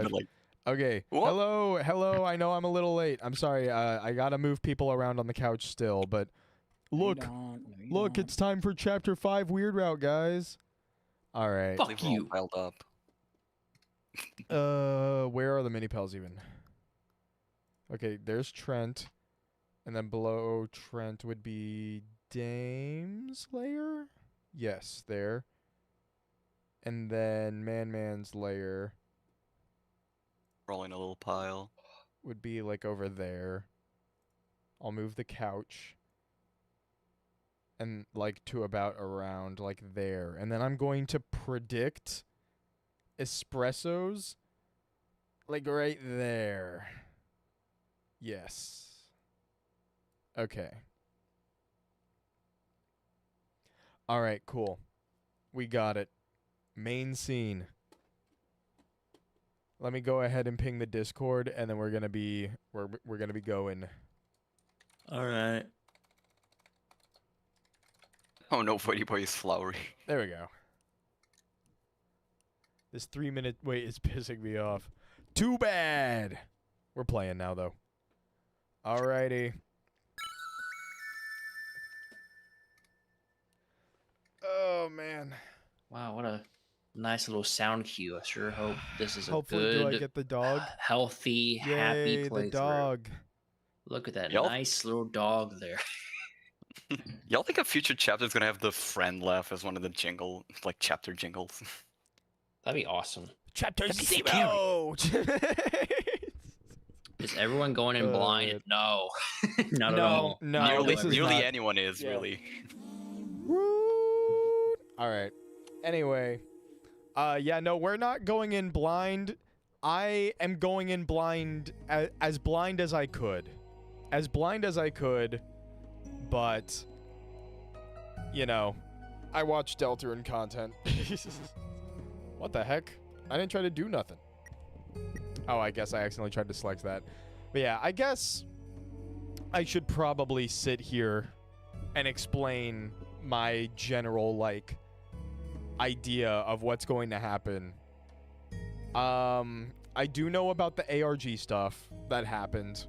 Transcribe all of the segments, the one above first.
garage. like, Okay. what? Hello. I know I'm a little late. I'm sorry. I gotta move people around on the couch still, but look, it's time for Chapter 5 Weird Route, guys. All right. Fuck Leave them all you. piled up. Where are the mini pals even? Okay, there's Trent, and then below Trent would be Dame's lair. Yes, there. And then Man's lair Rolling a little pile. would be like over there. I'll move the couch and like to about around like there. And then I'm going to predict espressos like right there. Yes. Okay. All right, cool. We got it. Main scene. Let me go ahead and ping the Discord, and then we're gonna be going. All right. Oh no, Buddy Boy is flowery. There we go. This 3-minute wait is pissing me off. Too bad. We're playing now though. Alrighty. Oh man. Wow, what a nice little sound cue. I sure hope this is a Hopefully, good, do I get the dog? healthy, Yay, happy playthrough. the dog. Look at that Yup. nice little dog there. Y'all think a future chapter is gonna have the friend laugh as one of the chapter jingles? That'd be awesome. Chapter That'd be 0. Is everyone going in blind? No. Not at all. No, nearly this is nearly not- anyone is Yeah. really. All right. Anyway, yeah, no, we're not going in blind. I am going in blind as blind as I could. As blind as I could, but you know, I watch Deltarune content. What the heck? I didn't try to do nothing. Oh, I guess I accidentally tried to select that. But yeah, I guess I should probably sit here and explain my general, like, idea of what's going to happen. I do know about the ARG stuff that happened.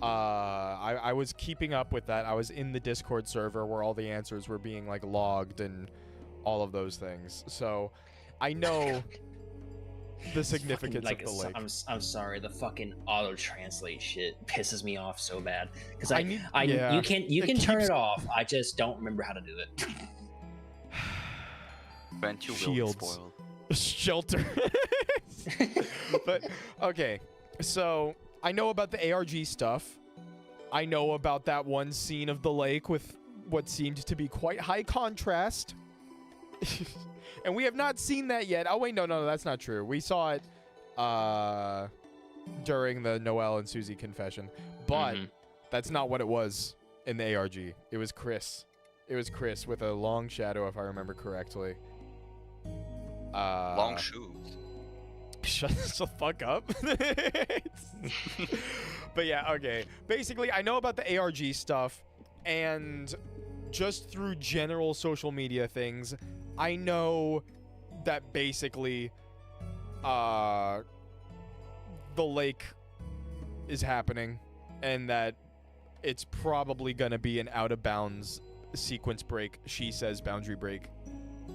I was keeping up with that. I was in the Discord server where all the answers were being, like, logged and all of those things. So I know the significance of the lake. I'm sorry, the fucking auto translate shit pisses me off so bad because yeah, you can turn it off. I just don't remember how to do it. Brent, you will be Shields. spoiled. Shelter. But okay, so I know about the ARG stuff. I know about that one scene of the lake with what seemed to be quite high contrast. And we have not seen that yet. Oh wait, no, that's not true. We saw it during the Noelle and Susie confession, but that's not what it was in the ARG. It was Chris. It was Chris with a long shadow, if I remember correctly. Long shoes. Shut the fuck up. But yeah, okay. Basically, I know about the ARG stuff, and just through general social media things, I know that basically the lake is happening, and that it's probably going to be an out-of-bounds sequence break, she says boundary break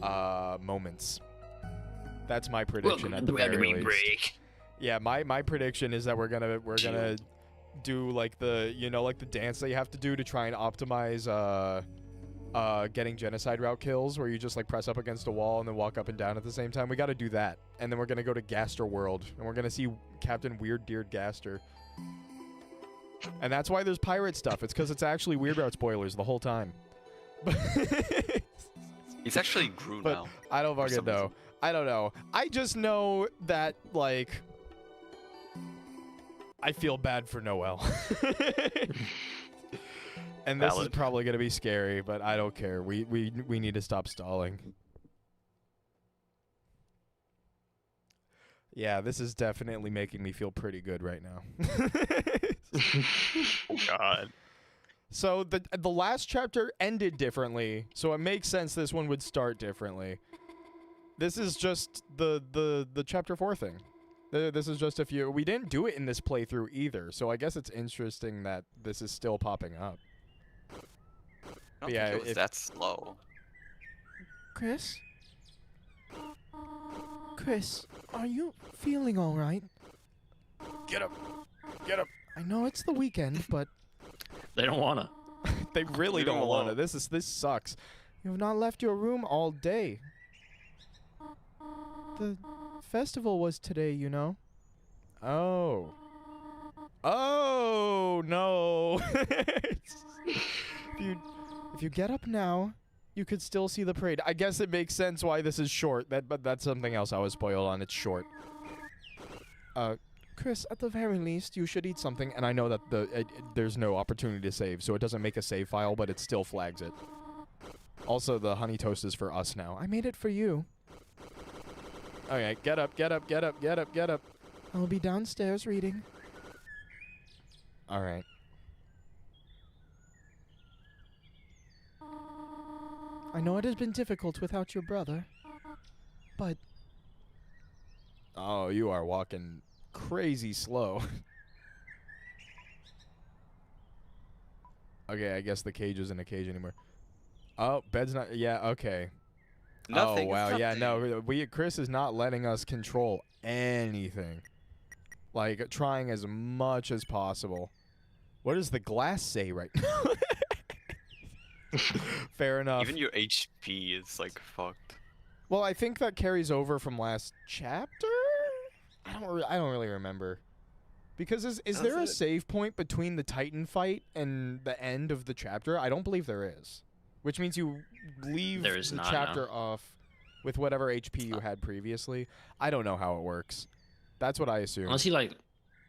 moments. That's my prediction at the very least. Yeah, my prediction is that we're gonna do like the dance that you have to do to try and optimize getting genocide route kills, where you just like press up against a wall and then walk up and down at the same time. We got to do that, and then we're gonna go to Gaster World, and we're gonna see Captain Weird-Deared Gaster. And that's why there's pirate stuff. It's because it's actually Weird Route spoilers the whole time. He's actually Gru But now. I don't fucking know. I don't know. I just know that, like, I feel bad for Noelle. And this is Valid. probably going to be scary, but I don't care. We need to stop stalling. Yeah, this is definitely making me feel pretty good right now. Oh god. So the last chapter ended differently, so it makes sense this one would start differently. This is just the chapter 4 thing. This is just a few. We didn't do it in this playthrough either, so I guess it's interesting that this is still popping up. I But don't yeah, think it was that slow. Chris? Chris, are you feeling all right? Get up. Get up. I know it's the weekend, but They don't wanna. they really Leave him don't want to. alone. This sucks. You have not left your room all day. The festival was today, you know. Oh. Oh no. If you get up now, you could still see the parade. I guess it makes sense why this is short. But that's something else I was spoiled on. It's short. Chris, at the very least, you should eat something. And I know that there's no opportunity to save, so it doesn't make a save file, but it still flags it. Also, the honey toast is for us now. I made it for you. Okay, get up, get up, get up, get up, get up. I'll be downstairs reading. All right. I know it has been difficult without your brother, but... Oh, you are walking crazy slow. Okay, I guess the cage isn't a cage anymore. Oh, bed's not... Yeah, okay. Nothing. Oh, wow, it's yeah, nothing. no, Chris is not letting us control anything. Like, trying as much as possible. What does the glass say right now? Fair enough. Even your HP is like fucked. Well, I think that carries over from last chapter? I don't really remember. Because is there a Does it? save point between the Titan fight and the end of the chapter? I don't believe there is. Which means you leave There is the not, chapter off with whatever HP you had previously. I don't know how it works. That's what I assume. Unless you like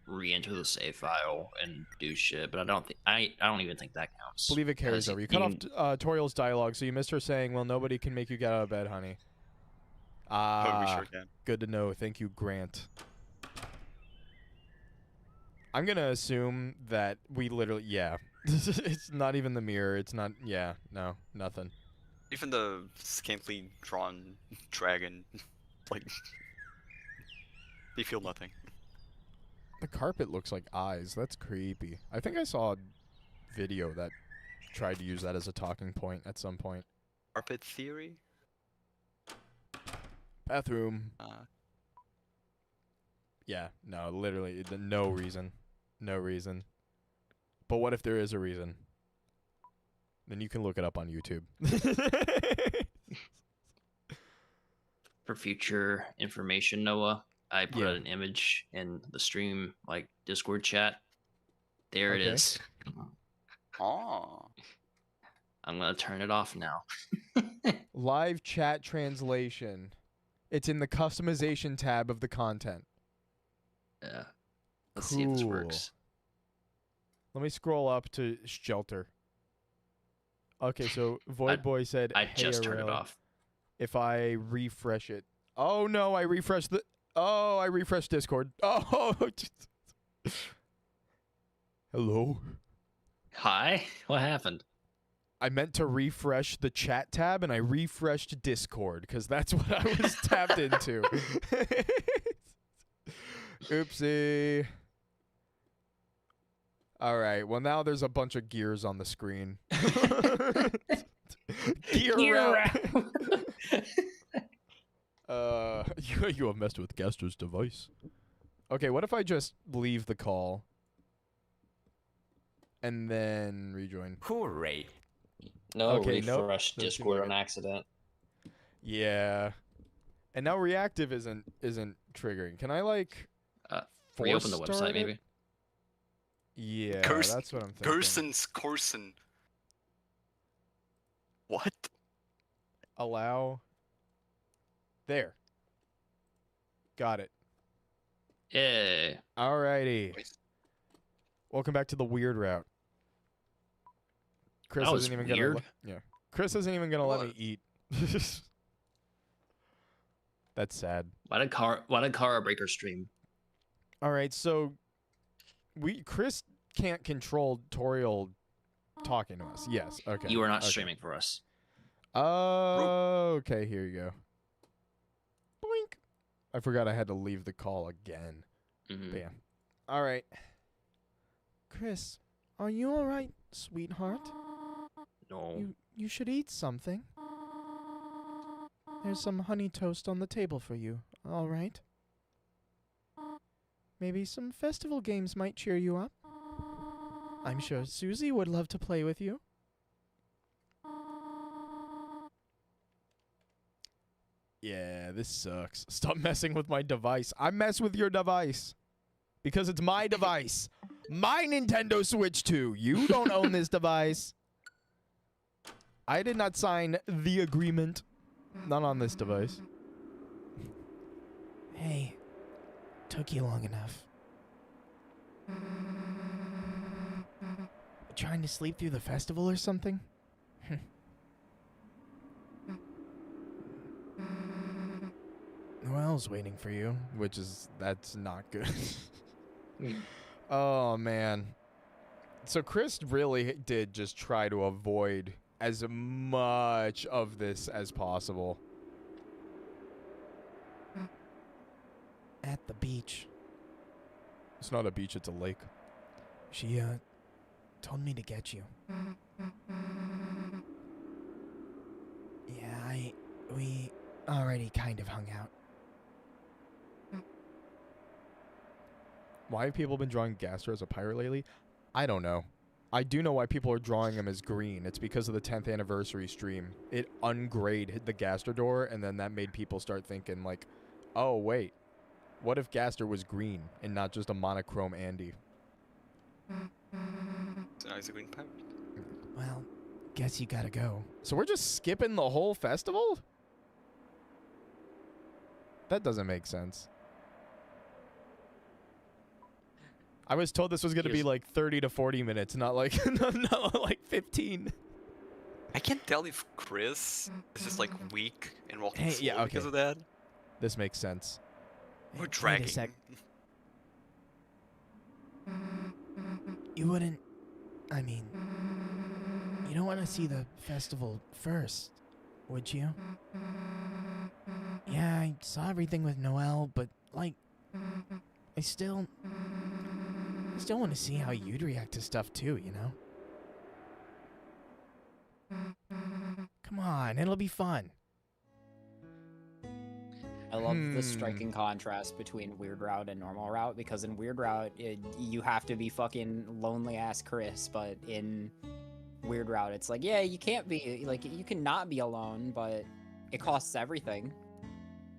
re-enter the save file and do shit, but I don't think I don't even think that counts. Believe it carries 'Cause over. You cut off Toriel's dialogue, so you missed her saying, "Well, nobody can make you get out of bed, honey." Oh, we sure can. Good to know. Thank you, Grant. I'm gonna assume that we literally, yeah. It's not even the mirror. It's not, yeah, no, nothing. Even the scantily drawn dragon, like, they feel nothing. The carpet looks like eyes. That's creepy. I think I saw a video that tried to use that as a talking point at some point. Carpet theory? Bathroom. Yeah, no, literally, no reason. No reason. But what if there is a reason? Then you can look it up on YouTube. For future information, Noah, I put Yeah. an image in the stream, like Discord chat. There it Okay. is. Oh. I'm gonna turn it off now. Live chat translation. It's in the customization tab of the content. Yeah. Let's see if this Cool. works. Let me scroll up to shelter. Okay, so Void Boy said, I "Hey, just turned it Arel, off. if I refresh it." Oh no, I refreshed the. Oh, I refreshed Discord. Oh. Hello. Hi? What happened? I meant to refresh the chat tab, and I refreshed Discord because that's what I was tapped into. Oopsie. All right. Well, now there's a bunch of gears on the screen. Gear out. You have messed with Gaster's device. Okay, what if I just leave the call and then rejoin? Hooray. No, Okay, nope. refresh Doesn't seem Discord like on it. accident. Yeah. And now reactive isn't triggering. Can I like Reopen the force website, start it? maybe. Yeah, Curse- that's what I'm thinking. Corson. What? Allow. There. Got it. Yeah. Alrighty. Wait. Welcome back to the weird route. Chris That was isn't even weird. gonna. Yeah. Chris isn't even gonna let me What? eat. That's sad. Why did Kara break her stream? All right, so Chris can't control Toriel talking to us. Yes. Okay. You are not okay. streaming for us. Okay, here you go. Boink. I forgot I had to leave the call again. Mhm. But yeah. All right. Chris, are you all right, sweetheart? No. You should eat something. There's some honey toast on the table for you. All right. Maybe some festival games might cheer you up. I'm sure Susie would love to play with you. Yeah, this sucks. Stop messing with my device. I mess with your device. Because it's my device. My Nintendo Switch 2. You don't own this device. I did not sign the agreement. Not on this device. Hey. Took you long enough. Trying to sleep through the festival or something? Noelle's waiting for you, that's not good. Oh, man. So Chris really did just try to avoid as much of this as possible. At the beach. It's not a beach, it's a lake. She, told me to get you. Yeah, we already kind of hung out. Why have people been drawing Gaster as a pirate lately? I don't know. I do know why people are drawing him as green. It's because of the 10th anniversary stream. It ungraded the Gaster door, and then that made people start thinking, like, oh, wait. What if Gaster was green and not just a monochrome Andy? So now he's a green pirate. Well, guess you gotta go. So we're just skipping the whole festival? That doesn't make sense. I was told this was going to be like 30 to 40 minutes, not like not like 15. I can't tell if Chris is just like weak and walking slow yeah, okay. because of that. This makes sense. We're Wait a dragging. sec. You wouldn't... I mean... You don't want to see the festival first, would you? Yeah, I saw everything with Noelle, but, like... I still want to see how you'd react to stuff too, you know? Come on, it'll be fun. I love the striking contrast between Weird Route and Normal Route, because in Weird Route, you have to be fucking lonely-ass Chris, but in Weird Route, it's like, yeah, you can't be, like, you can not be alone, but it costs everything.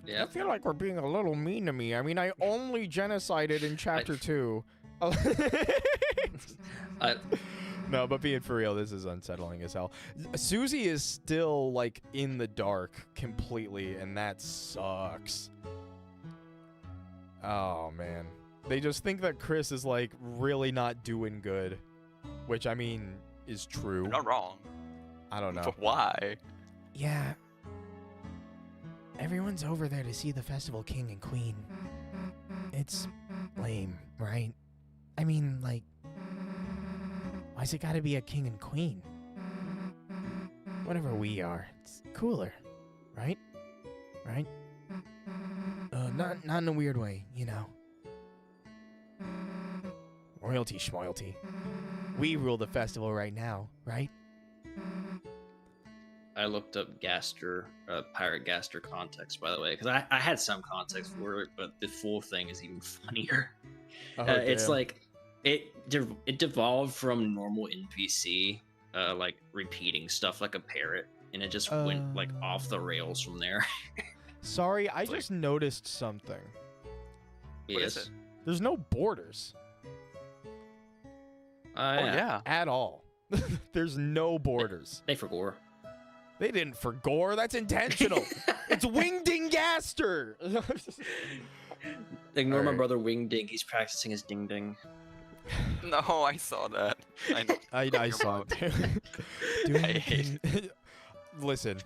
Yeah. I feel like we're being a little mean to me. I mean, I only genocided in Chapter 2. No, but being for real, this is unsettling as hell. Susie is still, like, in the dark completely, and that sucks. Oh, man. They just think that Chris is, like, really not doing good, which, I mean, is true. You're not wrong. I don't know. But why? Yeah. Everyone's over there to see the Festival King and Queen. It's lame, right? I mean, like, why's it gotta be a king and queen? Whatever we are, it's cooler, right? Right? Not in a weird way, you know. Royalty schmoyalty. We rule the festival right now, right? I looked up Gaster, Pirate Gaster context, by the way, because I had some context for it, but the full thing is even funnier. It's like, it devolved from normal NPC, like repeating stuff like a parrot, and it just went like off the rails from there. Sorry, I just noticed something. What is it? There's no borders. Yeah. At all. There's no borders. They forgot. They didn't for gore. That's intentional. It's Wingding Gaster. Ignore my Alright. brother Wingding. He's practicing his ding ding. No, I saw that. I know. I saw it too. I hate Listen.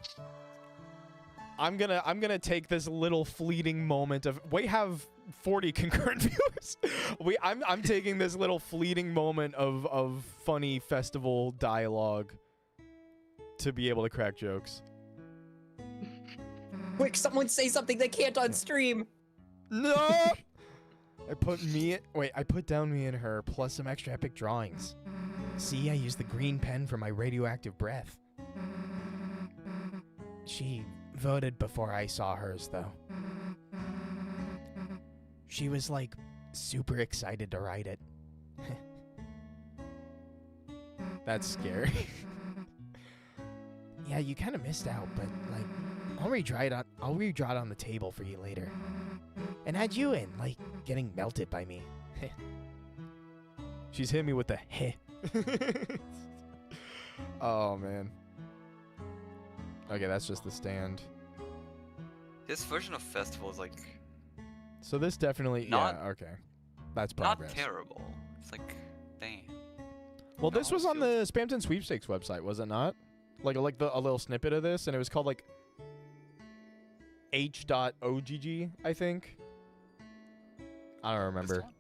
I'm gonna take this little fleeting moment of we have 40 concurrent viewers. I'm taking this little fleeting moment of funny festival dialogue to be able to crack jokes. Quick, someone say something they can't on stream. No! I put down me and her, plus some extra epic drawings. See, I used the green pen for my radioactive breath. She voted before I saw hers, though. She was, like, super excited to write it. That's scary. Yeah, you kind of missed out, but, like, I'll redraw it on the table for you later. And add you in, like, getting melted by me. She's hit me with the heh. Oh, man. Okay, that's just the stand. This version of festival is like So this definitely, Not- yeah, okay. That's not progress. terrible. It's like, dang. Well, this No, was it on the Spamton Sweepstakes website, was it not? Like a little snippet of this, and it was called like h.ogg, I think. I don't remember. This one?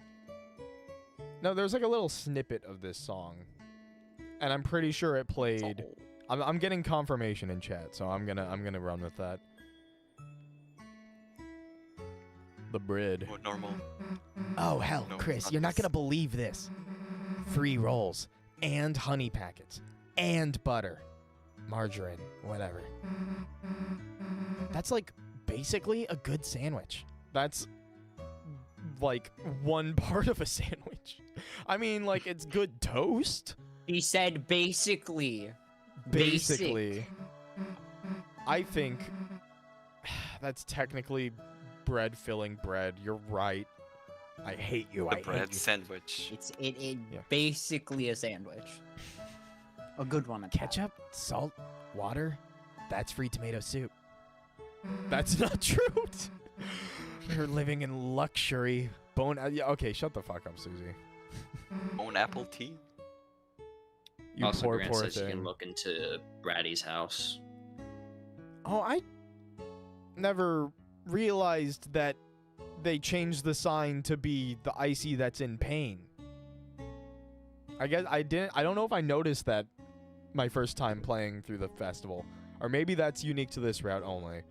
No, there's like a little snippet of this song, and I'm pretty sure it played. Oh. I'm getting confirmation in chat, so I'm gonna run with that. The bread. What normal? Oh hell, No, Chris, not you're not this. gonna believe this. 3 rolls and honey packets and butter, margarine, whatever. That's like basically a good sandwich. That's like one part of a sandwich. I mean, like it's good toast. He said basically. Basically. I think that's technically bread filling bread. You're right. I hate you. The I bread hate you. sandwich. It's Yeah. basically a sandwich. A good one. at that. Ketchup, salt, water. That's free tomato soup. That's not true. You're living in luxury. Yeah, okay, shut the fuck up, Susie. Own apple tea. You Also, poor, Grant poor says you thing. can look into Braddy's house. Oh, I never realized that they changed the sign to be the icy that's in pain. I guess I didn't. I don't know if I noticed that my first time playing through the festival, or maybe that's unique to this route only.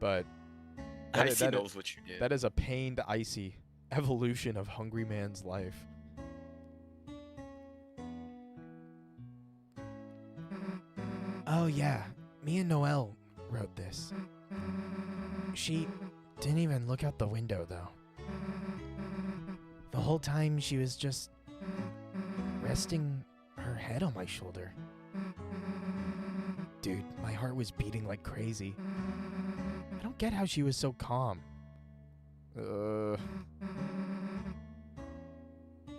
But That is- Icy that is- knows what you did. that is a pained icy evolution of Hungry Man's life. Oh yeah, me and Noelle wrote this. She didn't even look out the window though. The whole time she was just resting her head on my shoulder. Dude, my heart was beating like crazy. I don't get how she was so calm.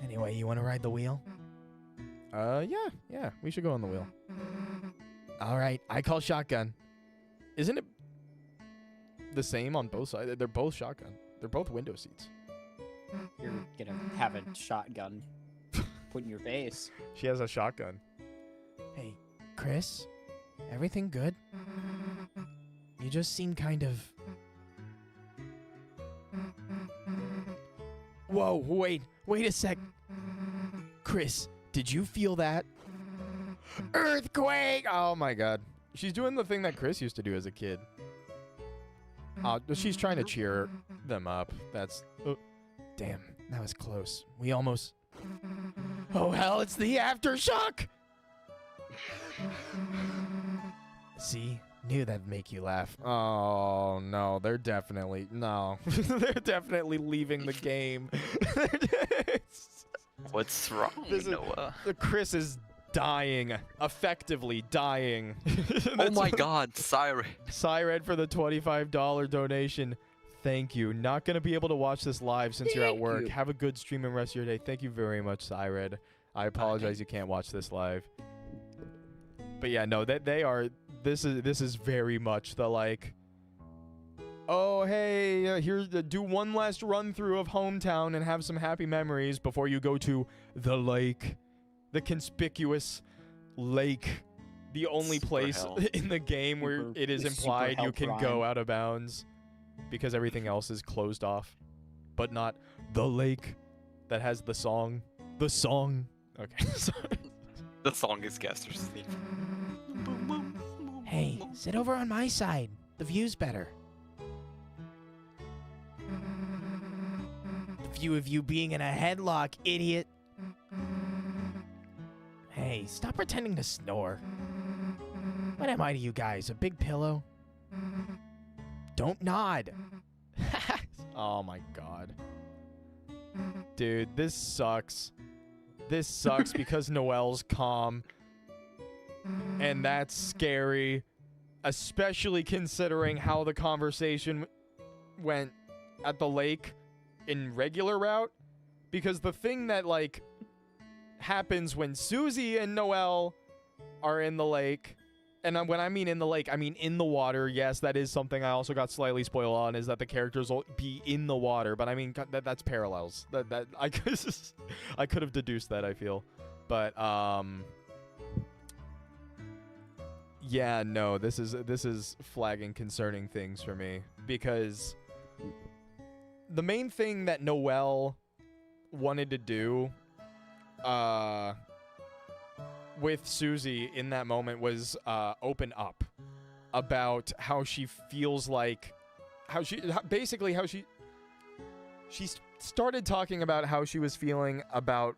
Anyway, you want to ride the wheel? Yeah, we should go on the wheel. All right, I call shotgun. Isn't it the same on both sides? They're both shotgun. They're both window seats. You're gonna have a shotgun put in your face. She has a shotgun. Hey, Chris, everything good? You just seem kind of... Whoa, wait a sec. Chris, did you feel that? Earthquake! Oh my god. She's doing the thing that Chris used to do as a kid. She's trying to cheer them up. That's... damn, that was close. We almost... Oh hell, it's the aftershock! See? Knew that'd make you laugh. Oh no, they're definitely... No. They're definitely leaving the game. What's wrong, This is- Noah? Chris is dying. Effectively dying. Oh That's my what- god, Siren. Sired for the $25 donation. Thank you. Not going to be able to watch this live since you're at Thank work. you. Have a good stream and rest of your day. Thank you very much, Sired. I apologize you can't watch this live. But yeah, no, they are... This is very much the like... Oh, hey, here's do one last run through of hometown and have some happy memories before you go to the lake. The conspicuous lake. The only Super place hell. in the game where Super- it is super implied you hell can prime. go out of bounds because everything else is closed off. But not the lake that has the song. The song. Okay, sorry. The song is Gaster's theme. Hey, sit over on my side. The view's better. view of you being in a headlock, idiot. Hey, stop pretending to snore. What am I to you guys, a big pillow? Don't nod. Oh my god. Dude, this sucks. This sucks because Noelle's calm. And that's scary. Especially considering how the conversation went at the lake in regular route. Because the thing that, like, happens when Susie and Noelle are in the lake, and when I mean in the lake, I mean in the water. Yes, that is something I also got slightly spoiled on, is that the characters will be in the water. But I mean, that's parallels. That I could have deduced that, I feel. But yeah, no, this is flagging concerning things for me, because the main thing that Noelle wanted to do with Susie in that moment was open up about how she feels, like she started talking about how she was feeling about,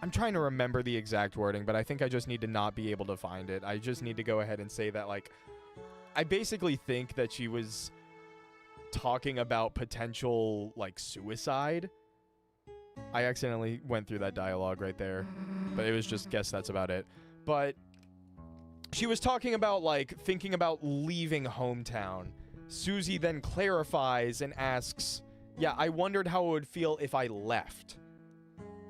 I'm trying to remember the exact wording, but I think I just need to not be able to find it. I just need to go ahead and say that, like, I basically think that she was talking about potential, like, suicide. I accidentally went through that dialogue right there, but it was just, guess that's about it. But she was talking about, like, thinking about leaving hometown. Susie then clarifies and asks, yeah, I wondered how it would feel if I left.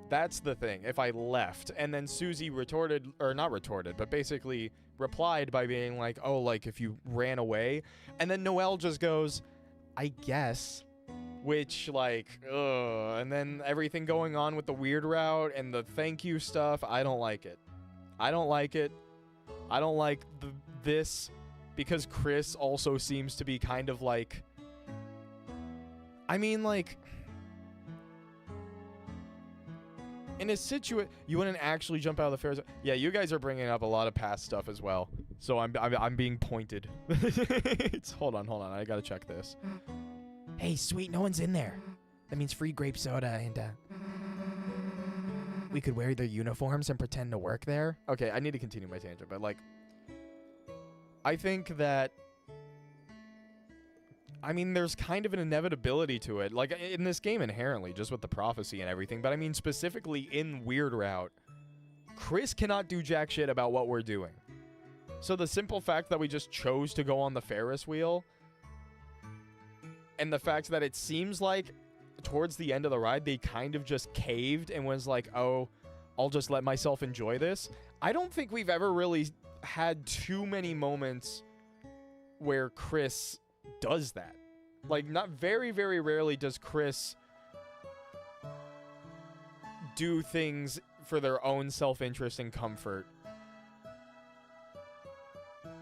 That's the thing, if I left. And then Susie retorted, or not retorted, but basically replied by being like, oh, like, if you ran away. And then Noelle just goes, I guess. Which, like, ugh. And then everything going on with the weird route and the thank you stuff, I don't like it. I don't like it. I don't like this, because Chris also seems to be kind of like, I mean, like, in a situation, you wouldn't actually jump out of the Ferris. Yeah, you guys are bringing up a lot of past stuff as well. So I'm being pointed. Hold on. I gotta check this. Hey, sweet, no one's in there. That means free grape soda, and we could wear their uniforms and pretend to work there. Okay, I need to continue my tangent, but, like, I think that, I mean, there's kind of an inevitability to it, like, in this game inherently, just with the prophecy and everything, but I mean specifically in Weird Route, Chris cannot do jack shit about what we're doing. So the simple fact that we just chose to go on the Ferris wheel, and the fact that it seems like towards the end of the ride, they kind of just caved and was like, oh, I'll just let myself enjoy this. I don't think we've ever really had too many moments where Chris does that. Like, not very, very rarely does Chris do things for their own self-interest and comfort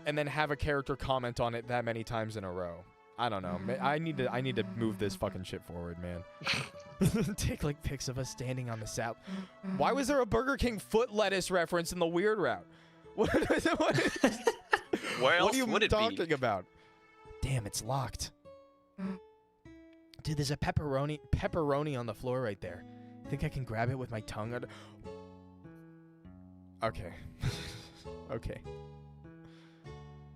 and then have a character comment on it that many times in a row. I don't know. I need to move this fucking shit forward, man. Take, like, pics of us standing on the south. Why was there a Burger King foot lettuce reference in the Weird Route? Where else what are you would it talking be? about? Damn, it's locked. Dude, there's a pepperoni on the floor right there. Think I can grab it with my tongue? Okay. Okay.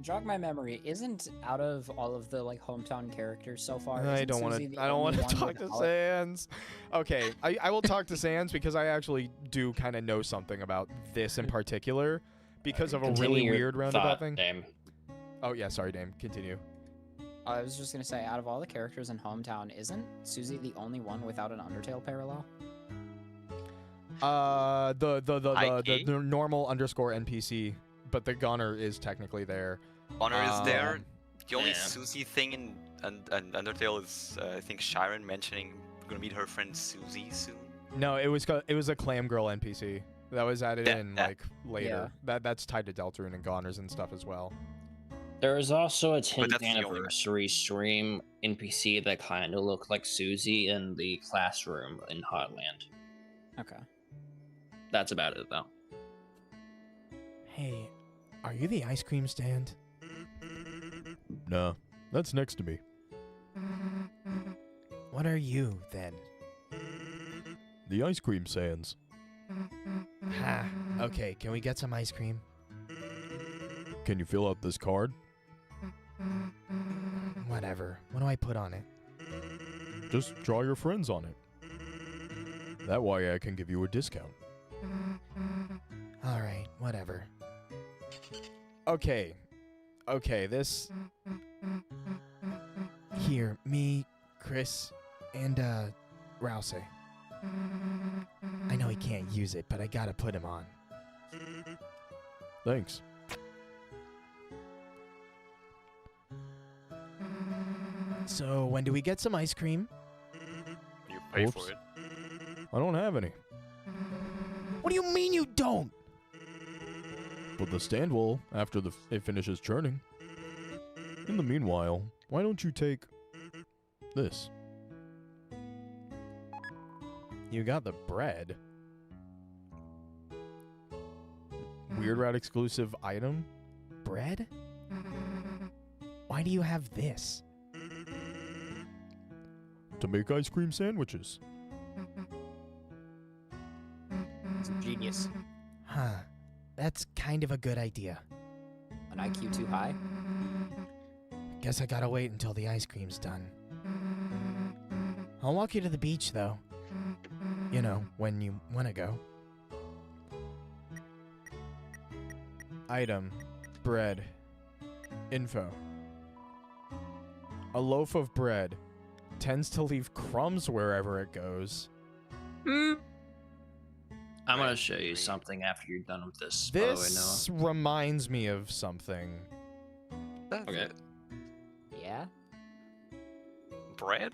Jog my memory. Isn't out of all of the, like, hometown characters so far? I don't want to talk to Sans. Okay, I will talk to Sans because I actually do kind of know something about this in particular because of a really weird roundabout thing. Dame. Oh yeah, sorry, Dame. Continue. I was just gonna say, out of all the characters in hometown, isn't Susie the only one without an Undertale parallel? The normal underscore NPC, but the gunner is technically there. Honor is there. The only Yeah. Susie thing in Undertale is, I think, Sharon mentioning we're gonna meet her friend Susie soon. No, it was a Clam Girl NPC that was added in like later. That's tied to Deltarune and Goners and stuff as well. There was also a 10th that's the only one. anniversary stream NPC that kind of looked like Susie in the classroom in Hotland. Okay. That's about it, though. Hey, are you the ice cream stand? No, that's next to me. What are you, then? The ice cream sands. Ha. Okay, can we get some ice cream? Can you fill out this card? Whatever. What do I put on it? Just draw your friends on it. That way I can give you a discount. Alright, whatever. Okay. Okay, this... Here, me, Chris, and, Rouse. I know he can't use it, but I gotta put him on. Thanks. So, when do we get some ice cream? You pay Oops. for it. I don't have any, What do you mean you don't? but the stand will after it finishes churning. In the meanwhile, why don't you take this? You got the bread. Weird Route exclusive item? Bread? Why do you have this? To make ice cream sandwiches. It's a genius. Huh. That's kind of a good idea. An IQ too high? Guess I gotta wait until the ice cream's done. I'll walk you to the beach, though. You know, when you wanna go. Item. Bread. Info. A loaf of bread tends to leave crumbs wherever it goes. I'm gonna show you something after you're done with this. By the way, This reminds me of something. That's Okay. it. Yeah? Bread?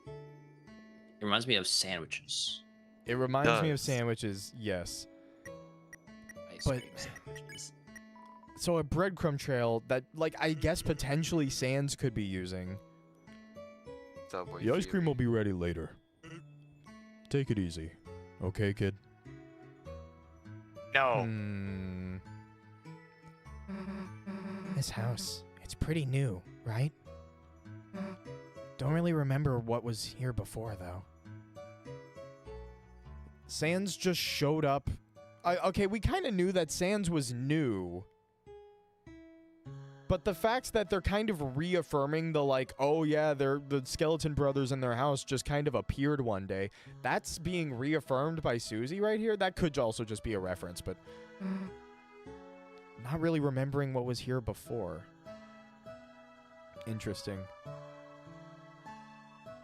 It reminds me of sandwiches. It reminds me of Does. sandwiches, yes. Ice But- cream sandwiches. So a breadcrumb trail that, like, I guess potentially Sans could be using. Subway The ice Fever. cream will be ready later. Take it easy. Okay, kid? No. Hmm. This house, it's pretty new, right? Don't really remember what was here before, though. Sans just showed up. Okay, we kind of knew that Sans was new. But the fact that they're kind of reaffirming the, like, oh yeah, the skeleton brothers in their house just kind of appeared one day. That's being reaffirmed by Susie right here. That could also just be a reference, but not really remembering what was here before. Interesting.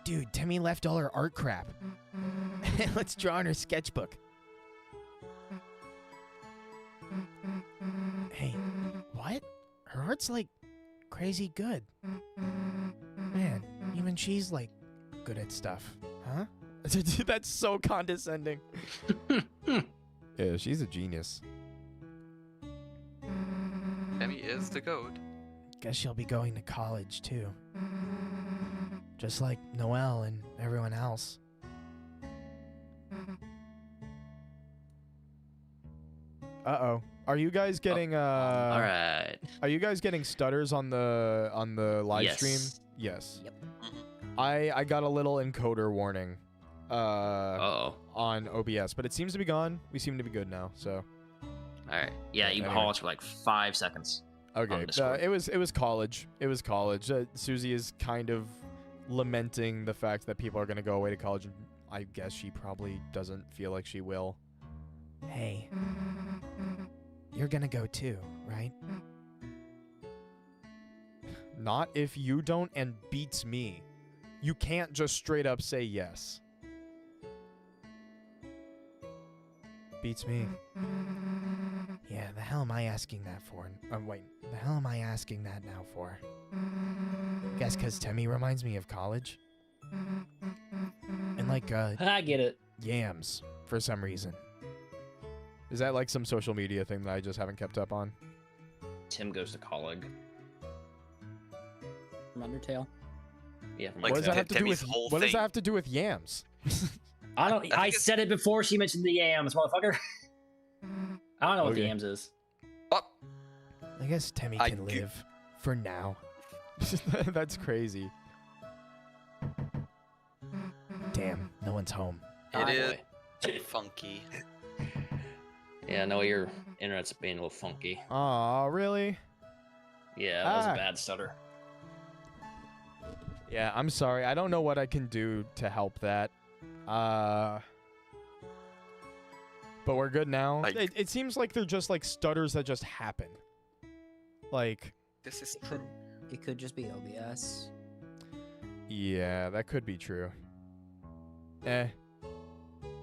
Dude, Timmy left all her art crap. Let's draw in her sketchbook. Hey, what? Her art's like crazy good. Man, even she's like good at stuff, huh? That's so condescending. Yeah, she's a genius. Emmy is the goat. Guess she'll be going to college too. Just like Noelle and everyone else. Uh-oh. Are you guys getting All right. Are you guys getting stutters on the live Yes. stream? Yes. Yep. I got a little encoder warning Oh. on OBS, but it seems to be gone. We seem to be good now. So All right. Yeah, you Anyway. paused for like 5 seconds. okay, Discord. it was college. It was college. Susie is kind of lamenting the fact that people are gonna go away to college. And I guess she probably doesn't feel like she will. Hey, you're gonna go too, right? Not if you don't and beats me. You can't just straight up say yes. Beats me. Yeah, the hell am I asking that for? Wait, the hell am I asking that now for? Guess because Timmy reminds me of college. And like, I get it. yams, for some reason. Is that like some social media thing that I just haven't kept up on? Tim goes to college. From Undertale. Yeah. From Like What does that have to do Timmy's with? whole What does thing. that have to do with yams? I don't. I think I it's- said it before she mentioned the yams, motherfucker. I don't know what the Okay. yams is. Oh, I guess Timmy I can do- live for now. That's crazy. Damn, no one's home. Oh, It boy. is funky. Yeah, no, your internet's being a little funky. Aw, really? Yeah, that was Ah. a bad stutter. Yeah, I'm sorry. I don't know what I can do to help that. But we're good now. It seems like they're just like stutters that just happen. Like, This is true. It could just be OBS. yeah, that could be true. Because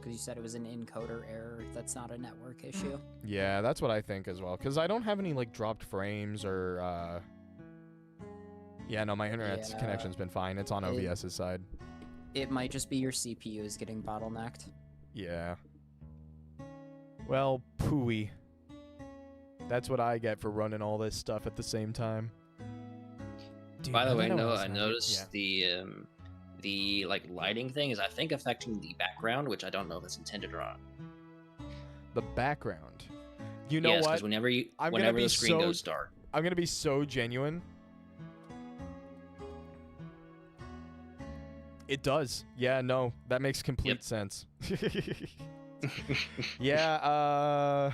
you said it was an encoder error. That's not a network issue. Yeah, that's what I think as well. Because I don't have any like dropped frames or yeah, no, my internet Yeah. connection's been fine. It's on OBS's side. It might just be your CPU is getting bottlenecked. Yeah. Well, pooey. That's what I get for running all this stuff at the same time. Dude, By the way, no, no, it's I not- noticed the like lighting thing is I think affecting the background, which I don't know if it's intended or not. the background. You know Yes, what? because whenever I'm gonna whenever be the screen so- goes dark. I'm gonna be so genuine. It does. Yeah, no, that makes complete Yep. sense. Yeah,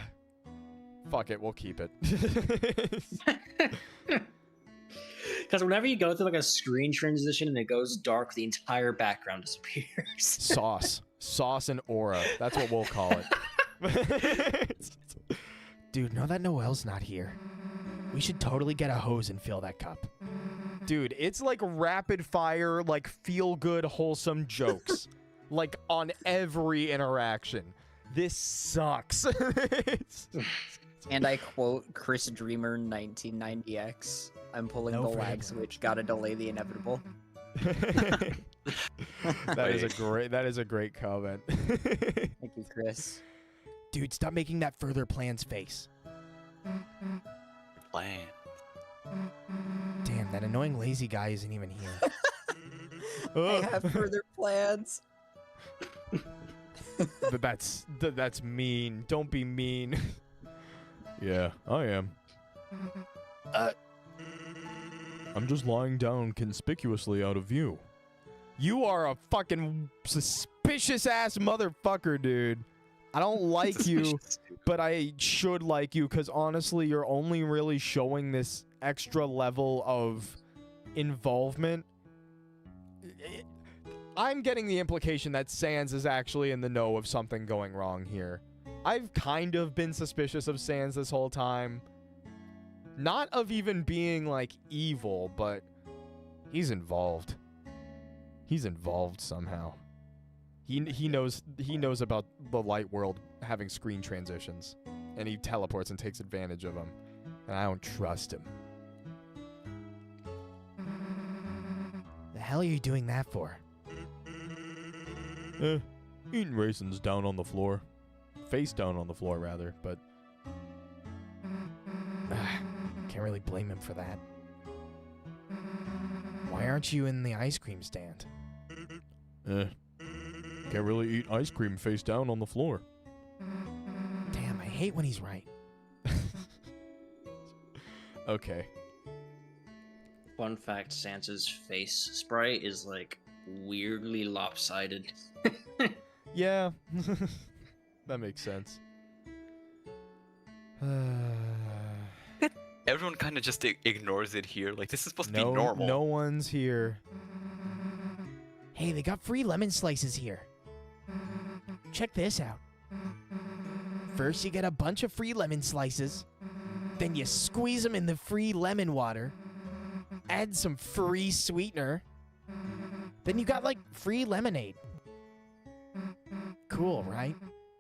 fuck it, we'll keep it. Because whenever you go through like a screen transition and it goes dark, the entire background disappears. Sauce and aura. That's what we'll call it. Dude, now that Noel's not here, we should totally get a hose and fill that cup. Dude, it's like rapid fire, like feel good, wholesome jokes. Like on every interaction. This sucks. And I quote Chris Dreamer 1990X. I'm pulling No the for lag him. switch, gotta delay the inevitable. That is a great comment. Thank you, Chris. Dude, stop making that further plans face. Plan. Damn, that annoying lazy guy isn't even here. I have further plans. But that's mean. Don't be mean. Yeah, I am. I'm just lying down conspicuously out of view. You are a fucking suspicious ass motherfucker, dude. I don't like you, but I should like you because honestly, you're only really showing this extra level of involvement. I'm getting the implication that Sans is actually in the know of something going wrong here. I've kind of been suspicious of Sans this whole time. Not of even being, like, evil, but he's involved. He's involved somehow. He knows about the light world having screen transitions, and he teleports and takes advantage of them, and I don't trust him. The hell are you doing that for? Eating raisins down on the floor. Face down on the floor, rather, but Can't really blame him for that. Why aren't you in the ice cream stand? can't really eat ice cream face down on the floor. Damn, I hate when he's right. Okay. Fun fact: Sansa's face sprite is like weirdly lopsided. Yeah. That makes sense. Everyone kind of just ignores it here. Like, this is supposed to be normal. No one's here. Hey, they got free lemon slices here. Check this out. First, you get a bunch of free lemon slices. Then you squeeze them in the free lemon water. Add some free sweetener. Then you got, like, free lemonade. Cool, right?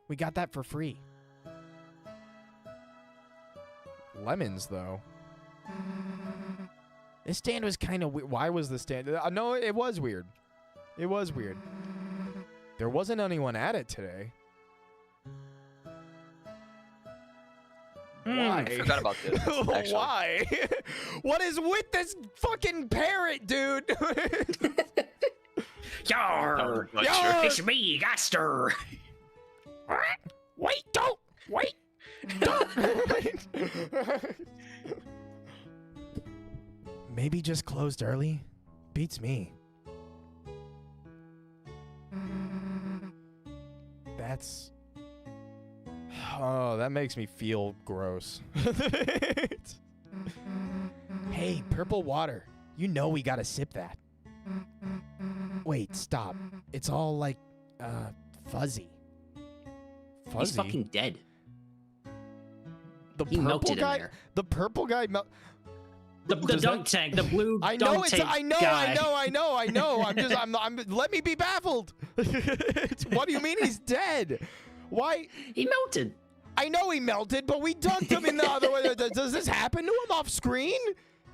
We got that for free. Lemons, though. This stand was kind of weird. Why was the stand? No, it was weird. It was weird. There wasn't anyone at it today. Why? I forgot about this. Actually. Why? What is with this fucking parrot, dude? Yarr! Not Yarr! sure. It's me, Gaster! Wait, don't! Wait! Don't! Maybe just closed early? Beats me. That's... Oh, that makes me feel gross. Hey, purple water. You know we gotta sip that. Wait, stop. It's all like, fuzzy. Fuzzy? He's fucking dead. The He purple melted in guy? there. The purple guy The Does dunk tank, the blue I know dunk it's tank I know. I'm let me be baffled. What do you mean he's dead? Why? He melted. I know he melted, but we dunked him in the other way. Does this happen to him off screen?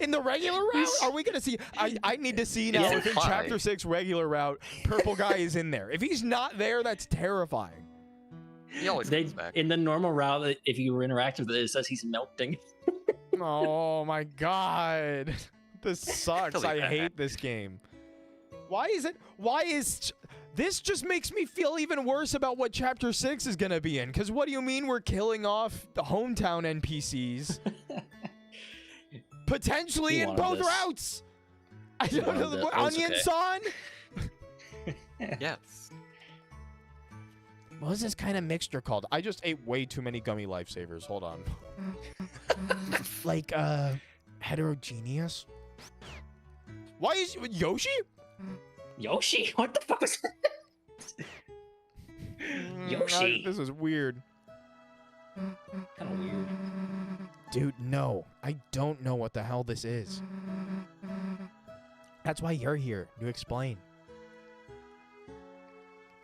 In the regular route? Are we gonna see? I need to see now if in Why? Chapter 6 regular route, purple guy is in there. If he's not there, that's terrifying. He always comes back. In the normal route, if you were with it, it says he's melting. Oh my god. This sucks. Really I bad. hate this game. Why is this just makes me feel even worse about what Chapter 6 is gonna be in? Because what do you mean we're killing off the hometown NPCs? Potentially You in wanted both this. routes. I You don't know. wanted What, that. That's Onion okay. Son? Yes. What is this kind of mixture called? I just ate way too many gummy lifesavers. Hold on. Like, heterogeneous? Why is Yoshi? Yoshi? What the fuck was that? Yoshi. This is weird. Kind of weird. Dude, no. I don't know what the hell this is. That's why you're here, to explain.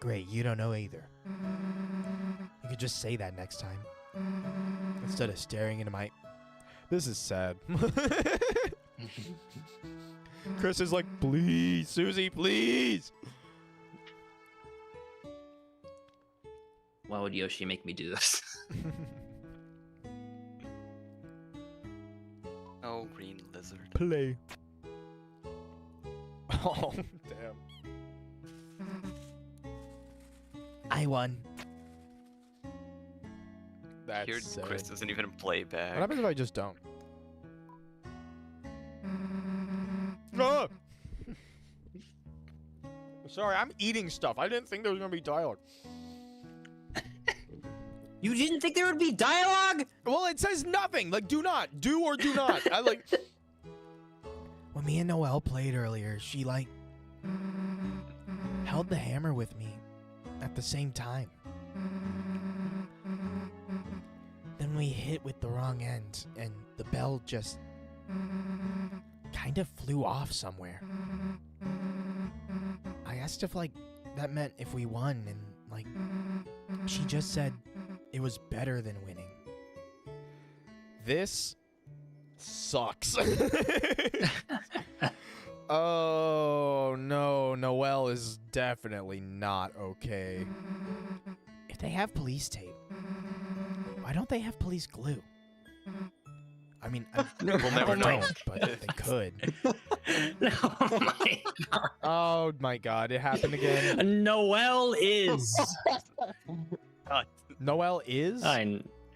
Great, you don't know either. You could just say that next time. Instead of staring into my... This is sad. Chris is like, please, Susie, please. Why would Yoshi make me do this? Oh, green lizard. Play. Oh, damn. I won. That's Here, sad. Chris doesn't even play back. What happens if I just don't? Ah! Sorry, I'm eating stuff. I didn't think there was gonna be dialogue. You didn't think there would be dialogue? Well, it says nothing. Like, do not. Do or do not. I like... When me and Noelle played earlier, she, like, held the hammer with me at the same time. Then we hit with the wrong end, and the bell just kind of flew off somewhere. I asked if, like, that meant if we won, and, like, she just said it was better than winning. This sucks. Oh, no. Noelle is definitely not okay. If they have police tape, why don't they have police glue? I mean, We'll never know. don't, but they could. Oh my god. Oh my god, it happened again. Noelle is. Noelle is?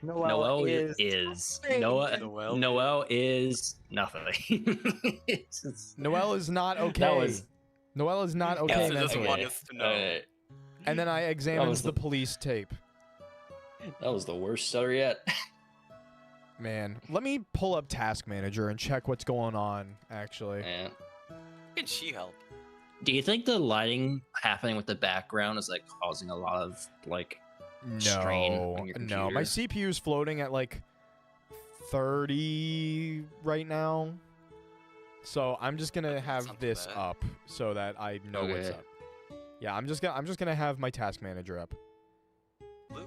Noelle is. Noelle. Noelle is nothing. It's just- Noelle is not okay. That was- Noelle is not okay Elsa doesn't mentally. want us to know. And then I examined was the the- police tape. That was the worst stutter yet. Man, let me pull up Task Manager and check what's going on, actually. Yeah. How can she help? Do you think the lighting happening with the background is like causing a lot of like strain on your No, my CPU is floating at like 30 right now. So I'm just gonna have not too this bad. up so that I know what's Okay. up. Yeah, I'm just gonna have my Task Manager up. Blue?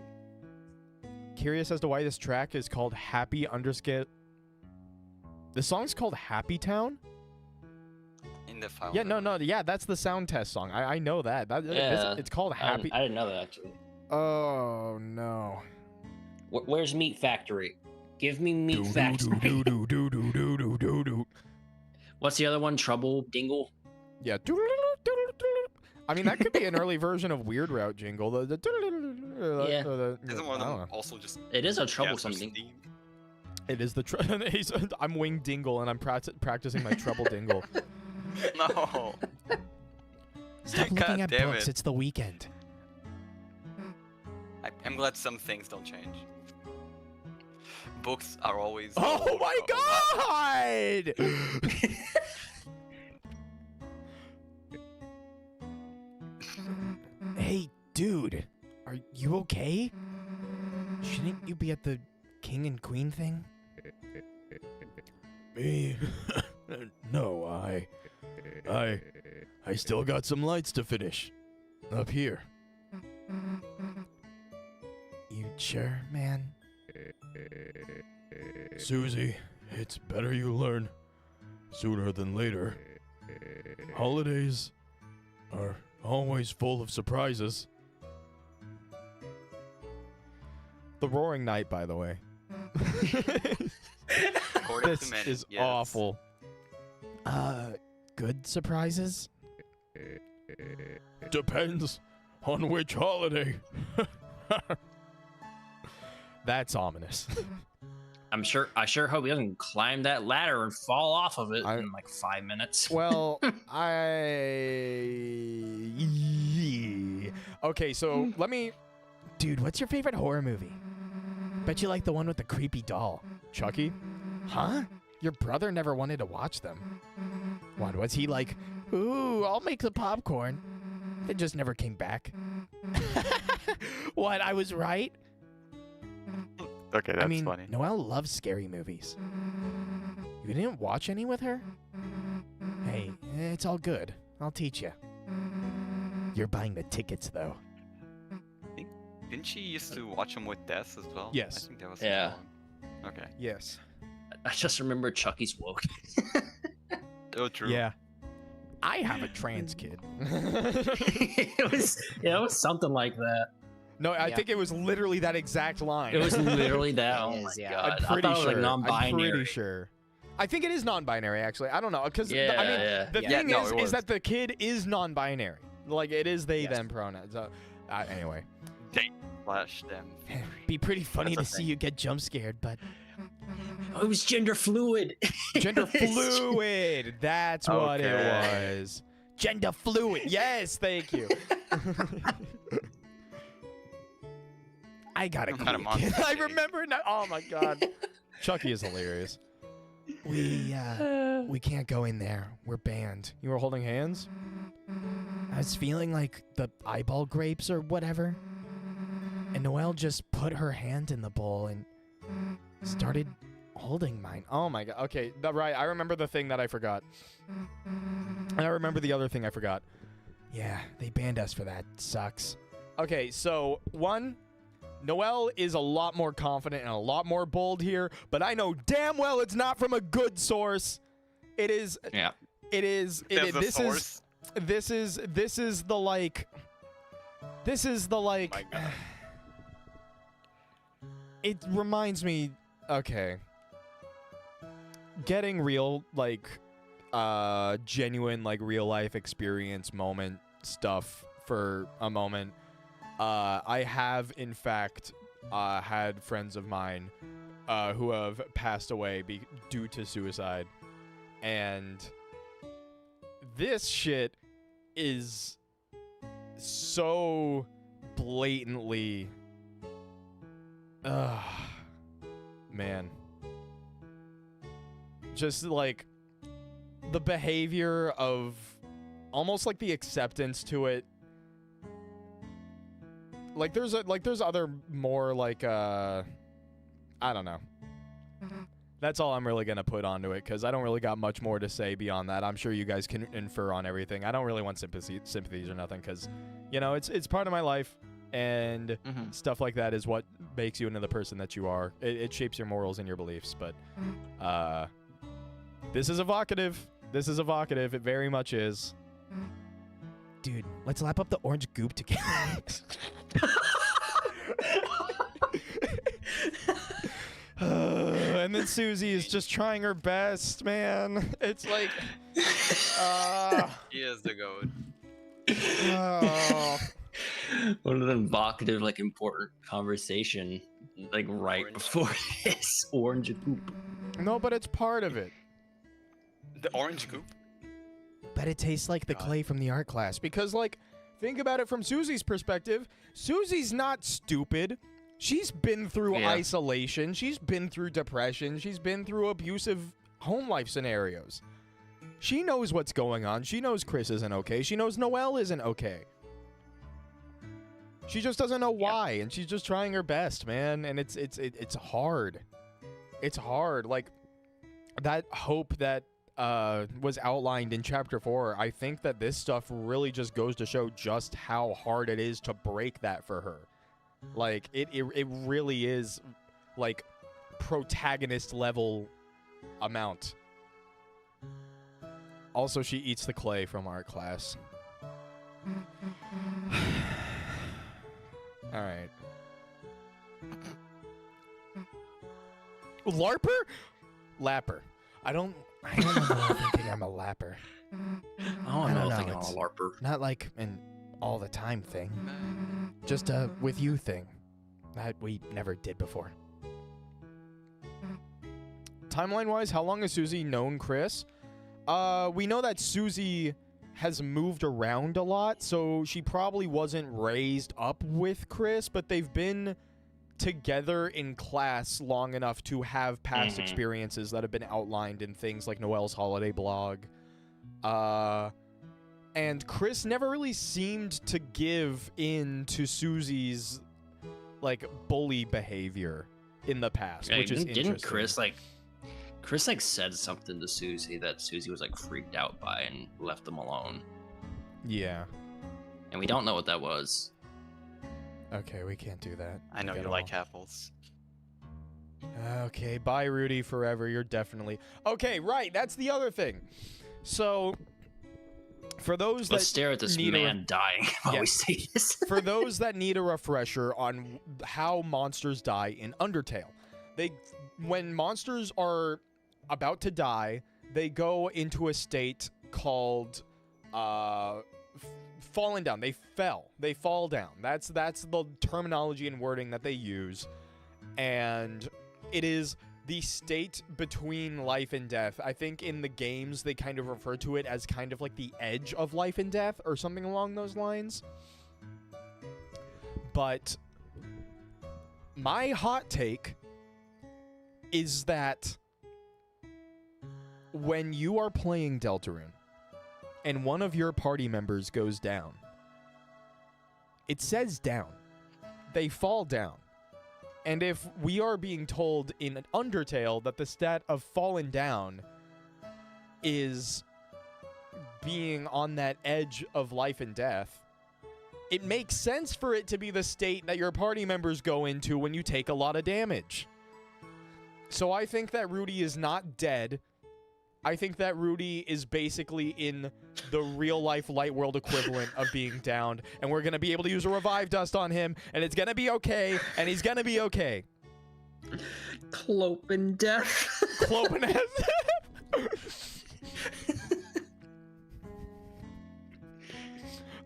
Curious as to why this track is called Happy Underscale. The song's called Happy Town? In the file. Yeah, no, yeah, that's the sound test song. I know that. Yeah, it's called Happy. I didn't know that actually. Oh no. Where's Meat Factory? Give me Meat Do Factory. do do do do do do do do. What's the other one? Trouble Dingle? Yeah. I mean, that could be an early version of Weird Route jingle. Yeah. Isn't one of I don't them know. also just It is a gas or troublesome thing. steam? It is the I'm Wing Dingle and I'm practicing my treble dingle. No. Stop God looking at damn books. it. It's the weekend. I'm glad some things don't change. Books are always. Oh my god! Hey, dude, are you okay? Shouldn't you be at the king and queen thing? Me? No, I still got some lights to finish. Up here. You sure, man? Susie, it's better you learn sooner than later. Holidays are always full of surprises. The Roaring Night, by the way. According This to many, is yes. awful. Good surprises? Depends on which holiday. That's ominous. I sure hope he doesn't climb that ladder and fall off of it I- in like 5 minutes. Well, Okay, so let me... Dude, what's your favorite horror movie? Bet you like the one with the creepy doll. Chucky? Huh? Your brother never wanted to watch them. What, was he like, ooh, I'll make the popcorn? They just never came back. What, I was right? Okay, that's I mean, funny. Noelle loves scary movies. You didn't watch any with her? Hey, it's all good. I'll teach you. You're buying the tickets, though. Didn't she used to watch them with Des as well? Yes. I think that was Yeah. Okay. Yes. I just remember Chucky's woke. Oh, true. Yeah. I have a trans kid. it was something like that. No, I Yeah. think it was literally that exact line. It was literally that. It Oh is, my yeah. god! I'm I pretty thought it was sure. like I'm non-binary. pretty sure. I think it is non-binary, actually. I don't know, because Yeah, I mean, yeah. the Yeah. thing Yeah, no, is it was. that the kid is non-binary. Like it is they Yes. them pronouns. So, anyway, Flash them. be pretty funny to That's a see thing. you get jump scared, but Oh, it was gender fluid. gender fluid. That's what it Okay. was. Gender fluid. Yes, thank you. I got a What kind of cool monster kid. I is he? remember now. Oh my god. Chucky is hilarious. We can't go in there. We're banned. You were holding hands? I was feeling like the eyeball grapes or whatever. And Noelle just put her hand in the bowl and started holding mine. Oh my god. Okay, right. I remember the thing that I forgot. And I remember the other thing I forgot. Yeah, they banned us for that. Sucks. Okay, so one, Noelle is a lot more confident and a lot more bold here, but I know damn well it's not from a good source. It is. Yeah. It is. There's a This source. is. This is the like. This is the like. my God. It reminds me. Okay. Getting real, like, genuine, like, real life experience moment stuff for a moment. I have, in fact, had friends of mine who have passed away due to suicide. And this shit is so blatantly... man. Just, like, the behavior of almost, like, the acceptance to it. Like there's other more like I don't know. That's all I'm really gonna put onto it because I don't really got much more to say beyond that. I'm sure you guys can infer on everything. I don't really want sympathies or nothing because, you know, it's part of my life and stuff like that is what makes you into the person that you are. It shapes your morals and your beliefs. But this is evocative. This is evocative. It very much is. Dude, let's lap up the orange goop together. And then Susie is just trying her best, man. It's like, He is the goat. oh. One of the evocative, like, important conversation, like, right Orange. before this orange poop. No, but it's part of it. The orange goop. But it tastes like the God. clay from the art class because, like, think about it from Susie's perspective. Susie's not stupid. She's been through isolation. She's been through depression. She's been through abusive home life scenarios. She knows what's going on. She knows Chris isn't okay. She knows Noelle isn't okay. She just doesn't know why, and she's just trying her best, man. And it's hard. It's hard. Like that hope that was outlined in chapter 4. I think that this stuff really just goes to show just how hard it is to break that for her. Like it really is like protagonist level amount. Also, she eats the clay from art class. All right. LARPer? Lapper. I don't know thinking I'm a lapper. I don't think I'm a LARPer. Not like an all the time thing. Just a with you thing that we never did before. Timeline-wise, how long has Susie known Chris? We know that Susie has moved around a lot, so she probably wasn't raised up with Chris, but they've been together in class long enough to have past experiences that have been outlined in things like Noelle's holiday blog. And Chris never really seemed to give in to Susie's like bully behavior in the past, which is interesting. Didn't Chris said something to Susie that Susie was like freaked out by and left them alone. Yeah. And we don't know what that was. Okay, we can't do that. I know you like apples. Okay, bye Rudy forever. You're definitely... Okay, right, that's the other thing. So, for those Let's stare at this man dying while we say this. For those that need a refresher on how monsters die in Undertale, when monsters are about to die, they go into a state called fallen down. They fall down. That's the terminology and wording that they use, and it is the state between life and death. I think in the games they kind of refer to it as kind of like the edge of life and death or something along those lines. But my hot take is that when you are playing Deltarune and one of your party members goes down, it says down. They fall down. And if we are being told in an Undertale that the stat of fallen down is being on that edge of life and death, it makes sense for it to be the state that your party members go into when you take a lot of damage. So I think that Rudy is not dead. I think that Rudy is basically in the real-life light world equivalent of being downed, and we're going to be able to use a revive dust on him, and it's going to be okay, and he's going to be okay. Clopen death. Clopen death.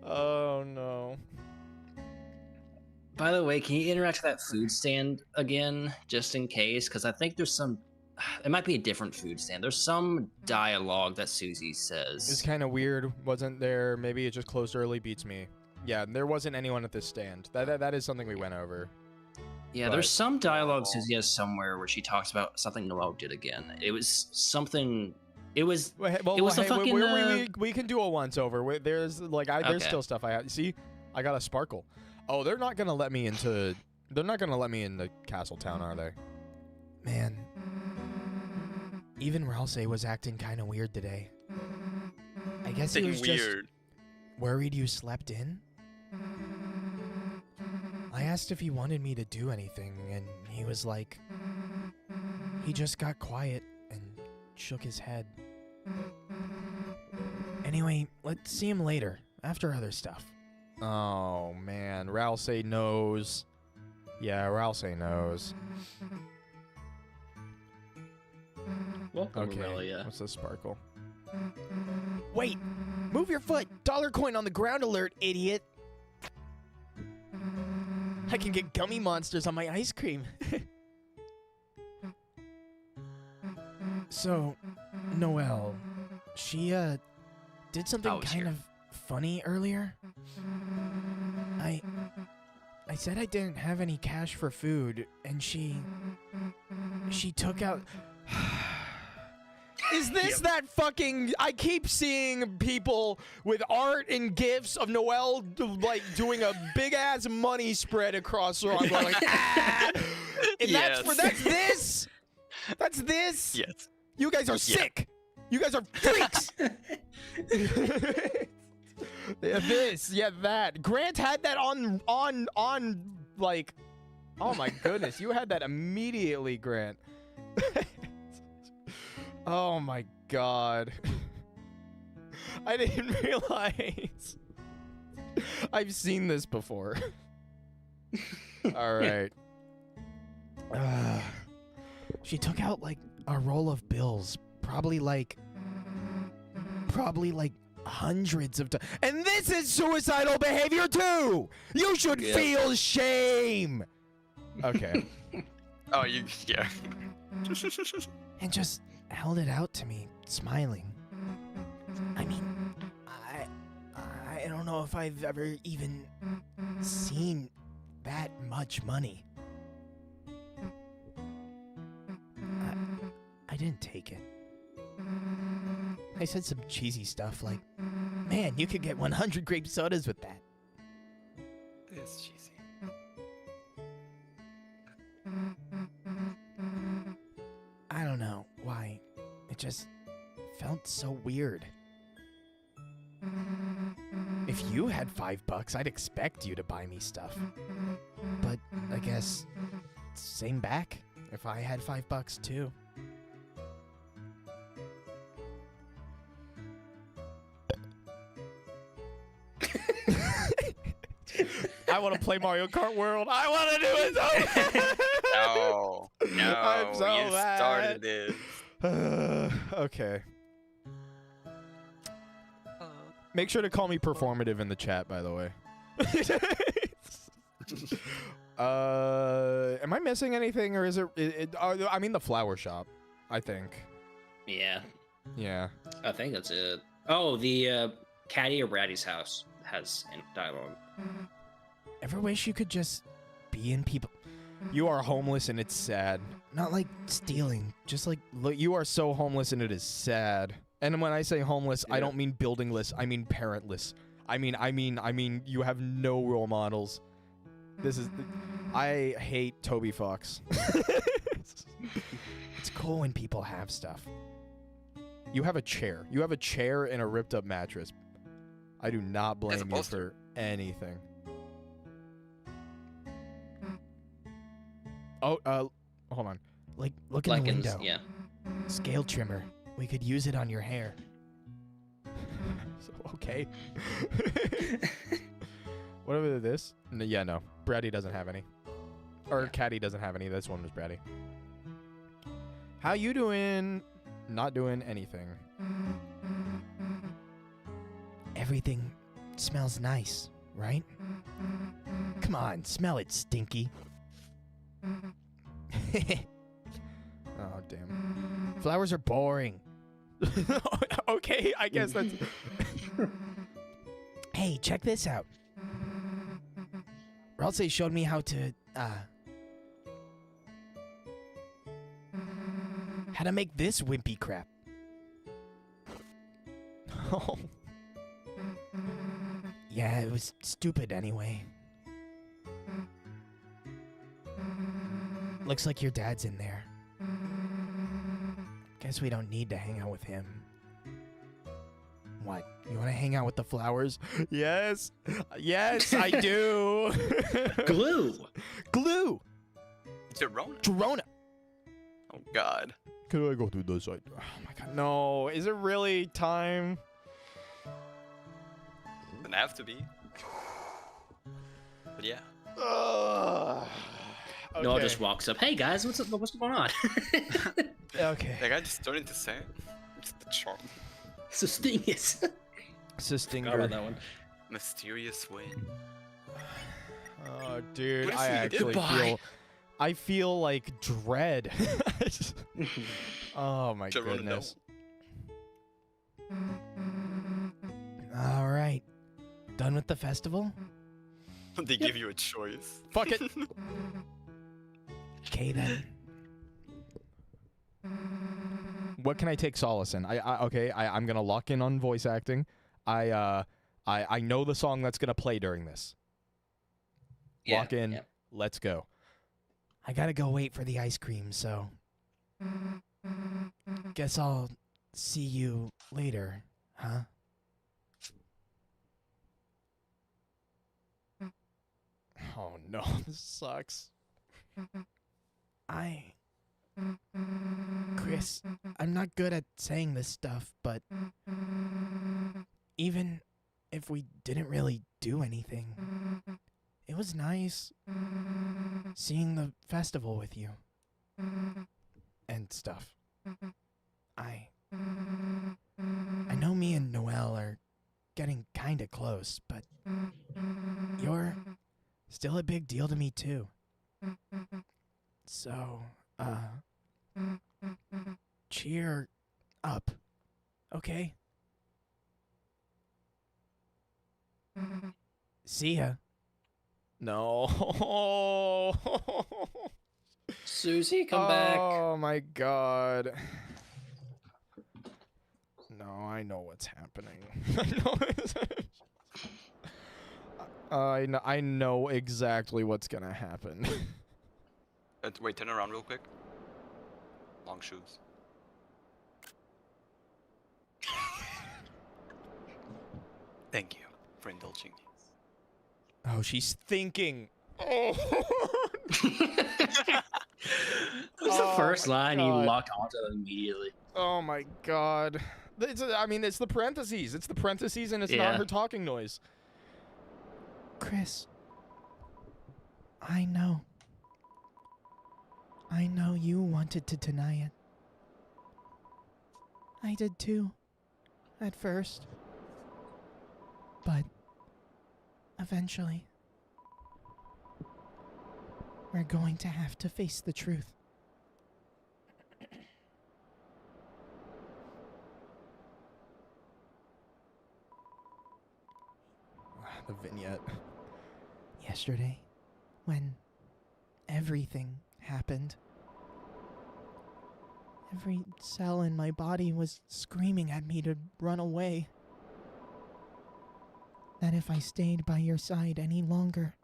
Oh, no. By the way, can you interact with that food stand again, just in case? Because I think there's some... It might be a different food stand. There's some dialogue that Susie says. It's kind of weird. Wasn't there? Maybe it just closed early. Beats me. Yeah, there wasn't anyone at this stand. That is something we went over. Yeah, there's some dialogue Susie has somewhere where she talks about something Noelle did again. It was something... It was... We can do a once over. There's there's still stuff I have. See, I got a sparkle. Oh, they're not gonna let me into. They're not gonna let me into Castletown, are they? Man, even Ralsei was acting kind of weird today. I guess he was just worried you slept in. I asked if he wanted me to do anything, and he was like, he just got quiet and shook his head. Anyway, let's see him later, after other stuff. Oh, man. Ralsei knows. Yeah, Ralsei knows. Welcome, okay, Aurelia. what's this sparkle? Wait! Move your foot! Dollar coin on the ground alert, idiot! I can get gummy monsters on my ice cream. So, Noelle, she, did something kind of funny earlier. I said I didn't have any cash for food, and she took out. Is this that fucking? I keep seeing people with art and gifs of Noel like doing a big ass money spread across the room. I'm going like, ah! And Yes. that's this. That's this. Yes. You guys are sick. You guys are freaks. Yeah, this, yeah, that. Grant had that on like, oh my goodness, you had that immediately, Grant. Oh my god. I didn't realize. I've seen this before. All right. She took out like a roll of bills, probably like hundreds of times. And this is suicidal behavior too. You should feel shame. Okay. Oh, yeah. And just held it out to me, smiling. I mean, I don't know if I've ever even seen that much money. I didn't take it. I said some cheesy stuff like, man, you could get 100 grape sodas with that. It's cheesy. I don't know why. It just felt so weird. If you had $5, I'd expect you to buy me stuff. But I guess same back if I had $5 too. I want to play Mario Kart World. I want to do it so bad. No, I'm so you mad. started it. Okay. Make sure to call me performative in the chat, by the way. Am I missing anything, or is I mean the flower shop, I think. Yeah, Yeah. I think that's it. Oh, the Caddy or Braddy's house has dialogue. Ever wish you could just be in people? You are homeless and it's sad. Not like stealing, just like you are so homeless and it is sad. And when I say homeless, I don't mean buildingless. I mean parentless. I mean you have no role models. This is I hate Toby Fox. It's cool when people have stuff. You have a chair. You have a chair and a ripped up mattress. I do not blame you for anything. Oh, hold on. Like, look in the window. Yeah. Scale trimmer. We could use it on your hair. So, okay. Whatever this. No, yeah, no. Brady doesn't have any. Or Caddy doesn't have any. This one was Brady. How you doing? Not doing anything. Everything smells nice, right? Come on, smell it, Stinky. Oh, damn. Flowers are boring. Okay, I guess that's... Hey, check this out. Ralsei showed me how to make this wimpy crap. Oh. Yeah, it was stupid anyway. Looks like your dad's in there. Guess we don't need to hang out with him. What? You want to hang out with the flowers? Yes. Yes, I do. Glue. Glue. Jerona. Jerona. Oh God. Can I go through this side? Oh my god, no. Is it really time? Doesn't have to be. But yeah. Okay. Noah just walks up. Hey guys, what's going on? Okay. That guy just started to say it. It's the charm. Sustingus. Forgot Sistinger. about that one. Mysterious way. Oh, dude, What is I he actually doing? I feel like dread. Oh my Jerona, goodness. All right. Done with the festival? They give you a choice. Fuck it. Okay then. What can I take solace in? I'm gonna lock in on voice acting. I know the song that's gonna play during this. Lock in. Yeah. Let's go. I gotta go wait for the ice cream, so guess I'll see you later, huh? Oh no, this sucks. Chris, I'm not good at saying this stuff, but even if we didn't really do anything, it was nice seeing the festival with you and stuff. I know me and Noelle are getting kinda close, but you're still a big deal to me too. So, cheer up, okay? See ya. No. Susie, come back. Oh my god. No, I know what's happening. I know exactly what's gonna happen. Wait, turn around real quick. Long shoes. Thank you for indulging me. Oh, she's thinking. Oh. That was the first line you locked onto immediately. Oh my god. It's the parentheses. It's the parentheses and it's not her talking noise. Chris. I know. I know you wanted to deny it. I did too. At first. But eventually, we're going to have to face the truth. The vignette. Yesterday, when everything happened, every cell in my body was screaming at me to run away. That if I stayed by your side any longer,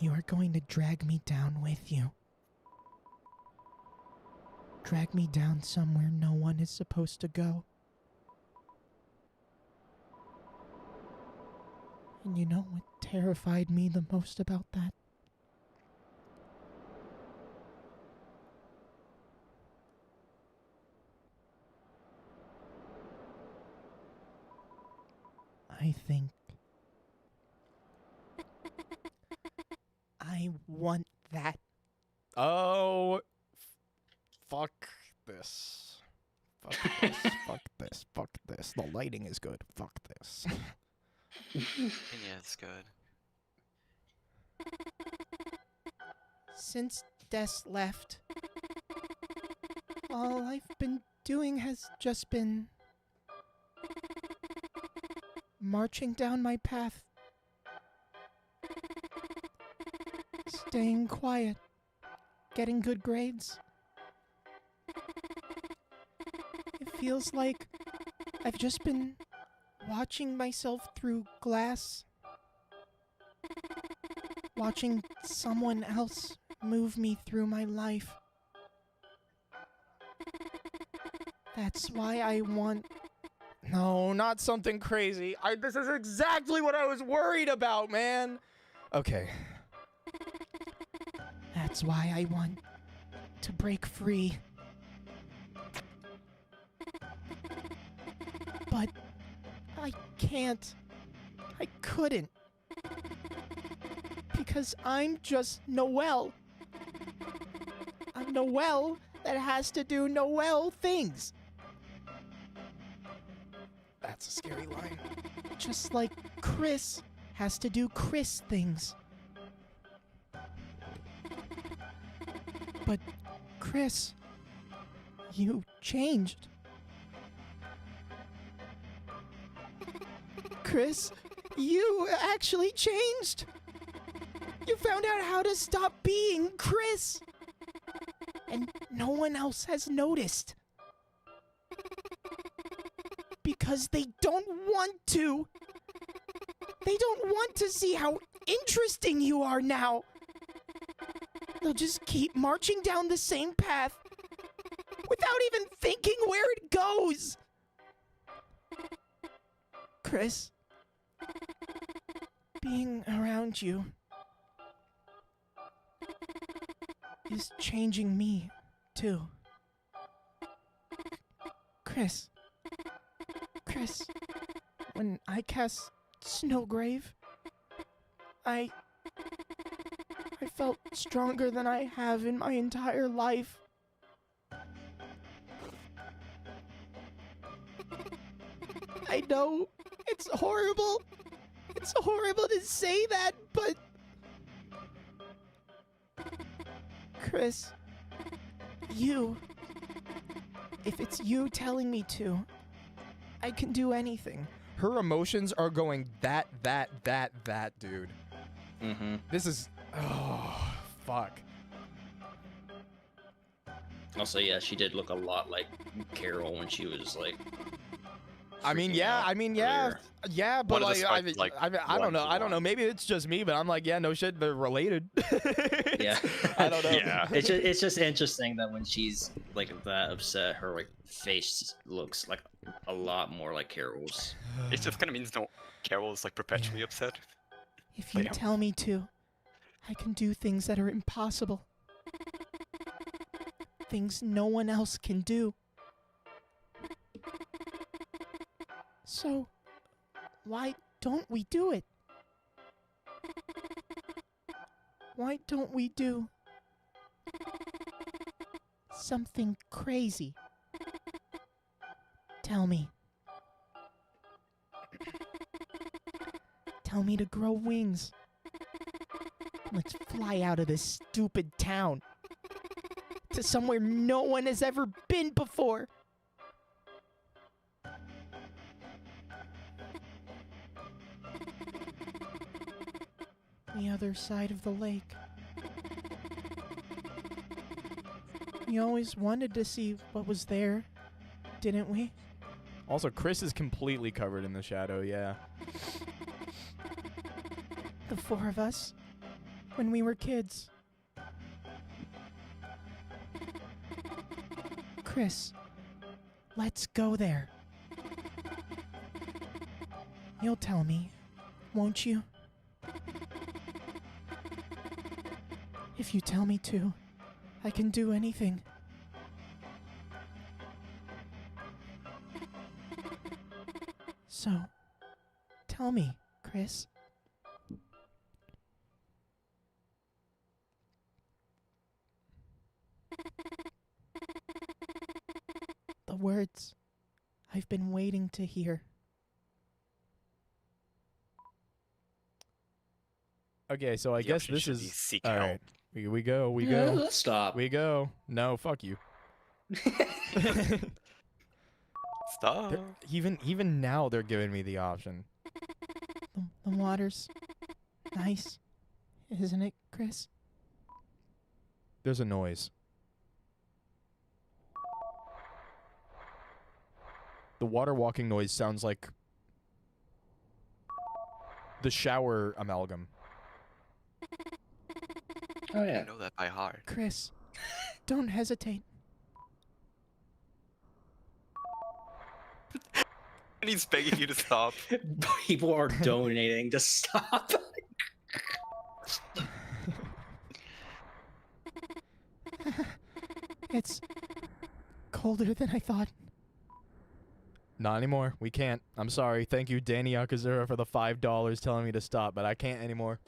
you are going to drag me down with you. Drag me down somewhere no one is supposed to go. And you know what terrified me the most about that? I think I want that. Oh, fuck this. Fuck this. Fuck this. Fuck this. The lighting is good. Fuck this. Yeah, it's good. Since Des left, all I've been doing has just been marching down my path, staying quiet, getting good grades. It feels like I've just been watching myself through glass, watching someone else move me through my life. That's why I want... No, not something crazy. This is exactly what I was worried about, man. Okay. That's why I want to break free. But I can't. I couldn't. Because I'm just Noelle. I'm Noelle that has to do Noelle things. That's a scary line. Just like Chris has to do Chris things. But Chris, you changed. Chris, You actually changed. You found out how to stop being Chris. And no one else has noticed. Because they don't want to. They don't want to see how interesting you are now. They'll just keep marching down the same path without even thinking where it goes. Chris, being around you is changing me, too. Chris, when I cast Snowgrave, I felt stronger than I have in my entire life. I know it's horrible. It's horrible to say that, but Chris, if it's you telling me to, I can do anything. Her emotions are going that, dude. Mm-hmm. This is, oh, fuck. Also, yeah, she did look a lot like Carol when she was like. I mean, freaking yeah, out earlier. yeah, but One of the like, spots, like, I don't know, 1-to-1. Maybe it's just me, but I'm like, yeah, no shit, they're related. Yeah. I don't know. Yeah. It's just interesting that when she's like that upset, her like face looks like a lot more like Carol's. It just kind of means no. Carol is like perpetually upset. If you Yeah. tell me to, I can do things that are impossible. Things no one else can do. So, why don't we do it? Why don't we do something crazy? Tell me. Tell me to grow wings. Let's fly out of this stupid town to somewhere no one has ever been before. The other side of the lake. We always wanted to see what was there, didn't we? Also, Chris is completely covered in the shadow, yeah. The four of us, when we were kids. Chris, let's go there. You'll tell me, won't you? If you tell me to, I can do anything. So, tell me, Chris. The words I've been waiting to hear. Okay, so I The guess option this should be is seek all help. right. We go. Let's stop. We go. No, fuck you. Stop. Even now they're giving me the option. The water's nice, isn't it, Chris? There's a noise. The water walking noise sounds like the shower amalgam. Oh I yeah. know that by heart. Chris, don't hesitate. And he's begging you to stop. People are donating to stop. It's colder than I thought. Not anymore. We can't. I'm sorry. Thank you, Danny Akazura, for the $5 telling me to stop, but I can't anymore.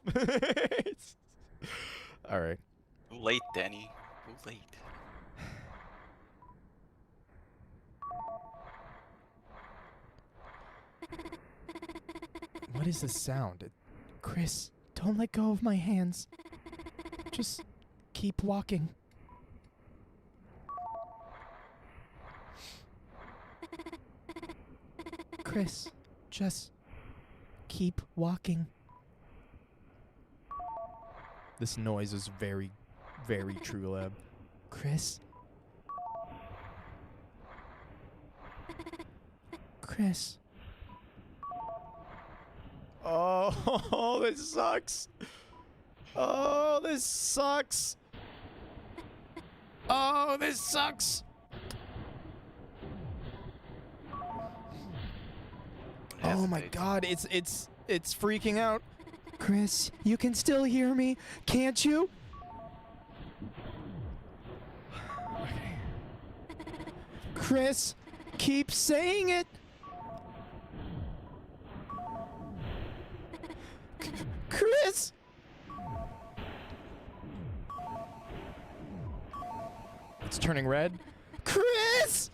All right. Too late, Danny. Too late. What is this sound? Chris, don't let go of my hands. Just keep walking. Chris, just keep walking. This noise is very, very True Lab. Chris? Chris? Oh, this sucks. Oh, this sucks. Oh, this sucks. Oh my God, it's freaking out. Chris, you can still hear me, can't you? Chris, keep saying it. Chris! It's turning red. Chris!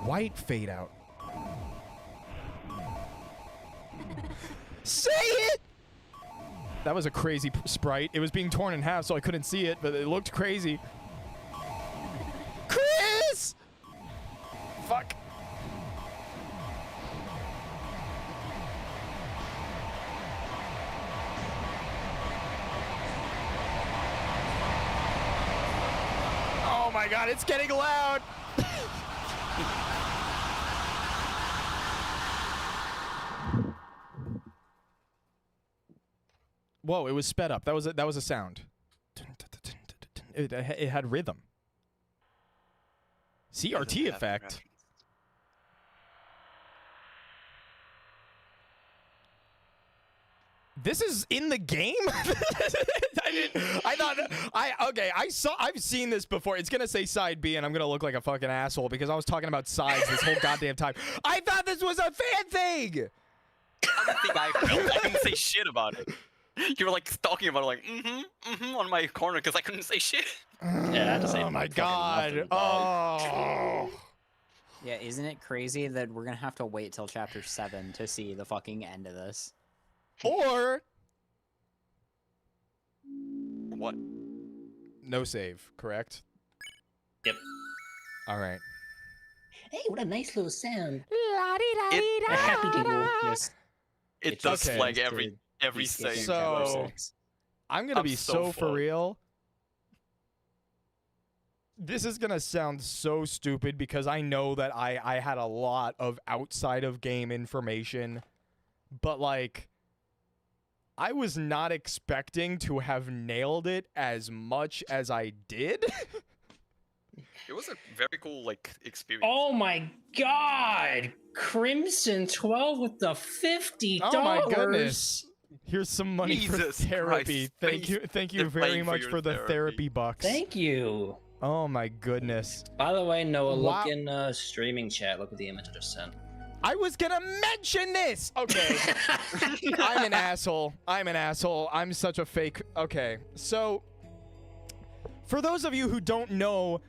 White fade out. Say it! That was a crazy sprite. It was being torn in half, so I couldn't see it, but it looked crazy. Chris! Fuck. Oh my God, it's getting loud. Whoa, it was sped up. That was a sound. It had rhythm. CRT effect. This is in the game? I've seen this before. It's gonna say side B and I'm gonna look like a fucking asshole because I was talking about sides this whole goddamn time. I thought this was a fan thing! I don't think I felt. I couldn't say shit about it. You were like talking about it like, on my corner because I couldn't say shit. Yeah, I Oh my God. Oh. Yeah, isn't it crazy that we're gonna have to wait till chapter 7 to see the fucking end of this? Or What? no save, correct? Yep. All right. Hey, what a nice little sound. It- A happy doodle. Just It It does just flag seems every be skipping save. chapter So- 6. I'm gonna I'm be so so for fucked. real. This is gonna sound so stupid because I know that I had a lot of outside of game information, but like I was not expecting to have nailed it as much as I did. It was a very cool experience. Oh my god! Crimson 12 with the $50. Oh my goodness. Here's some money Jesus for therapy. Christ, Thank you they're very paying for much your for the therapy. therapy bucks. Thank you. Oh my goodness. By the way, Noah, Wow. look in streaming chat. Look at the image I just sent. I was gonna mention this. Okay. I'm an asshole. I'm such a fake. Okay. So, for those of you who don't know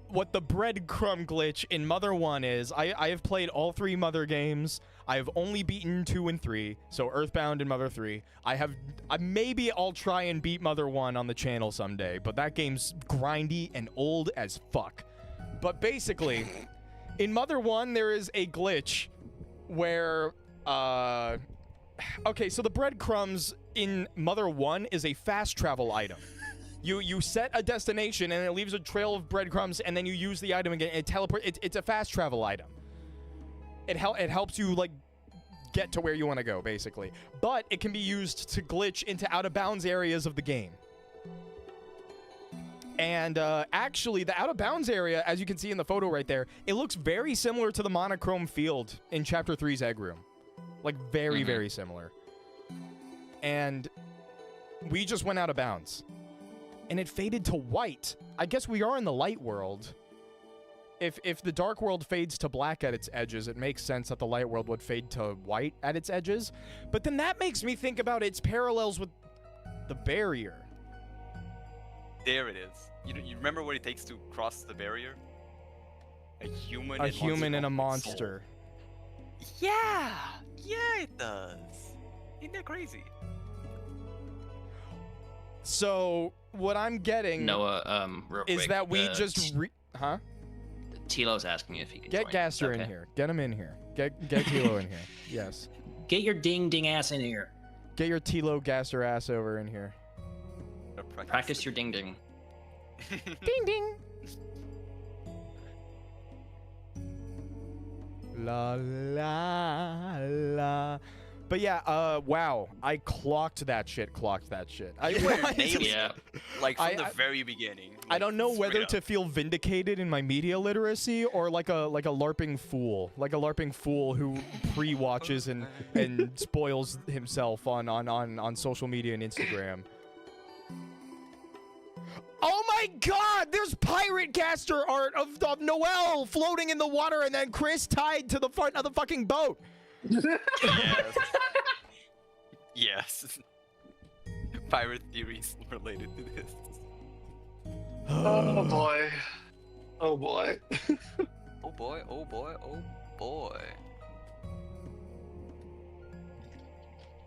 what the breadcrumb glitch in Mother 1 is, I have played all 3 Mother games. I have only beaten 2 and 3, so Earthbound and Mother 3. Maybe I'll try and beat Mother 1 on the channel someday, but that game's grindy and old as fuck. But basically, in Mother 1, there is a glitch where, okay, so the breadcrumbs in Mother 1 is a fast travel item. You set a destination and it leaves a trail of breadcrumbs and then you use the item again. It's a fast travel item. It helps you like get to where you want to go basically. But it can be used to glitch into out of bounds areas of the game. And actually the out of bounds area, as you can see in the photo right there, it looks very similar to the monochrome field in chapter 3's egg room. Like very, very similar. And we just went out of bounds. And it faded to white. I guess we are in the light world. If the dark world fades to black at its edges, it makes sense that the light world would fade to white at its edges. But then that makes me think about its parallels with the barrier. There it is. You remember what it takes to cross the barrier? A human. A human and a soul. monster. Yeah, it does. Isn't that crazy? So what I'm getting Noah, real is quick, that we just huh? Tilo's asking if he can Get join. Gaster in Okay. here. Get him in here. Get Tilo in here. Yes. Get your ding ass in here. Get your Tilo Gaster ass over in here. Practice your ding. Ding ding. La la la. But yeah, wow. I clocked that shit. You were nailing Yeah. it, like from I- the very beginning. I don't know straight whether up. to feel vindicated in my media literacy or like a LARPing fool, who pre-watches and spoils himself on social media and Instagram. Oh my God! There's pirate caster art of Noelle floating in the water and then Chris tied to the front of the fucking boat. Yes. Yes. Pirate theories related to this. Oh boy. Oh boy. Oh boy, oh boy, oh boy.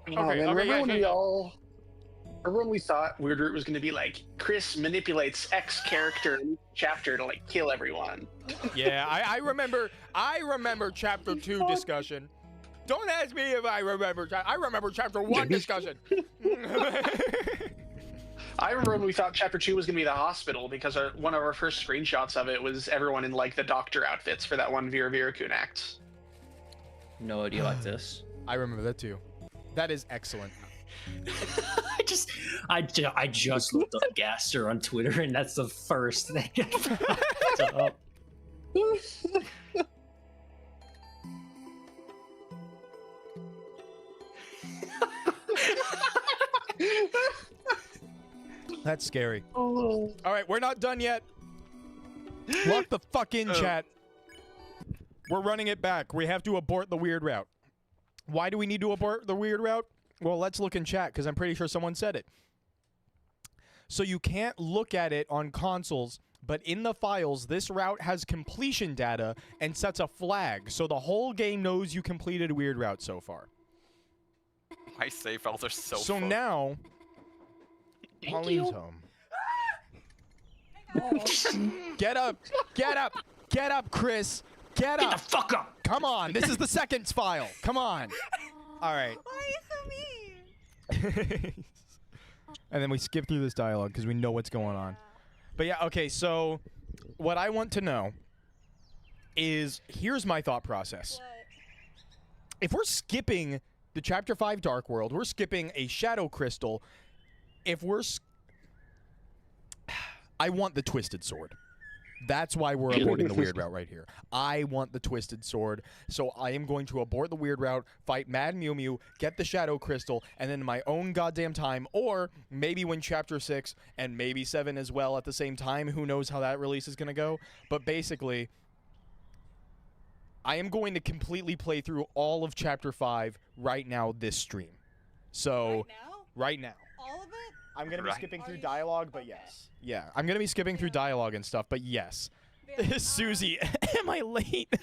Oh, man, okay, remember yeah, when okay. we all... Remember when we thought Weird Root was going to be like, Chris manipulates X character in each chapter to like kill everyone? Yeah, I remember chapter 2 discussion. Don't ask me if I remember. I remember chapter 1 discussion. I remember when we thought chapter 2 was going to be the hospital because one of our first screenshots of it was everyone in like the doctor outfits for that one Vera Kun act. No idea like this. I remember that too. That is excellent. I just looked up Gaster on Twitter, and that's the first thing I popped up. That's scary. Oh. All right, we're not done yet. Lock the fuck in, chat. We're running it back. We have to abort the weird route. Why do we need to abort the weird route? Well, let's look in chat, because I'm pretty sure someone said it. So you can't look at it on consoles, but in the files, this route has completion data and sets a flag, so the whole game knows you completed a weird route so far. My save files are so So fucked. now, Pauline's home. Get up! Get up! Get up, Chris! Get Get the up! fuck up! Come on! This is the second file! Come on! Alright. Why are you so mean? And then we skip through this dialogue because we know what's going on. But yeah, okay, so what I want to know is, here's my thought process. If we're skipping the Chapter 5 Dark World, we're skipping a Shadow Crystal, if we're... I want the Twisted Sword. That's why we're aborting the weird route right here. I want the Twisted Sword, so I am going to abort the weird route, fight Mad Mew Mew, get the Shadow Crystal, and then in my own goddamn time, or maybe when Chapter 6 and maybe 7 as well at the same time, who knows how that release is going to go, but basically, I am going to completely play through all of Chapter 5 right now this stream. So, right now. All of it? I'm going to be Right. skipping Are through you dialogue, but okay. yes. Yeah, I'm going to be skipping through dialogue and stuff, but yes. Yeah, Susie, am I late?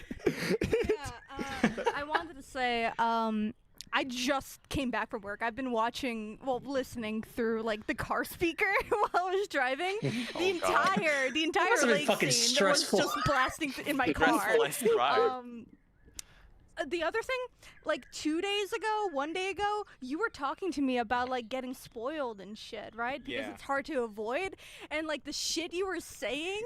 I wanted to say, I just came back from work. I've been listening through like the car speaker while I was driving. The God. entire must have been lake fucking scene stressful. was just blasting in my car. Stressful as drive. The other thing, like 2 days ago, 1 day ago, you were talking to me about like getting spoiled and shit, right? Because Yeah. it's hard to avoid. And like the shit you were saying,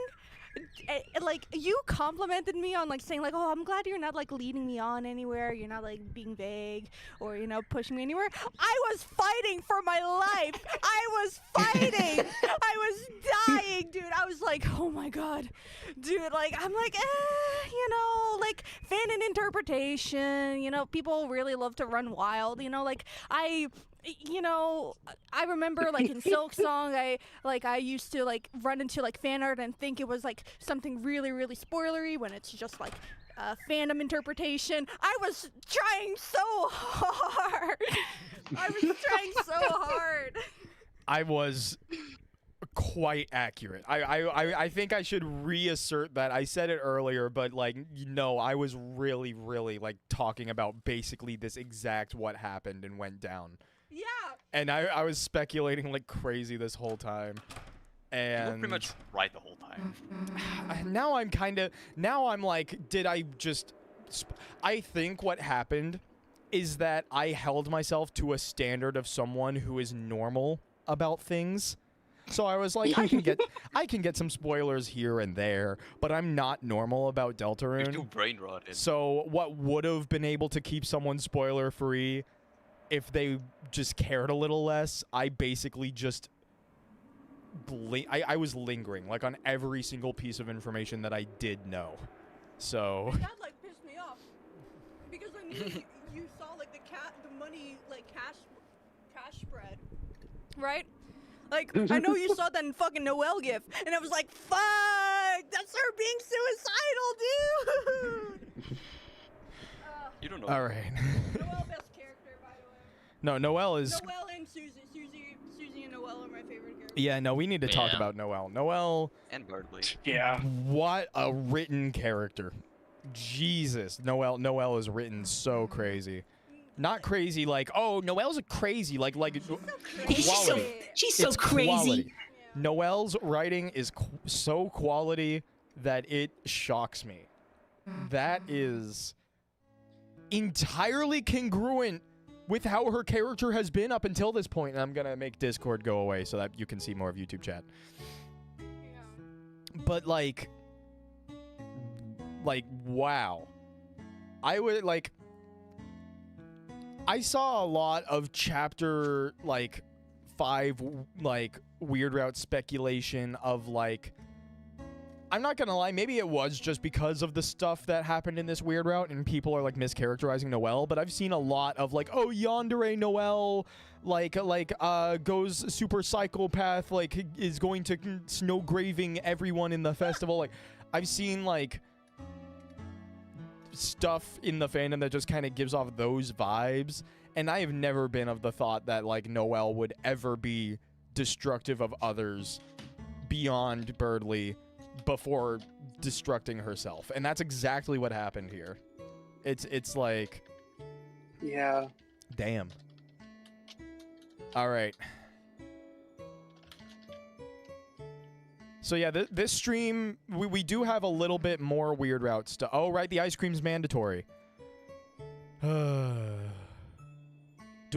like you complimented me on like saying like, oh, I'm glad you're not like leading me on anywhere. You're not like being vague or, you know, pushing me anywhere. I was fighting for my life. I was fighting. I was dying, dude. I was like, oh my God, dude. Like, I'm like, you know, like fan and interpretation, you know, people really love to run wild, you know, like you know, I remember like in Silk Song, I used to like run into like fan art and think it was like something really, really spoilery when it's just like fandom interpretation. I was trying so hard. I was trying so hard. I was quite accurate. I think I should reassert that. I said it earlier, but like, no, I was really, really like talking about basically this exact what happened and went down. Yeah. And I was speculating like crazy this whole time. You were And pretty much right the whole time. now I'm like, did I just I think what happened is that I held myself to a standard of someone who is normal about things. So I was like, I can get some spoilers here and there, but I'm not normal about You're Deltarune. too brain rotted. So what would have been able to keep someone spoiler free if they just cared a little less, I basically just I was lingering like on every single piece of information that I did know. So That like pissed me off because I knew you saw like the money like cash spread, right? Like I know you saw that in fucking Noelle gif, and I was like, fuck, that's her being suicidal, dude. You don't know. all right. Noelle best character, by the way. No, Noelle is. Noelle and Susie and Noelle are my favorite characters. Yeah, no, we need to talk Yeah. about Noelle. Noelle, And Bardley. Yeah. what a written character. Jesus, Noelle is written so crazy. Not crazy like, oh, Noelle's a crazy like quality. She's so It's crazy. quality. Noelle's writing is so quality that it shocks me. That is entirely congruent with how her character has been up until this point. And I'm gonna make Discord go away so that you can see more of YouTube chat. But like wow. I would like I saw a lot of chapter 5 Weird Route speculation of I'm not gonna lie, maybe it was just because of the stuff that happened in this Weird Route and people are mischaracterizing Noelle, but I've seen a lot of oh, yandere Noelle goes super psychopath, is going to snow graving everyone in the festival. I've seen stuff in the fandom that just kind of gives off those vibes, and I have never been of the thought that Noelle would ever be destructive of others beyond Birdley before destructing herself, and that's exactly what happened here. It's like, Yeah. damn. All right. So yeah, this stream, we do have a little bit more Weird Route stuff. Oh, right, the ice cream's mandatory. Do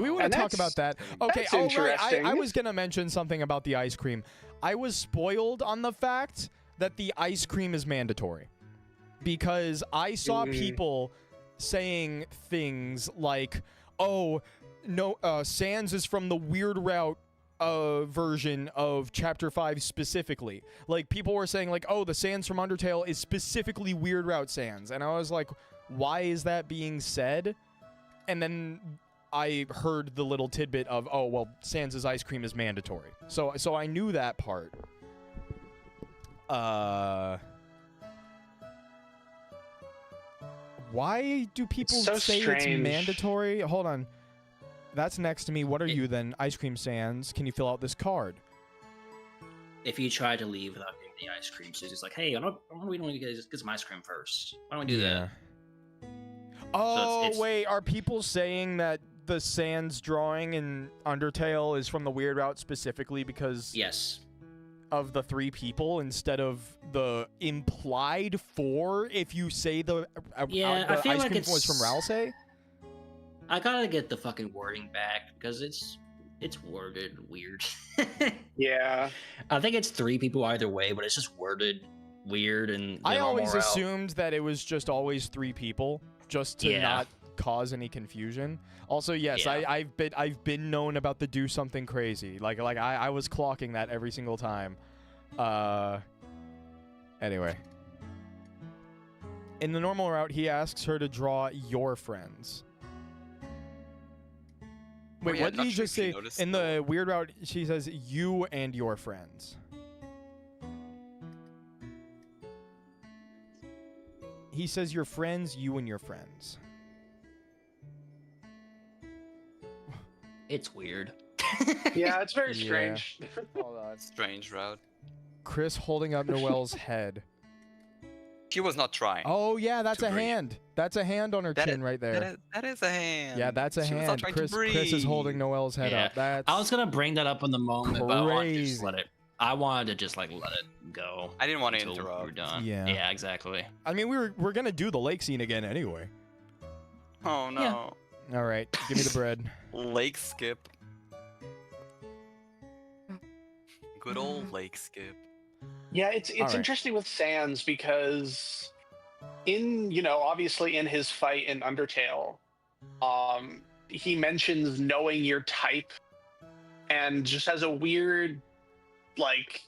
we want And to talk that's- about that? Okay, that's oh, right, interesting. I was going to mention something about the ice cream. I was spoiled on the fact that the ice cream is mandatory. Because I saw people saying things like, oh, no, Sans is from the Weird Route version of Chapter 5 specifically. People were saying oh, the Sans from Undertale is specifically Weird Route Sans. And I was like, why is that being said? And then I heard the little tidbit of, oh, well, Sans' ice cream is mandatory. So I knew that part. Why do people so say strange. it's mandatory? Hold on. That's next to me. What are you then? Ice cream Sans. Can you fill out this card? If you try to leave without getting the ice cream, so it's why don't we get some ice cream first? Why don't we do that? Oh, it's- wait. Are people saying that the Sans drawing in Undertale is from the Weird Route specifically because Yes. of the 3 people instead of the implied 4 if you say the, Yeah, the I feel ice like cream was from it's- Ralsei? I gotta get the fucking wording back because it's worded weird. Yeah. I think it's 3 people either way, but it's just worded weird. And I the always normal route- assumed that it was just always 3 people, just to Yeah. not cause any confusion. Also, yes, Yeah. I've been known about the do something crazy. I was clocking that every single time. Anyway. In the normal route, he asks her to draw your friends. Wait, yeah, what did not he sure just if you say? noticed, In though. the Weird Route, she says you and your friends. He says your friends, you and your friends. It's weird. Yeah, it's very Yeah. strange. Hold on. Strange route. Chris holding up Noelle's head. She was not trying. Oh yeah, that's To a breathe. hand. That's a hand on her That chin right there. That is a hand. Yeah, that's a She was not hand. trying Chris, to Chris is holding breathe. Noelle's head Yeah. up. That's I was gonna bring that up in the moment, but I wanted to just Crazy. let it. I wanted to just let it go. I didn't want to until interrupt. we're done. Yeah. Yeah, exactly. I mean, we're gonna do the lake scene again anyway. Oh no. All right, give me the bread. Lake skip. Good old lake skip. Yeah, it's Alright. interesting with Sans because obviously in his fight in Undertale, he mentions knowing your type and just has a weird like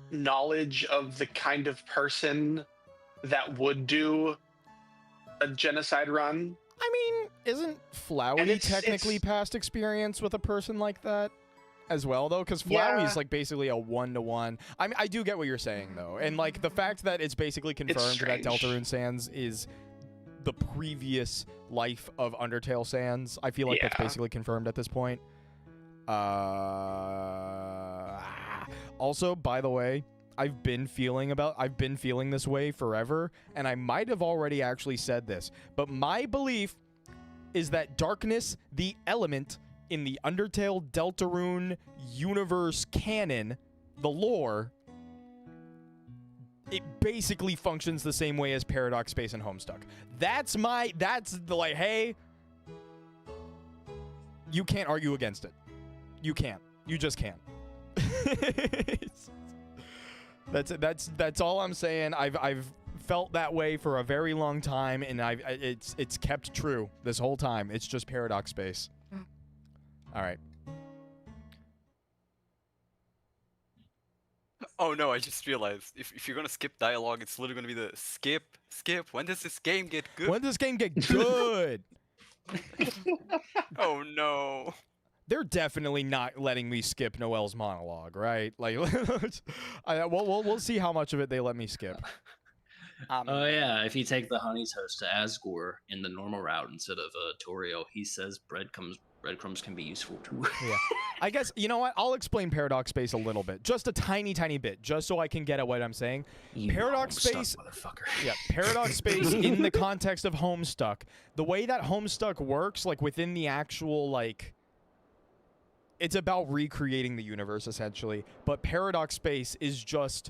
knowledge of the kind of person that would do a genocide run. I mean, isn't And Flowey it's- technically it's- past experience with a person like that as well, though? Because Yeah. Flowey's like basically a 1-to-1. I mean, I do get what you're saying, though. And like the fact that it's basically confirmed that strange. Deltarune Sans is the previous life of Undertale Sans, I feel like that's Yeah. basically confirmed at this point. Also, by the way, I've been feeling this way forever, and I might have already actually said this, but my belief is that darkness, the element in the Undertale Deltarune universe canon, the lore, it basically functions the same way as Paradox Space and Homestuck. That's the like, hey, you can't argue against it. You can't. You just can't. That's all I'm saying. I've felt that way for a very long time, and it's kept true this whole time. It's just Paradox Space. All right. Oh no, I just realized if you're gonna skip dialogue, it's literally gonna be the skip. When does this game get good? When does this game get good? Oh no. They're definitely not letting me skip Noelle's monologue, right? Like, we'll see how much of it they let me skip. Oh yeah, if you take the honey toast to Asgore in the normal route instead of Torio, he says breadcrumbs can be useful too. Yeah. I guess, you know what? I'll explain Paradox Space a little bit. Just a tiny, tiny bit. Just so I can get at what I'm saying. You Paradox Homestuck Space... motherfucker. Yeah, Paradox Space in the context of Homestuck. The way that Homestuck works, like, within the actual, like... It's about recreating the universe, essentially. But Paradox Space is just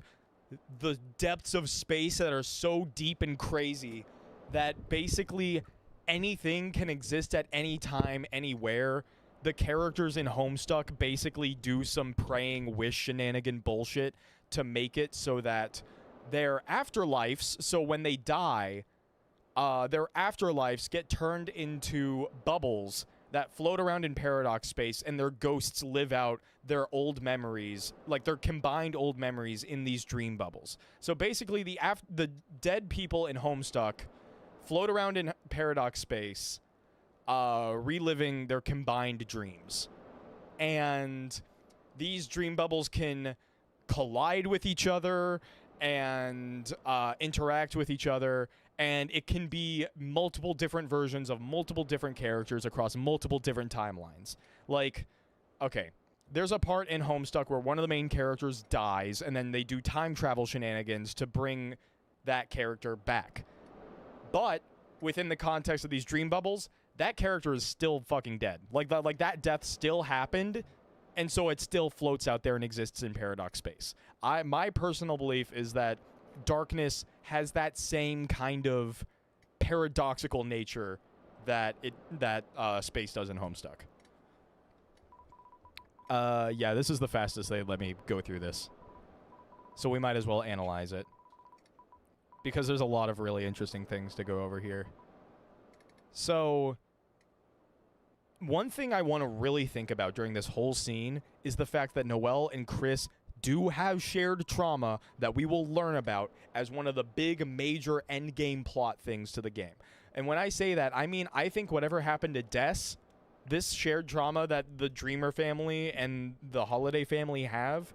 the depths of space that are so deep and crazy that basically anything can exist at any time, anywhere. The characters in Homestuck basically do some praying wish shenanigan bullshit to make it so that their afterlives, so when they die, their afterlives get turned into bubbles that float around in Paradox Space, and their ghosts live out their old memories, like their combined old memories in these dream bubbles. So basically, the dead people in Homestuck float around in Paradox Space, reliving their combined dreams. And these dream bubbles can collide with each other and interact with each other, and it can be multiple different versions of multiple different characters across multiple different timelines. Like, okay, there's a part in Homestuck where one of the main characters dies, and then they do time travel shenanigans to bring that character back. But within the context of these dream bubbles, that character is still fucking dead. Like that death still happened, and so it still floats out there and exists in Paradox Space. My personal belief is that darkness has that same kind of paradoxical nature that space does in Homestuck. Yeah, this is the fastest they let me go through this, so we might as well analyze it, because there's a lot of really interesting things to go over here. So, one thing I want to really think about during this whole scene is the fact that Noelle and Chris do have shared trauma that we will learn about as one of the big major endgame plot things to the game. And when I say that, I mean, I think whatever happened to Des, this shared trauma that the Dreamer family and the Holiday family have,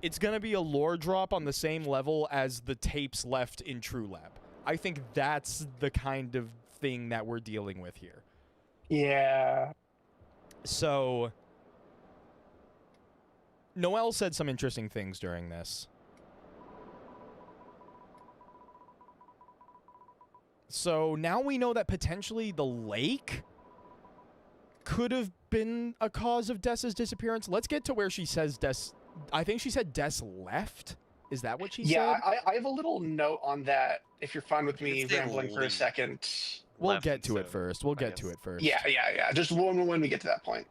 it's going to be a lore drop on the same level as the tapes left in True Lab. I think that's the kind of thing that we're dealing with here. Yeah. So, Noelle said some interesting things during this. So now we know that potentially the lake could have been a cause of Des's disappearance. Let's get to where she says Des... I think she said Des left. Is that what she Yeah, said? I have a little note on that. If you're fine with You me could say rambling for a leave. second. We'll Left get to it instead, first. We'll I get to guess. it first. Yeah. Just when we get to that point.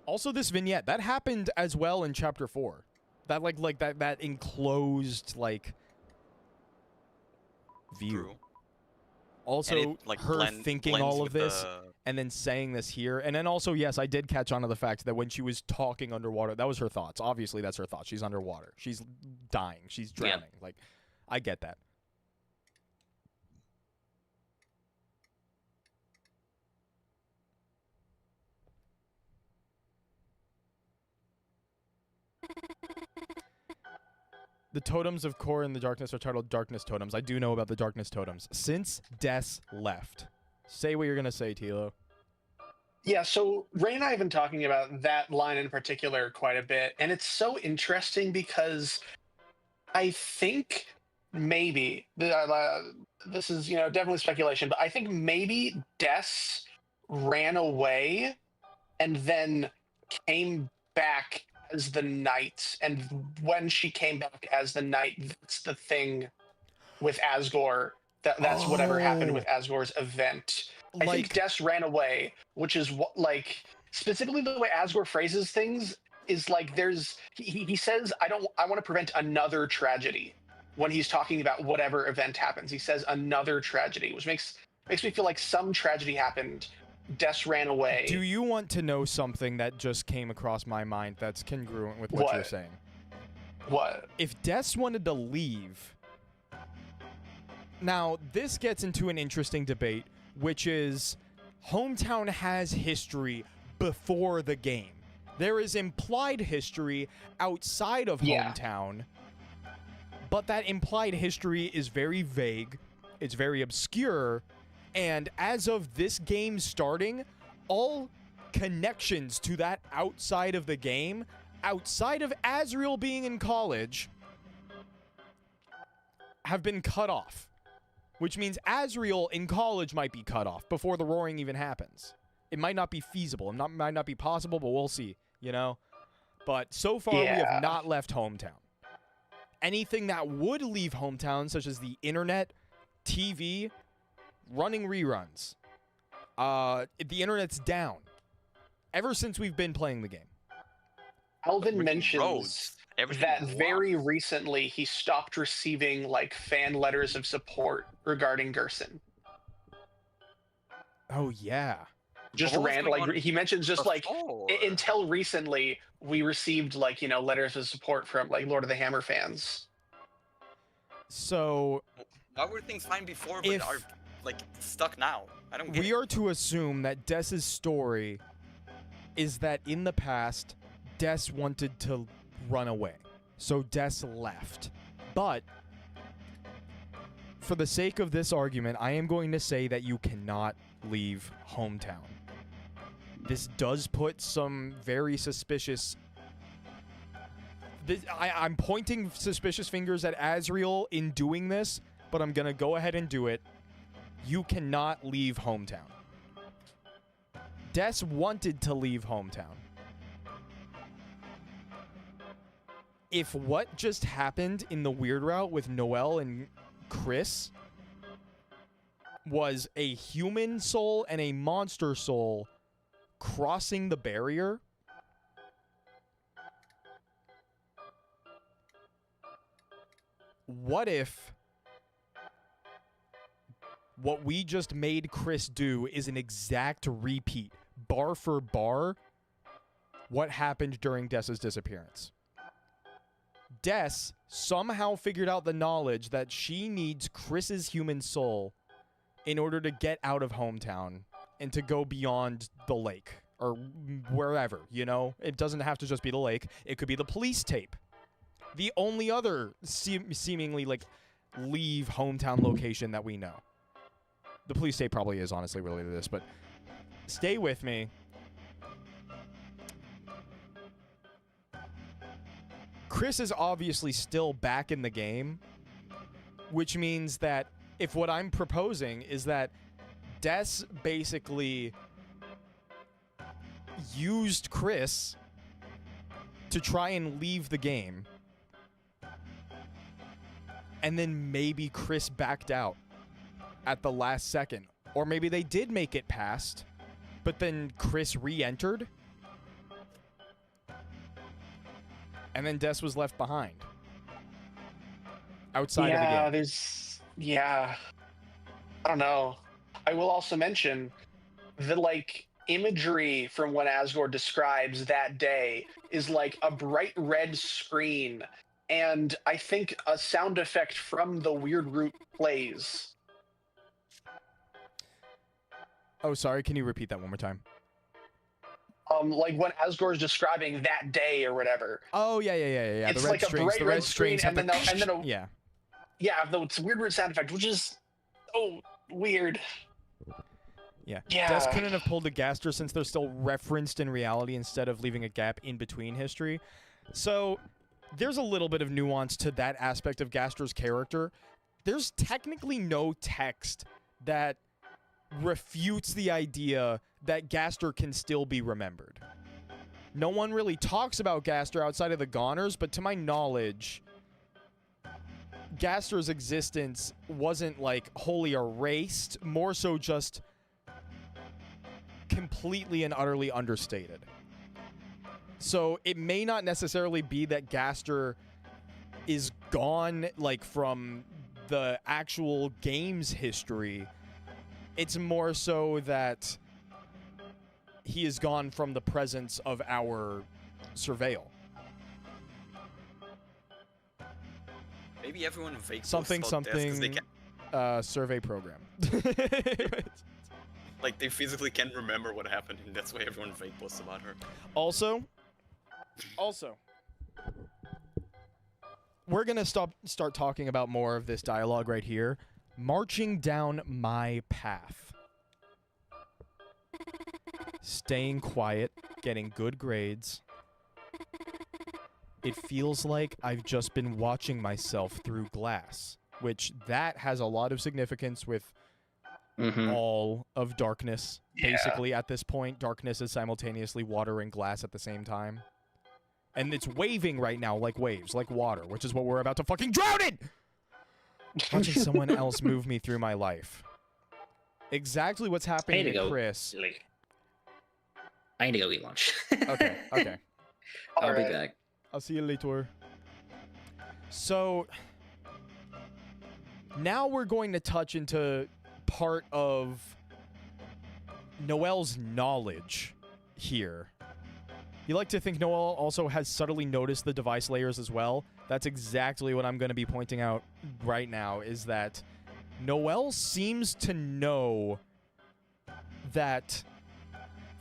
Also, this vignette that happened as well in chapter 4. That like that enclosed like view. True. Also, And it, like, her thinking blends all of with this the- and then saying this here, and then also yes, I did catch on to the fact that when she was talking underwater, that was her thoughts. Obviously, that's her thoughts. She's underwater. She's dying. She's Yeah. drowning. Like, I get that. The totems of core in the darkness are titled Darkness Totems. I do know about the Darkness Totems. Since Des left, say what you're going to say, Tilo. Yeah, so Ray and I have been talking about that line in particular quite a bit, and it's so interesting because I think maybe this is definitely speculation, but I think maybe Des ran away and then came back as the knight, and when she came back as the knight, that's the thing with Asgore. That's whatever happened with Asgore's event. I think Des ran away, which is what, like, specifically the way Asgore phrases things is like he says, I want to prevent another tragedy when he's talking about whatever event happens. He says another tragedy, which makes me feel like some tragedy happened. Des ran away. Do you want to know something that just came across my mind that's congruent with what you're saying? What? If Des wanted to leave... Now, this gets into an interesting debate, which is Hometown has history before the game. There is implied history outside of Hometown, but that implied history is very vague, it's very obscure, and as of this game starting, all connections to that outside of the game, outside of Azriel being in college, have been cut off. Which means Azriel in college might be cut off before the roaring even happens. It might not be feasible. It might not be possible, but we'll see, you know? But so far, we have not left Hometown. Anything that would leave Hometown, such as the internet, TV, running reruns. The internet's down. Ever since we've been playing the game. Alvin mentions roads, that everything very recently he stopped receiving like fan letters of support regarding Gerson. Oh yeah. Just random, like he mentions just like until recently we received like letters of support from like Lord of the Hammer fans. So why were things fine before but are like stuck now? I don't get we are to assume that Des's story is that in the past Des wanted to run away. So Des left. But for the sake of this argument, I am going to say that you cannot leave Hometown. This does put some very suspicious... I'm pointing suspicious fingers at Azriel in doing this, but I'm going to go ahead and do it. You cannot leave Hometown. Des wanted to leave Hometown. If what just happened in the Weird Route with Noelle and Chris was a human soul and a monster soul crossing the barrier, what if what we just made Chris do is an exact repeat, bar for bar, what happened during Des's disappearance? Des somehow figured out the knowledge that she needs Chris's human soul in order to get out of Hometown and to go beyond the lake or wherever, you know? It doesn't have to just be the lake. It could be the police tape. The only other seemingly, like, leave Hometown location that we know. The police tape probably is honestly related to this, but stay with me. Chris is obviously still back in the game, which means that if what I'm proposing is that Des basically used Chris to try and leave the game and then maybe Chris backed out at the last second. Or maybe they did make it past, but then Chris re-entered, and then Des was left behind. Outside of the game. Yeah. I don't know. I will also mention the imagery from what Asgore describes that day is like a bright red screen, and I think a sound effect from the Weird Root plays. Oh, sorry. Can you repeat that one more time? Like when Asgore is describing that day or whatever. Oh yeah. It's the red like a strings, bright the red red screen, strings and then yeah. it's a Weird Root sound effect, which is so weird. Yeah. Yeah. Des couldn't have pulled the Gaster since they're still referenced in reality instead of leaving a gap in between history. So there's a little bit of nuance to that aspect of Gaster's character. There's technically no text that refutes the idea that Gaster can still be remembered. No one really talks about Gaster outside of the Goners, but to my knowledge, Gaster's existence wasn't wholly erased, more so just completely and utterly understated. So it may not necessarily be that Gaster is gone from the actual game's history. It's more so that he is gone from the presence of our surveil. Maybe everyone fake Something survey program. They physically can't remember what happened, and that's why everyone fake posts about her. Also, we're gonna start talking about more of this dialogue right here. Marching down my path. Staying quiet, getting good grades. It feels like I've just been watching myself through glass, which that has a lot of significance with all of darkness. Yeah. Basically, at this point, darkness is simultaneously water and glass at the same time. And it's waving right now like waves, like water, which is what we're about to fucking drown in! Watching someone else move me through my life. Exactly what's happening to Chris. I need to go eat lunch. Okay. I'll be Alright. back. I'll see you later. So, now we're going to touch into part of Noelle's knowledge here. You like to think Noelle also has subtly noticed the device layers as well. That's exactly what I'm going to be pointing out right now, is that Noelle seems to know that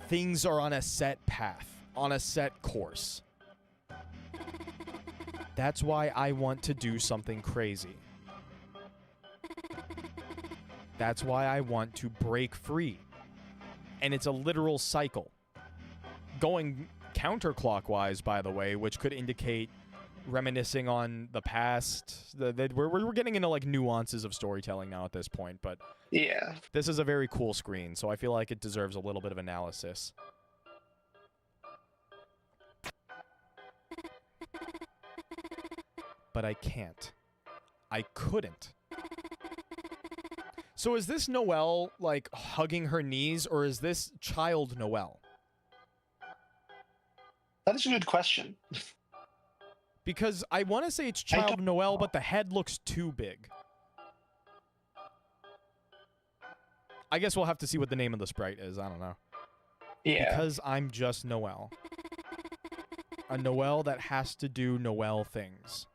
things are on a set path, on a set course. That's why I want to do something crazy. That's why I want to break free. And it's a literal cycle. Going counterclockwise, by the way, which could indicate reminiscing on the past. We're getting into nuances of storytelling now at this point, but Yeah. this is a very cool screen, so I feel like it deserves a little bit of analysis. But I can't. I couldn't. So is this Noelle, hugging her knees, or is this child Noelle? That is a good question. Because I want to say it's child Noelle, but the head looks too big. I guess we'll have to see what the name of the sprite is. I don't know. Yeah. Because I'm just Noelle. A Noelle that has to do Noelle things.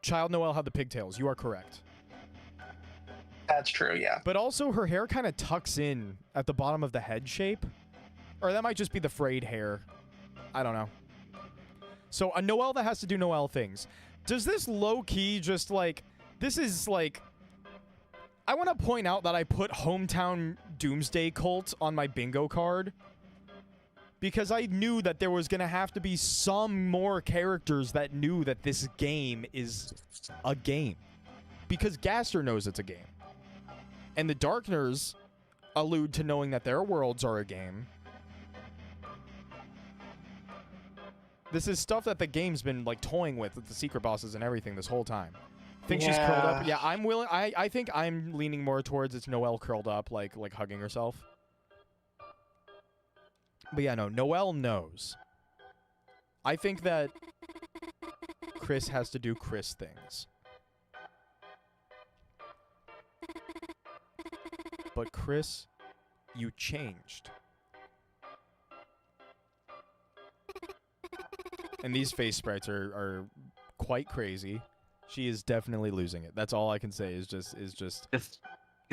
Child Noelle had the pigtails. You are correct. That's true, yeah. But also her hair kind of tucks in at the bottom of the head shape. Or that might just be the frayed hair. I don't know. So a Noelle that has to do Noelle things. Does this low-key just this is I want to point out that I put Hometown Doomsday Cult on my bingo card. Because I knew that there was going to have to be some more characters that knew that this game is a game. Because Gaster knows it's a game. And the Darkners allude to knowing that their worlds are a game. This is stuff that the game's been toying with the secret bosses and everything this whole time. Think she's curled up? Yeah, I'm willing. I think I'm leaning more towards it's Noelle curled up, like hugging herself. But yeah, no, Noelle knows. I think that Chris has to do Chris things. But Chris, you changed. And these face sprites are quite crazy. She is definitely losing it. That's all I can say is just This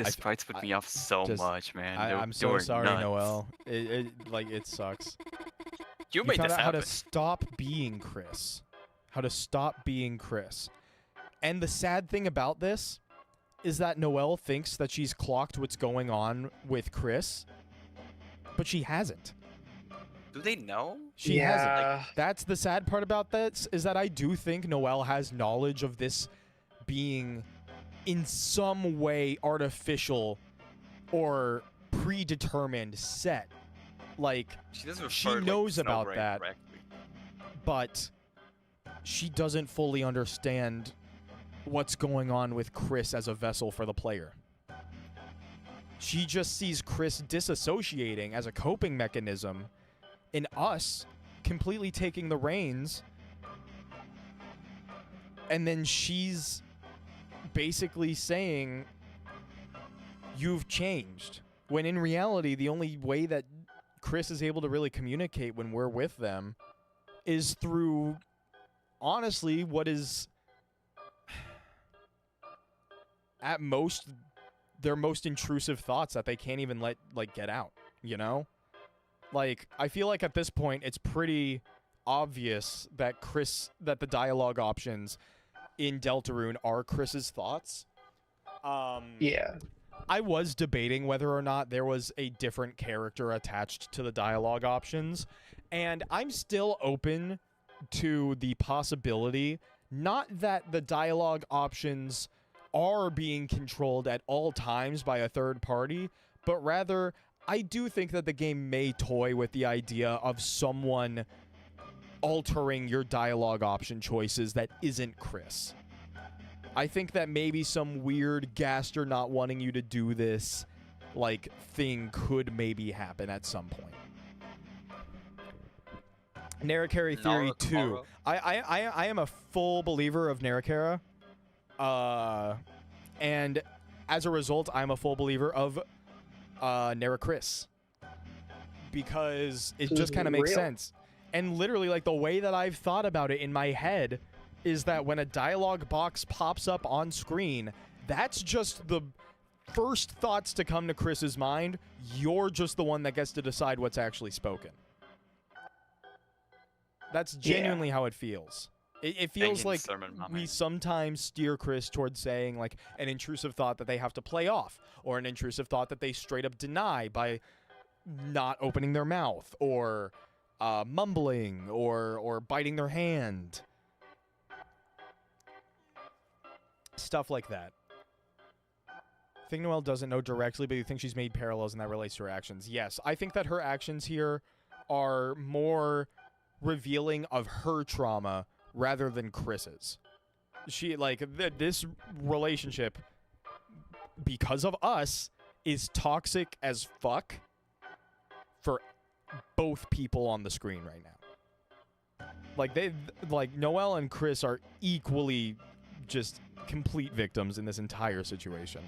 sprites put me off so much, man. I'm so sorry, Noelle. It sucks. You made found this out how happen. to stop being Chris. How to stop being Chris. And the sad thing about this is that Noelle thinks that she's clocked what's going on with Chris, but she hasn't. Do they know? She hasn't. Like, that's the sad part about this, is that I do think Noelle has knowledge of this being in some way artificial or predetermined set. Like, she knows about that, but she doesn't fully understand what's going on with Chris as a vessel for the player. She just sees Chris disassociating as a coping mechanism in us completely taking the reins, and then she's basically saying, you've changed, when in reality the only way that Chris is able to really communicate when we're with them is through, honestly, what is at most their most intrusive thoughts that they can't even let get out, you know? Like, I feel like at this point it's pretty obvious that that the dialogue options in Deltarune are Chris's thoughts. Yeah. I was debating whether or not there was a different character attached to the dialogue options, and I'm still open to the possibility, not that the dialogue options are being controlled at all times by a third party, but rather I do think that the game may toy with the idea of someone altering your dialogue option choices that isn't Chris. I think that maybe some weird Gaster not wanting you to do this thing could maybe happen at some point. Narakara Theory 2. I am a full believer of Narakara. And as a result, I'm a full believer of Narachris. Because it just kind of makes sense. And literally, the way that I've thought about it in my head is that when a dialogue box pops up on screen, that's just the first thoughts to come to Chris's mind. You're just the one that gets to decide what's actually spoken. That's genuinely how it feels. It feels like we sometimes steer Chris towards saying an intrusive thought that they have to play off, or an intrusive thought that they straight up deny by not opening their mouth, or mumbling, or biting their hand. Stuff like that. I think Noelle doesn't know directly, but you think she's made parallels and that relates to her actions. Yes, I think that her actions here are more revealing of her trauma rather than Chris's. She, this relationship, because of us, is toxic as fuck for both people on the screen right now. Noelle and Chris are equally just complete victims in this entire situation.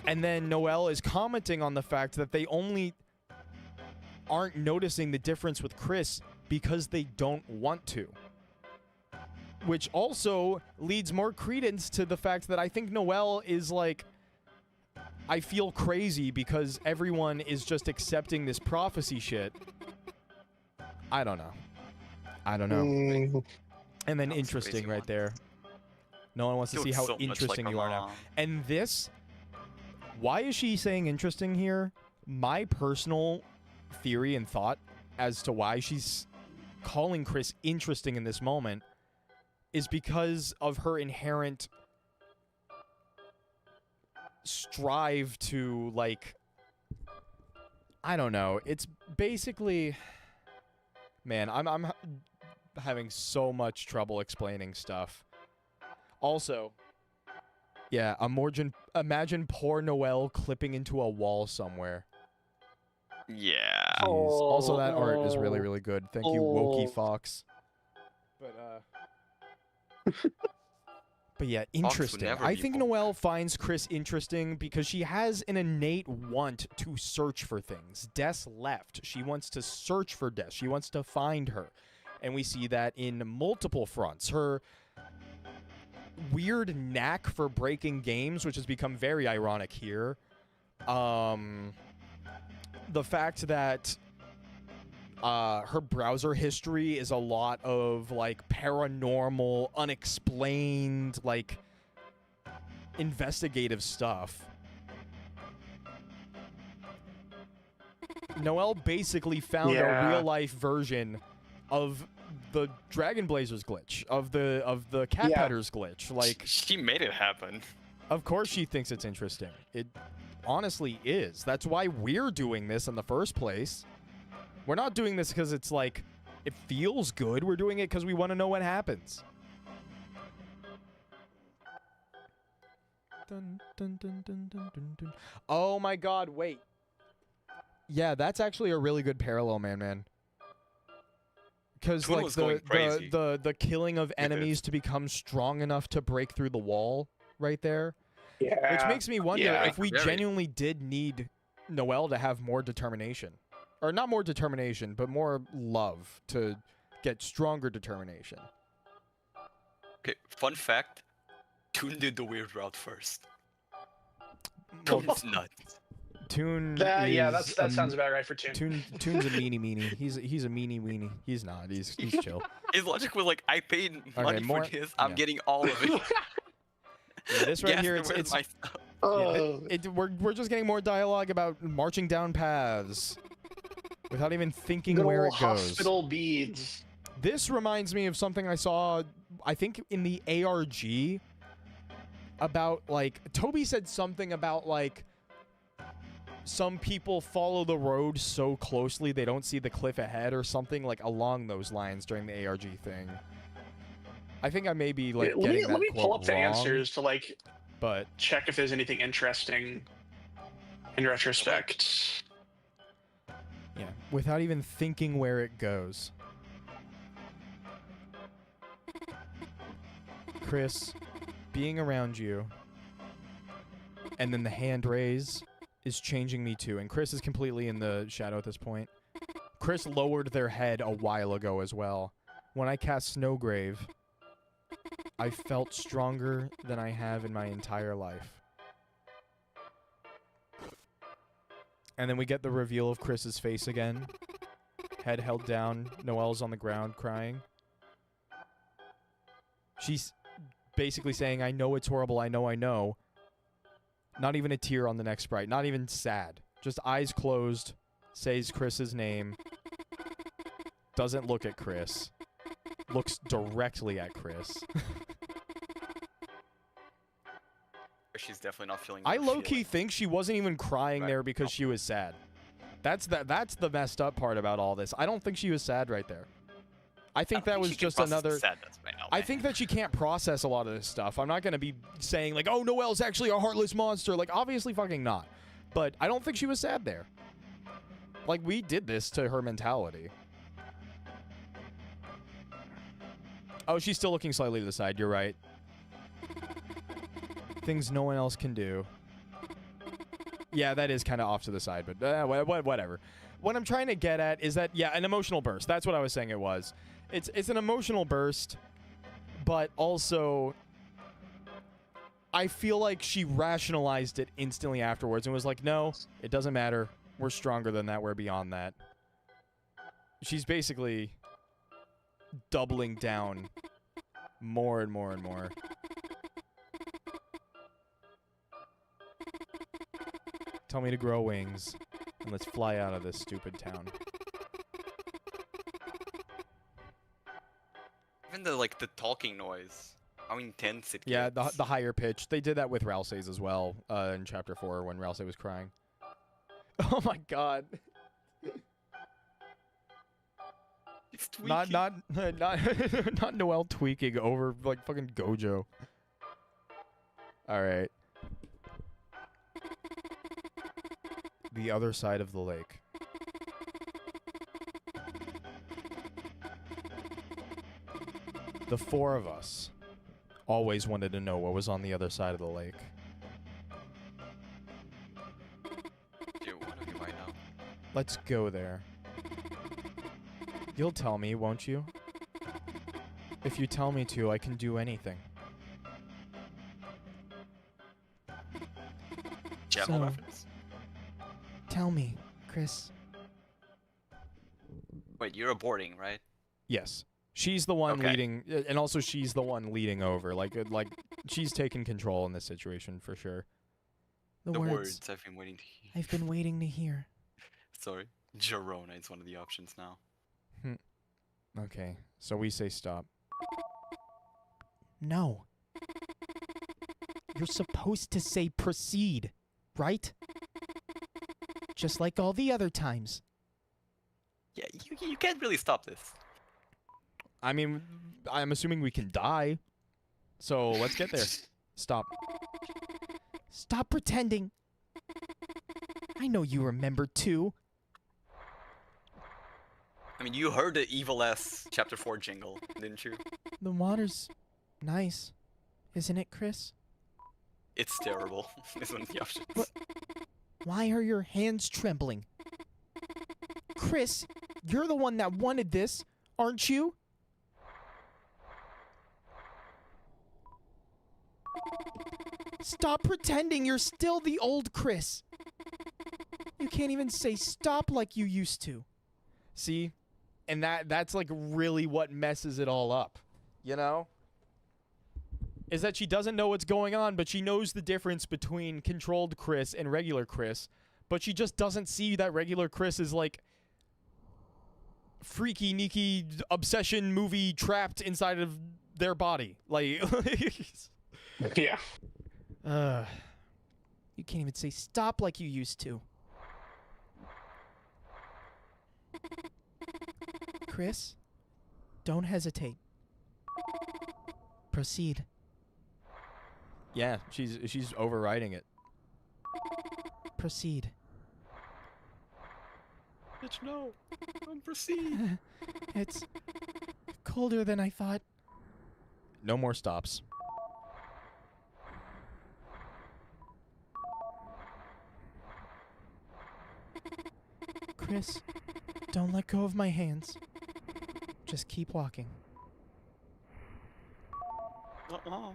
And then Noelle is commenting on the fact that they only aren't noticing the difference with Chris because they don't want to. Which also leads more credence to the fact that I think Noelle is I feel crazy because everyone is just accepting this prophecy shit. I don't know. And then interesting right there. No one wants to see how interesting you are now. And this, why is she saying interesting here? My personal theory and thought as to why she's calling Chris interesting in this moment is because of her inherent strive to I don't know. It's basically, man, I'm having so much trouble explaining stuff. Also, yeah, imagine poor Noelle clipping into a wall somewhere. Yeah. Jeez. Also, that art is really, Oh. really good. Thank you, Wokey Fox. But but yeah, interesting. never I be think woke. Noelle finds Chris interesting because she has an innate want to search for things. Des left. She wants to search for Des. She wants to find her. And we see that in multiple fronts. Her weird knack for breaking games, which has become very ironic here. The fact that her browser history is a lot of like paranormal, unexplained, like investigative stuff. Noelle basically found a real life version of the Dragon Blazers glitch, of the Cat Petters glitch. Like, she made it happen. of course she thinks it's interesting. It honestly is. That's why we're doing this in the first place. We're not doing this because it's like, it feels good. We're doing it because we want to know what happens. Dun, dun, dun, dun, dun, dun, dun. Oh my god, wait. Yeah, that's actually a really good parallel, man. Because Toon like was going crazy. the killing of enemies to become strong enough to break through the wall right there. Yeah. Which makes me wonder Yeah. if we Very. genuinely did need Noelle to have more determination. Or not more determination, but more love to get stronger determination. Okay, fun fact. Toon did the weird route first. Well, Toon's nuts. Toon Yeah, is that sounds about right for Toon. Toon's a meanie. He's a meanie weenie. He's not. He's chill. His logic was like, I paid money more- for this. I'm yeah. getting all of it. Yeah, this right Yes, here, where's it's my stuff? we're just getting more dialogue about marching down paths without even thinking Good where old it goes. hospital beads. This reminds me of something I saw, I think, in the ARG about, like, Toby said something about, like, some people follow the road so closely they don't see the cliff ahead or something, like, along those lines during the ARG thing. I think I may be, like, let getting me that pull quote up the wrong, answers to like but check if there's anything interesting in retrospect. yeah, without even thinking where it goes. Chris, being around you, and then the hand raise is changing me too. And Chris is completely in the shadow at this point. Chris lowered their head a while ago as well. When I cast Snowgrave, I felt stronger than I have in my entire life. And then we get the reveal of Chris's face again. Head held down. Noelle's on the ground crying. She's basically saying, I know it's horrible, I know. Not even a tear on the next sprite. Not even sad. Just eyes closed. Says Chris's name. Doesn't look at Chris. Looks directly at Chris. She's definitely not feeling. I the low-key feeling. think she wasn't even crying Right. there because she was sad. That's the messed up part about all this. I don't think she was sad right there. I think that was just another... Sadness right now, I man. think that she can't process a lot of this stuff. I'm not going to be saying, like, oh, Noelle's actually a heartless monster. Like, obviously fucking not. But I don't think she was sad there. Like, we did this to her mentality. Oh, she's still looking slightly to the side. You're right. Things no one else can do. Yeah, that is kind of off to the side, but whatever. What I'm trying to get at is that, yeah, an emotional burst. That's what I was saying it was. It's an emotional burst, but also I feel like she rationalized it instantly afterwards and was like, no, it doesn't matter. We're stronger than that. We're beyond that. She's basically doubling down more and more and more. Tell me to grow wings, and let's fly out of this stupid town. Even the talking noise, how intense it Yeah, gets. the higher pitch. They did that with Ralsei's as well in Chapter 4 when Ralsei was crying. Oh my god. It's Not tweaking. not Noelle tweaking over like fucking Gojo. All right. The other side of the lake. The four of us always wanted to know what was on the other side of the lake. Dude, what are you right now? Let's go there. You'll tell me, won't you? If you tell me to, I can do anything. General So- reference. Tell me, Chris. Wait, you're aborting, right? Yes. She's the one Okay. leading, and also she's the one leading over. Like she's taking control in this situation for sure. The, The words words I've been waiting to hear. I've been waiting to hear. Sorry. Jerona is one of the options now. Okay, so we say stop. No. You're supposed to say proceed, right? Just like all the other times. Yeah, you can't really stop this. I mean, I'm assuming we can die. So let's get there. Stop. Stop pretending. I know you remember too. I mean, you heard the Evil S Chapter 4 jingle, didn't you? The water's nice, isn't it, Chris? It's terrible. Is one of the options. What? Why are your hands trembling? Chris, you're the one that wanted this, aren't you? Stop pretending you're still the old Chris. You can't even say stop like you used to. See? And that's like really what messes it all up. You know? Is that she doesn't know what's going on, but she knows the difference between controlled Chris and regular Chris, but she just doesn't see that regular Chris is like freaky, neaky obsession movie trapped inside of their body. Like, Yeah. You can't even say stop like you used to. Chris, don't hesitate. Proceed. yeah, she's overriding it. Proceed. Bitch, no. Don't proceed. It's colder than I thought. No more stops. Chris, don't let go of my hands. Just keep walking. Uh-uh.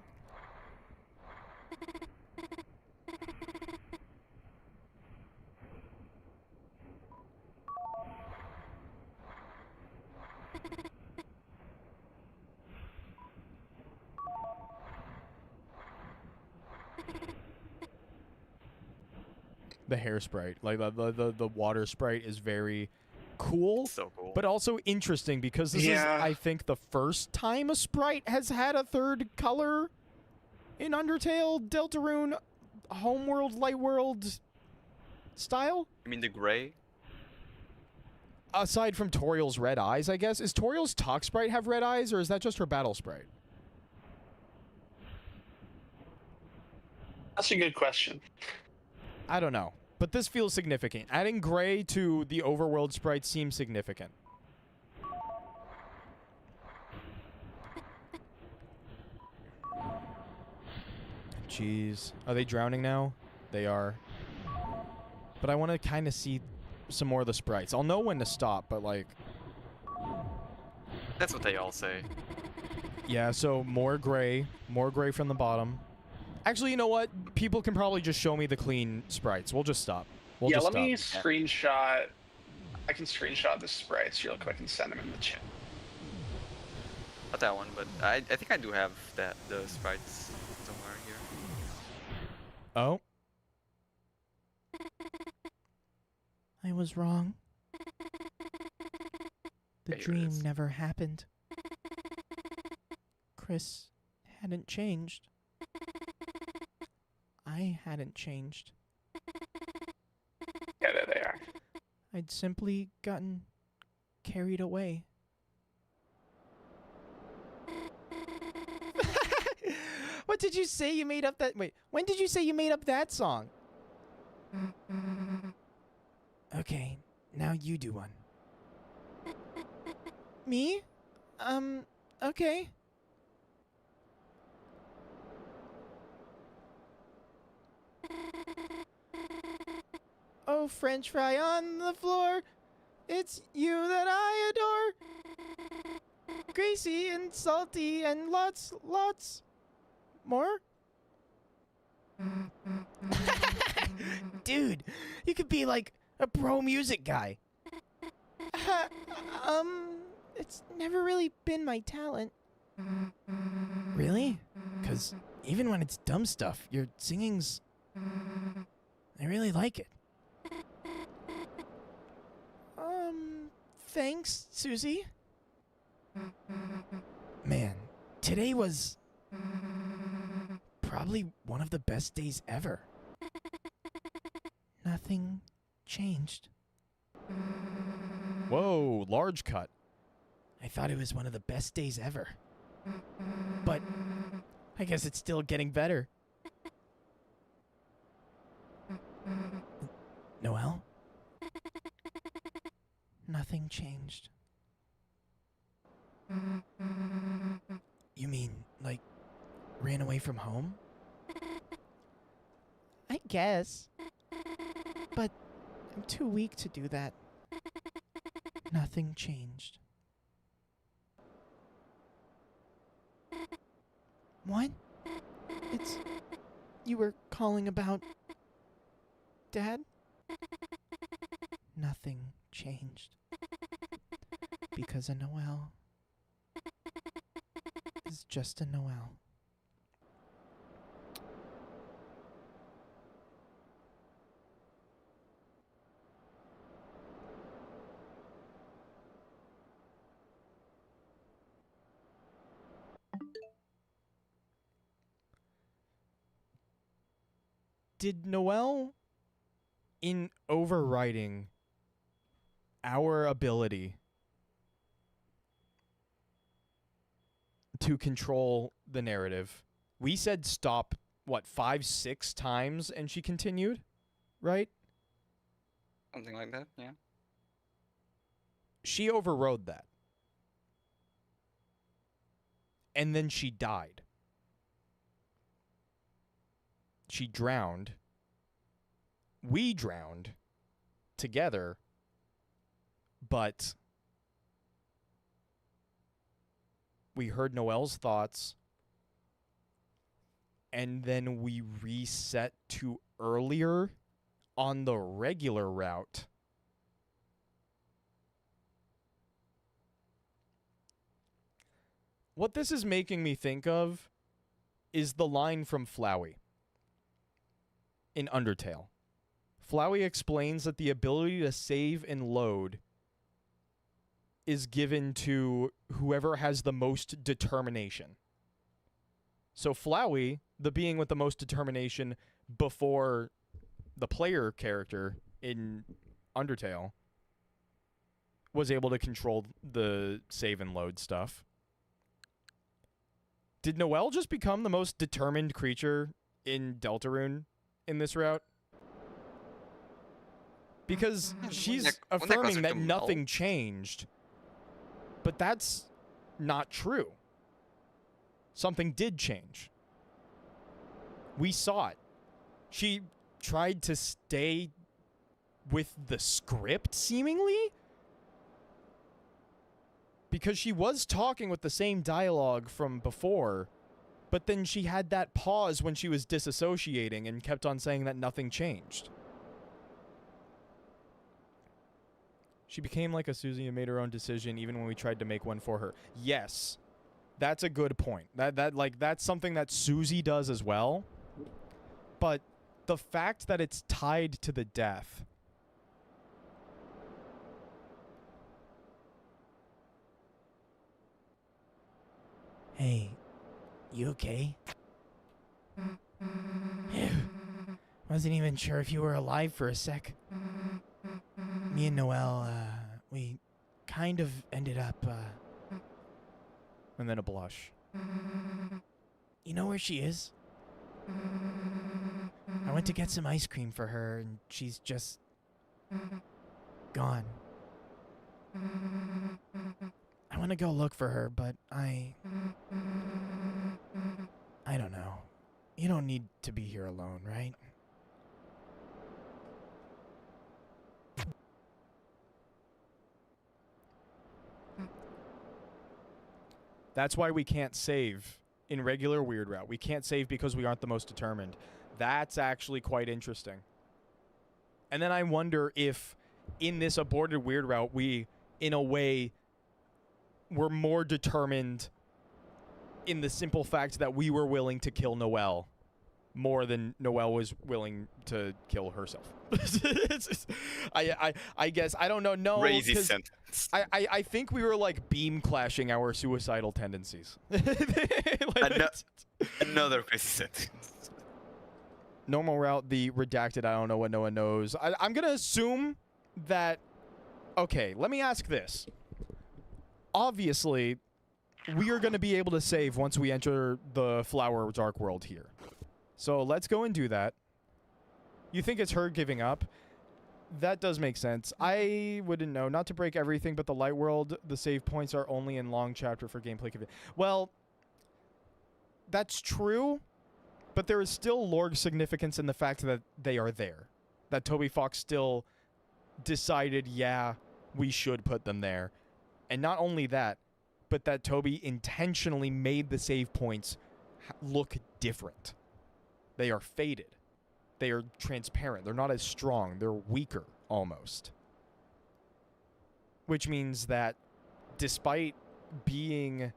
The hair sprite, like the water sprite is very cool, So cool. but also interesting because this Yeah. is, I think, the first time a sprite has had a third color in Undertale, Deltarune, Homeworld, Lightworld style. You mean the gray? Aside from Toriel's red eyes, I guess. Is Toriel's talk sprite have red eyes, or is that just her battle sprite? That's a good question. I don't know. But this feels significant. Adding gray to the overworld sprite seems significant. Jeez. Are they drowning now? They are. But I want to kind of see some more of the sprites. I'll know when to stop, but like... That's what they all say. Yeah, so more gray from the bottom. Actually, you know what? People can probably just show me the clean sprites. We'll just stop. We'll Yeah, just let stop. me screenshot. I can screenshot the sprites real quick and send them in the chat. Not that one, but I think I do have the sprites somewhere here. Oh, I was wrong. The Okay, here it dream is. never happened. Chris hadn't changed. I hadn't changed. Yeah, there they are. I'd simply gotten carried away. What did you say you made up that? Wait, when did you say you made up that song? Okay, now you do one. Me? Okay. Oh, French fry on the floor. It's you that I adore. Greasy and salty and lots more. Dude, you could be like a pro music guy. It's never really been my talent. Really? 'Cause even when it's dumb stuff, your singing's... I really like it. Thanks, Susie. Man, today was probably one of the best days ever. Nothing changed. Whoa, large cut. I thought it was one of the best days ever. But I guess it's still getting better. Noelle? Nothing changed. You mean, like, ran away from home? I guess. But I'm too weak to do that. Nothing changed. What? It's... You were calling about... Dad? Nothing changed. Because a Noelle is just a Noelle. Did Noelle, in overriding our ability to control the narrative, we said stop, what, 5-6 times, and she continued, right? Something like that, yeah. She overrode that. And then she died. She drowned. We drowned together, but we heard Noelle's thoughts, and then we reset to earlier on the regular route. What this is making me think of is the line from Flowey in Undertale. Flowey explains that the ability to save and load is given to whoever has the most determination. So Flowey, the being with the most determination before the player character in Undertale, was able to control the save and load stuff. Did Noelle just become the most determined creature in Deltarune in this route? Because she's affirming that nothing changed. But that's not true. Something did change. We saw it. She tried to stay with the script, seemingly? Because she was talking with the same dialogue from before, but then she had that pause when she was disassociating and kept on saying that nothing changed. She became like a Susie and made her own decision even when we tried to make one for her. Yes, that's a good point. That's something that Susie does as well. But the fact that it's tied to the death... Hey, you okay? Phew. Wasn't even sure if you were alive for a sec. Me and Noelle, we kind of ended up, And then a blush. You know where she is? I went to get some ice cream for her, and she's just gone. I want to go look for her, but I don't know. You don't need to be here alone, right? That's why we can't save in regular Weird Route. We can't save because we aren't the most determined. That's actually quite interesting. And then I wonder if in this aborted Weird Route, we, in a way, were more determined in the simple fact that we were willing to kill Noelle more than Noelle was willing to kill herself. I guess, I don't know. No, Crazy sentence. I think we were like beam clashing our suicidal tendencies. Like, Another crazy sentence. Normal route, the redacted, I don't know what no one knows. I'm going to assume that... Okay, let me ask this. Obviously, we are going to be able to save once we enter the Flower Dark World here. So let's go and do that. You think it's her giving up? That does make sense. I wouldn't know. Not to break everything, but the Light World, the save points are only in long chapter for gameplay. Well, that's true, but there is still lore significance in the fact that they are there. That Toby Fox still decided, yeah, we should put them there. And not only that, but that Toby intentionally made the save points look different. They are faded. They are transparent. They're not as strong. They're weaker, almost. Which means that despite being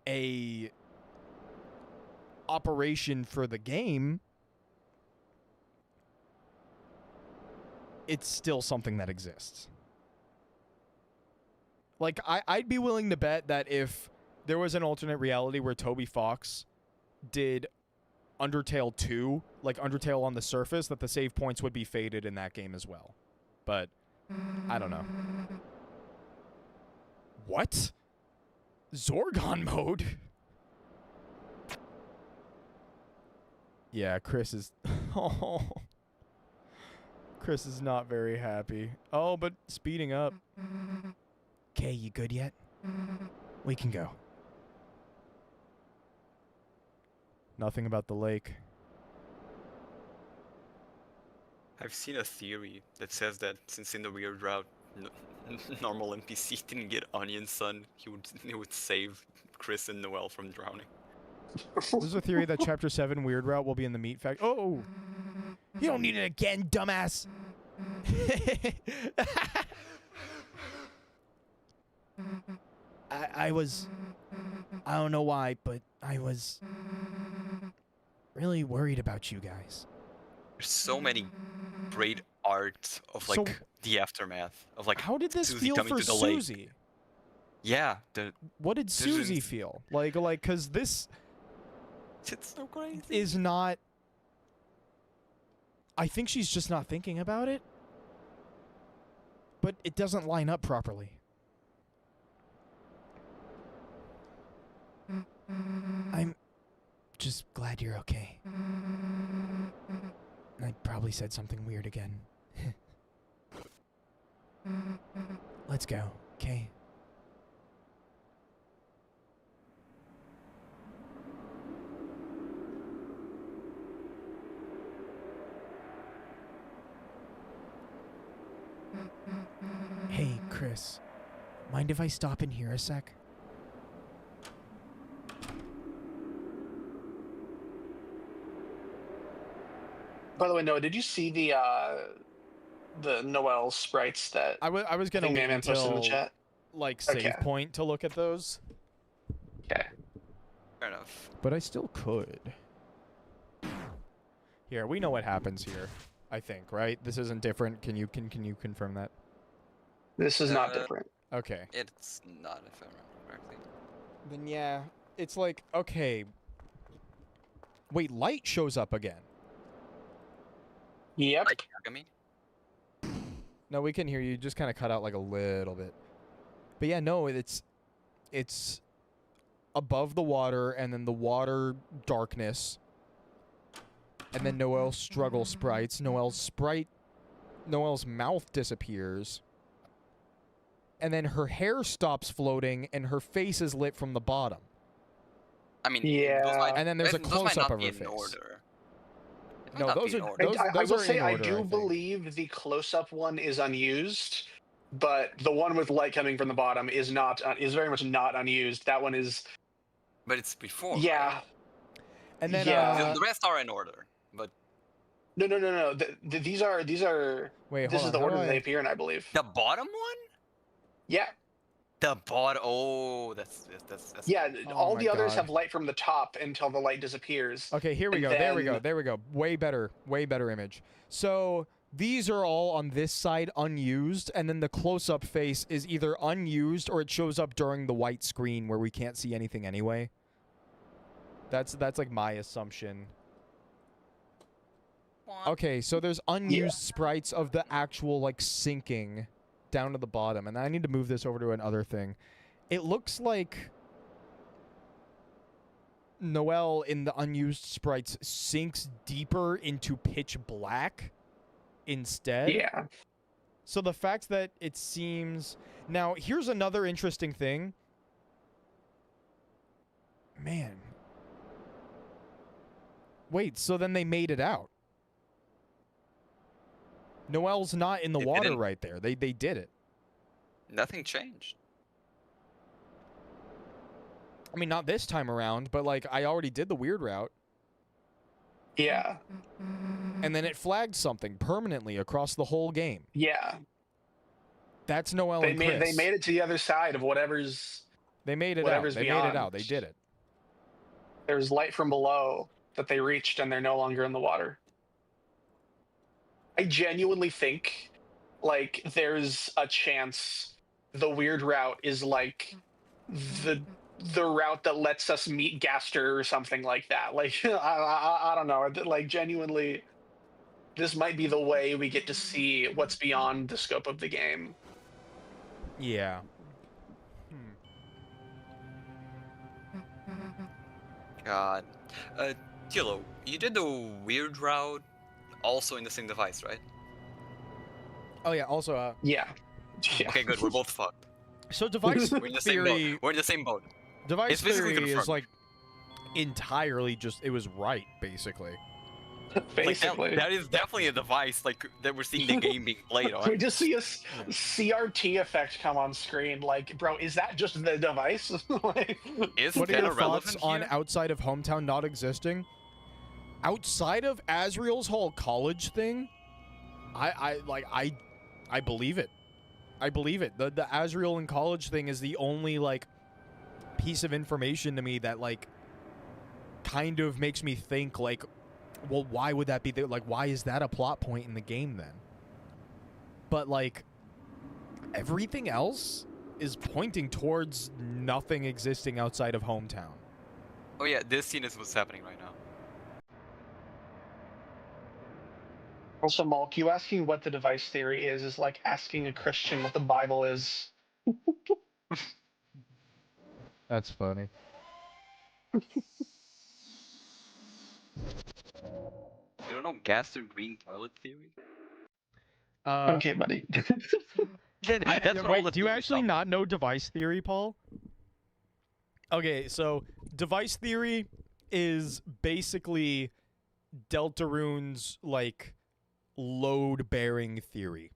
a operation for the game, it's still something that exists. Like, I'd be willing to bet that if there was an alternate reality where Toby Fox did Undertale 2, like Undertale on the surface, that the save points would be faded in that game as well. But I don't know. What? Zorgon mode? Yeah, Chris is... Oh. Chris is not very happy. Oh, but speeding up. Okay, you good yet? We can go. Nothing about the lake. I've seen a theory that says that since in the Weird Route, normal NPC didn't get Onion Sun, he would save Chris and Noelle from drowning. There's a theory that Chapter 7 Weird Route will be in the meat factory. Oh! You don't need it again, dumbass! I was... I don't know why, but I was... really worried about you guys. There's so many great art of like So- the aftermath of like How did this Susie feel coming for to the lake. Susie? Yeah, What did This Susie is- feel? Like, cause this it's so crazy. is not... I think she's just not thinking about it. But it doesn't line up properly. I'm just glad you're okay. I probably said something weird again. Let's go, okay? Hey, Chris. Mind if I stop in here a sec? By the way, Noah, did you see the Noel sprites that I was gonna Thing wait Man posted in the until chat? like save Okay. point to look at those, Okay. Fair enough. but I still could. Here, we know what happens here. I think, right? This isn't different. Can you confirm that? This is not Uh, different. Okay. It's not, if I remember correctly. Then yeah, it's like, okay. Wait, light shows up again. Yep. Like Yagami? No, we can hear you. Just kind of cut out like a little bit. But yeah, no, it's above the water, and then the water darkness, and then Noelle's struggle sprites. Noelle's mouth disappears, and then her hair stops floating, and her face is lit from the bottom. I mean, Yeah. And then there's a close-up of her face. No, those are I will are say in I order, do think. believe the close-up one is unused, but the one with light coming from the bottom is not is very much not unused. That one is. But it's before. Yeah. Right? And then Yeah. The rest are in order, but No. These are. wait, This hold is on, the how order do that they I- appear in, I believe. the bottom one. Yeah. The bottom. Oh, that's. Yeah. Oh all my the others God. have light from the top until the light disappears. Okay, here we And go. There we go. then- There we go. Way better image. So these are all on this side unused, and then the close-up face is either unused or it shows up during the white screen where we can't see anything anyway. That's like my assumption. Okay, so there's unused sprites of the actual like sinking down to the bottom, and I need to move this over to another thing. It looks like Noelle in the unused sprites sinks deeper into pitch black instead. Yeah. So the fact that it seems... Now, here's another interesting thing. Man. Wait, so then they made it out. Noelle's not in the It water didn't. right there. They did it. Nothing changed. I mean, not this time around, but like I already did the weird route. Yeah. And then it flagged something permanently across the whole game. Yeah. That's Noelle They and made Chris. they made it to the other side of whatever's. They made it out. whatever's They made it beyond. out. They did it. There's light from below that they reached, and they're no longer in the water. I genuinely think, like, there's a chance the weird route is like the route that lets us meet Gaster or something like that. Like, I don't know. Like, genuinely, this might be the way we get to see what's beyond the scope of the game. Yeah. God. Kilo, you did the weird route also in the same device, right? Oh yeah. Also, Yeah. Yeah. Okay, good. We're both fucked. so device We're in the same theory. boat. We're in the same boat. Device It's physically theory is confirmed. like entirely just. It was right, basically. Basically. Like, that is definitely a device like that we're seeing the game being played on. We just see a CRT effect come on screen. Like, bro, is that just the device? Like, Is What are that your thoughts relevant on here? outside of hometown not existing? Outside of Azriel's whole college thing, I believe it. I believe it. The Azriel and college thing is the only like piece of information to me that like kind of makes me think like, well, why would that be there? Like, why is that a plot point in the game then? But like everything else is pointing towards nothing existing outside of hometown. Oh yeah, this scene is what's happening right now. also, Malk, you asking what the device theory is like asking a Christian what the Bible is. That's funny. You don't know Gaster Green toilet theory? Okay, buddy. Wait, do you actually not know device theory, Paul? Okay, so device theory is basically Deltarune's like load-bearing theory.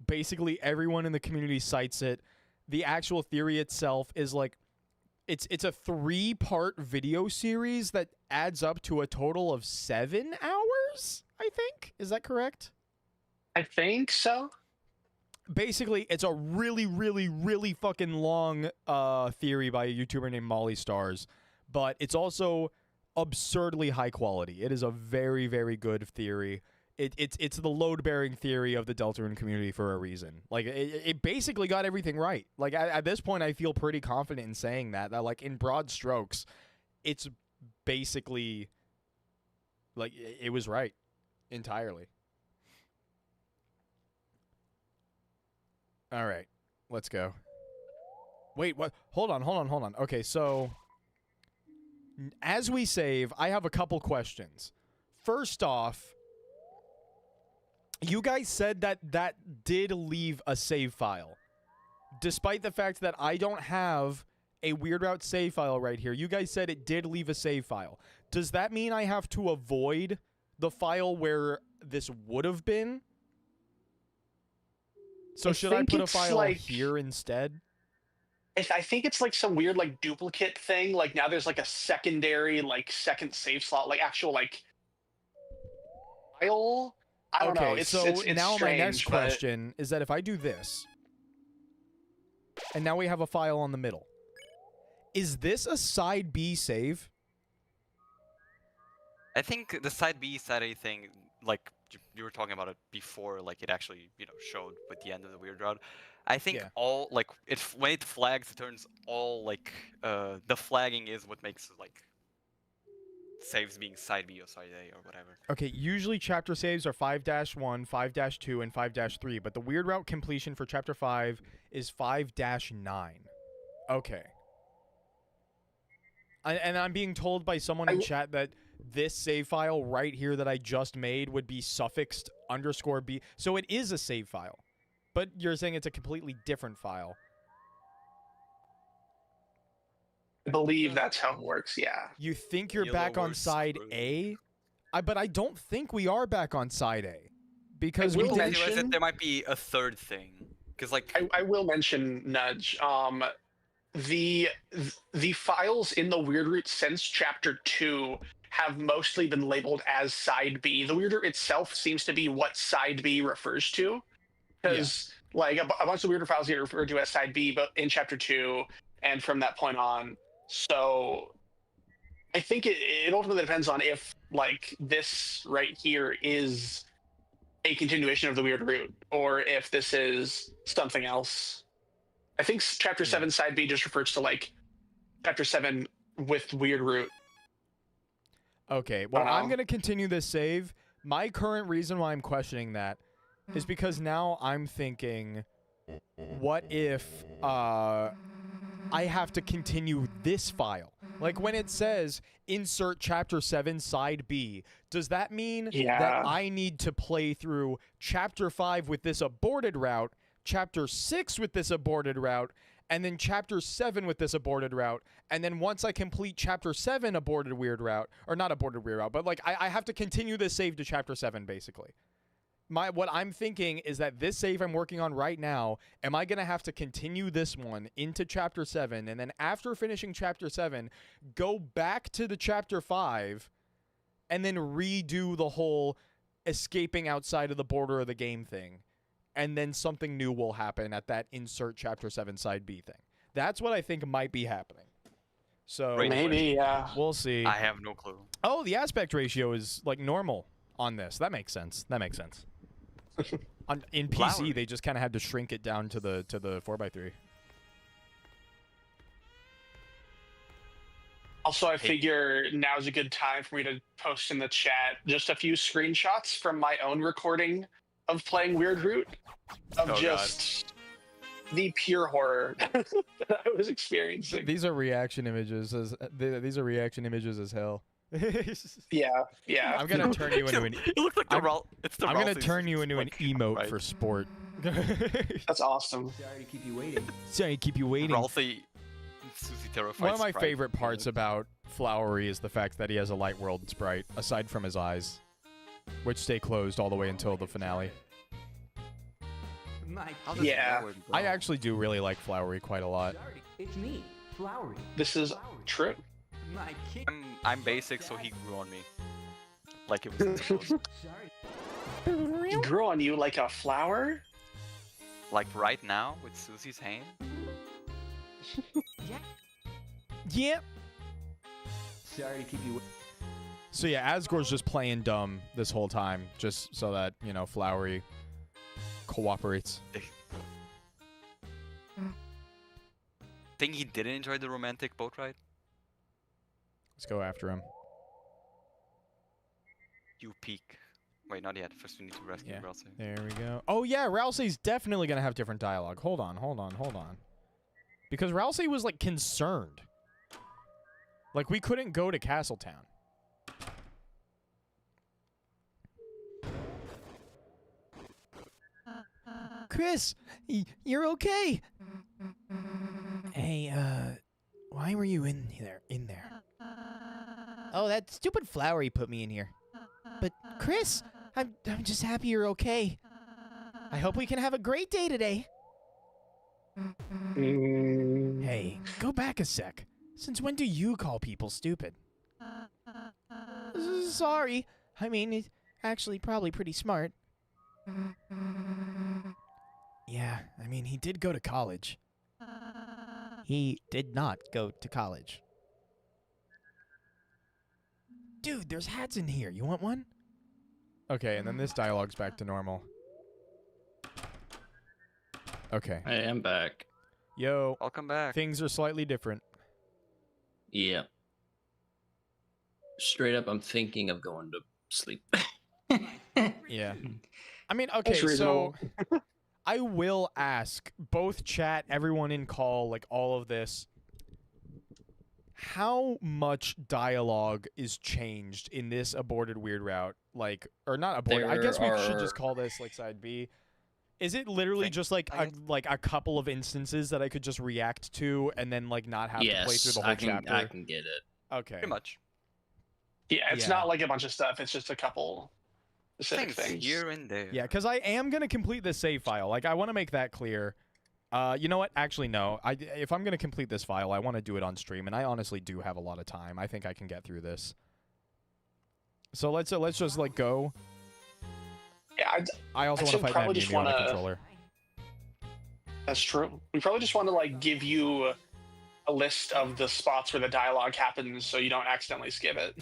Basically, everyone in the community cites it. The actual theory itself is like it's a 3-part video series that adds up to a total of 7 hours, I think. Is that correct? I think so. Basically, it's a really, really, really fucking long theory by a YouTuber named Molly Stars, but it's also absurdly high quality. It is a very, very good theory. It's the load-bearing theory of the Deltarune community for a reason. Like, it basically got everything right. Like, at this point, I feel pretty confident in saying that, like, in broad strokes, it's basically, like, it was right entirely. All right, let's go. Wait, what? Hold on. Okay, so As we save, I have a couple questions. First off, you guys said that that did leave a save file. Despite the fact that I don't have a Weird Route save file right here, you guys said it did leave a save file. Does that mean I have to avoid the file where this would have been? So should I put a file here instead? I think it's like some weird like duplicate thing. Like now there's like a secondary like second save slot, like actual like file. I don't know. It's now strange, my next but question is that if I do this, and now we have a file on the middle, is this a side B save? I think the side B, side A thing, like you were talking about it before, like it actually, showed with the end of the weird route. I think all like when it flags, it turns all like the flagging is what makes like saves being side B or side A or whatever. Okay, usually chapter saves are 5-1, 5-2, and 5-3, but the weird route completion for chapter 5 is 5-9. Okay. And I'm being told by someone in chat that this save file right here that I just made would be suffixed _B. So it is a save file. But you're saying it's a completely different file. I believe that's how it works, yeah. You think you're back on side A? But I don't think we are back on side A. Because I we will did mention- that there might be a third thing. Because like I will mention, Nudge, the files in the Weird Root since chapter 2 have mostly been labeled as side B. The Weird Root itself seems to be what side B refers to. Because like a bunch of weirder files get referred to as side B, but in chapter 2 and from that point on. So I think it ultimately depends on if like this right here is a continuation of the Weird Root or if this is something else. I think chapter 7 side B just refers to like chapter 7 with Weird Root. Okay, well, I'm going to continue this save. My current reason why I'm questioning that is because now I'm thinking, what if I have to continue this file? Like when it says insert chapter 7 side B, does that mean that I need to play through chapter 5 with this aborted route, chapter 6 with this aborted route, and then chapter 7 with this aborted route, and then once I complete chapter 7 aborted weird route, or not aborted weird route, but like I have to continue this save to chapter 7 basically. What I'm thinking is that this save I'm working on right now, am I going to have to continue this one into chapter 7, and then after finishing chapter 7, go back to the chapter 5, and then redo the whole escaping outside of the border of the game thing, and then something new will happen at that insert chapter 7 side B thing. That's what I think might be happening. So maybe, yeah. We'll see. I have no clue. Oh, the aspect ratio is like normal on this. That makes sense. In PC, they just kind of had to shrink it down to the 4x3. Also, I figure now's a good time for me to post in the chat just a few screenshots from my own recording of playing Weird Root, of the pure horror that I was experiencing. These are reaction images as hell. Yeah. I'm gonna turn you into an. It looks like I'm gonna turn you into an emote for sport. That's awesome. Sorry to keep you waiting. Ralphie, Susie terrified. One of my favorite parts about Flowery is the fact that he has a light world sprite, aside from his eyes, which stay closed all the way until the finale. Yeah. I actually do really like Flowery quite a lot. Sorry, it's me, Flowery. This is true. My kid. I'm basic, so he grew on me. Like it was supposed. Sorry. He grew on you like a flower? Like right now with Susie's hand. Yeah. Sorry to keep you waiting. So yeah, Asgore's just playing dumb this whole time, just so that, Flowery cooperates. Think he didn't enjoy the romantic boat ride? Let's go after him. You peek. Wait, not yet. First we need to rescue Ralsei. There we go. Oh yeah, Ralsei's definitely gonna have different dialogue. Hold on. Because Ralsei was like concerned. Like, we couldn't go to Castletown. Chris, you're okay. Hey, why were you in there? Oh, that stupid Flowery put me in here. But Chris, I'm just happy you're okay. I hope we can have a great day today. Hey, go back a sec. Since when do you call people stupid? Sorry. I mean, it's actually probably pretty smart. Yeah, I mean, he did go to college. He did not go to college. Dude, there's hats in here. You want one? Okay, and then this dialogue's back to normal. Okay. I am back. Yo, Welcome back. things are slightly different. Yeah. Straight up, I'm thinking of going to sleep. Yeah. I mean, okay, That's so reasonable. I will ask both chat, everyone in call, like all of this. How much dialogue is changed in this aborted weird route? Like, or not aborted. I guess we should just call this like side B. Is it literally just like a couple of instances that I could just react to and then like not have to play through the whole chapter? I can get it. Okay. Pretty much. Yeah, it's Yeah. not like a bunch of stuff. It's just a couple specific things. here and there. Yeah, because I am gonna complete this save file. Like, I want to make that clear. You know what? Actually, no. If I'm gonna complete this file, I want to do it on stream, and I honestly do have a lot of time. I think I can get through this. So let's just like go. Yeah, I also want to should fight probably that just Mew on the wanna- controller. that's true. We probably just want to like give you a list of the spots where the dialogue happens, so you don't accidentally skip it.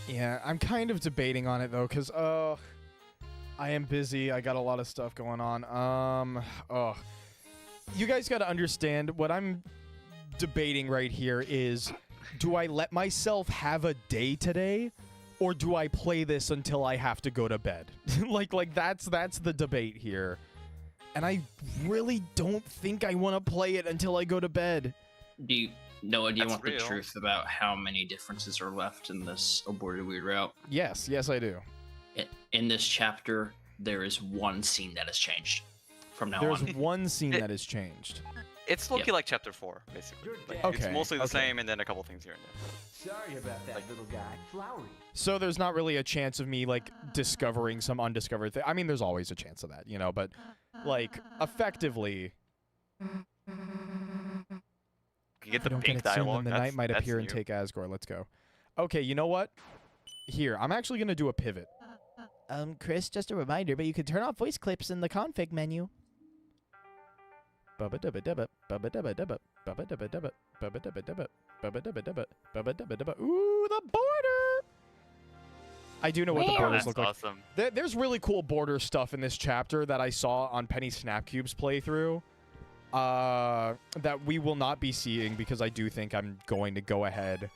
Yeah, I'm kind of debating on it though, cause I am busy. I got a lot of stuff going on. You guys got to understand what I'm debating right here is, do I let myself have a day today, or do I play this until I have to go to bed? like that's the debate here, and I really don't think I want to play it until I go to bed. Do you want That's the real. truth about how many differences are left in this aborted weird route? Yes, I do. In this chapter, there is one scene that has changed from now There's on. one scene that has changed. It's looking like chapter 4, basically. Like, Okay, It's mostly the okay. same, and then a couple things here and there. Sorry about that, little guy. Flowery. So there's not really a chance of me like discovering some undiscovered thing. I mean, there's always a chance of that, you know, but like effectively, You get if the I don't pink get it soon, dialogue. then the that's, knight might that's appear and new. take Asgore. Let's go. Okay, you know what? Here, I'm actually gonna do a pivot. Chris, just a reminder, but you can turn off voice clips in the config menu. Bubba dubba dubba, bubba dubba dubba, bubba dubba dubba, bubba dubba dubba, bubba dubba dubba, bubba dubba dubba. Ooh, the border! I do know what the Oh, borders that's look like. awesome. There's really cool border stuff in this chapter that I saw on Penny Snapcube's playthrough. That we will not be seeing because I do think I'm going to go ahead.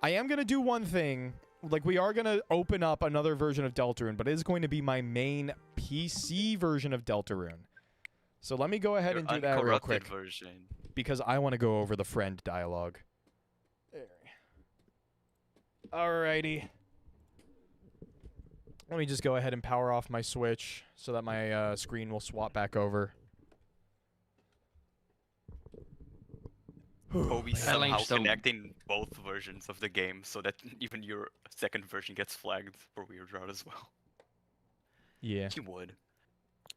I am going to do one thing. Like, we are going to open up another version of Deltarune, but it is going to be my main PC version of Deltarune. So let me go ahead Your and do that real uncorrupted quick version. because I want to go over the friend dialogue. There. Alrighty. Let me just go ahead and power off my Switch so that my screen will swap back over. Kobe somehow linked some- connecting both versions of the game so that even your second version gets flagged for weird route as well. Yeah. He would.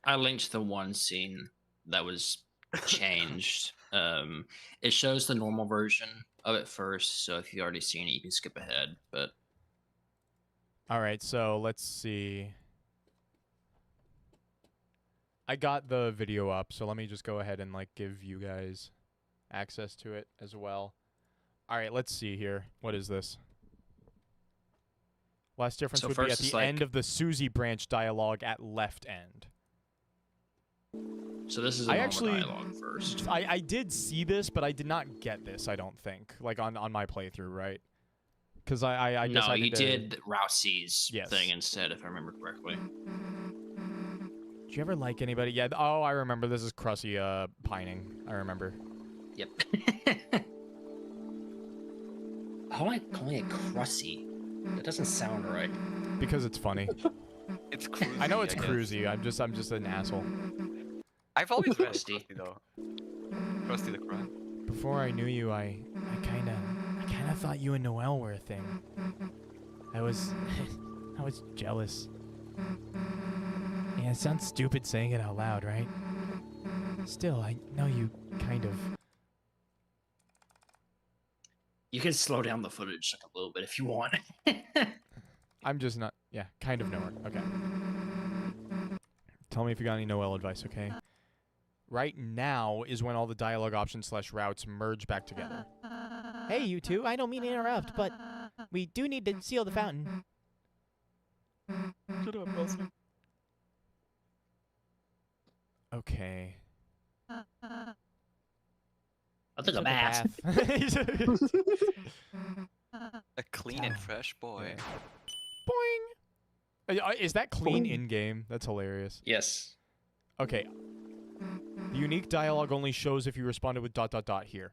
I linked the one scene that was changed. It shows the normal version of it first, so if you've already seen it, you can skip ahead. But All right, so let's see. I got the video up, so let me just go ahead and like give you guys access to it as well. All right, let's see here. What is this? Last difference So would be at first it's the like- end of the Susie branch dialogue at left end. so this is a I normal actually- dialogue first. I did see this, but I did not get this, I don't think. Like on my playthrough, right? Because I No, decided you to... did Route C's Yes. thing instead, if I remember correctly. Did you ever like anybody? Yeah, oh, I remember. This is Crusty pining. I remember. Yep. calling it Crusty. That doesn't sound right. Because it's funny. It's cruisy. I know it's I guess. cruisy. I'm just an asshole. I've always read it Krusty. Krusty though. Krusty the Crab. Before I knew you, I kinda thought you and Noelle were a thing. I was jealous. Yeah, it sounds stupid saying it out loud, right? Still, I know you kind of. You can slow down the footage like a little bit if you want. I'm just not. Yeah, kind of know her. Okay. Tell me if you got any Noelle advice, okay? Right now is when all the dialogue options / routes merge back together. Hey, you two, I don't mean to interrupt, but we do need to seal the fountain. Shut up, Elsie. Okay. I took a bath. A clean and fresh boy. Boing. Is that clean in game? That's hilarious. Yes. Okay. The unique dialogue only shows if you responded with ... here.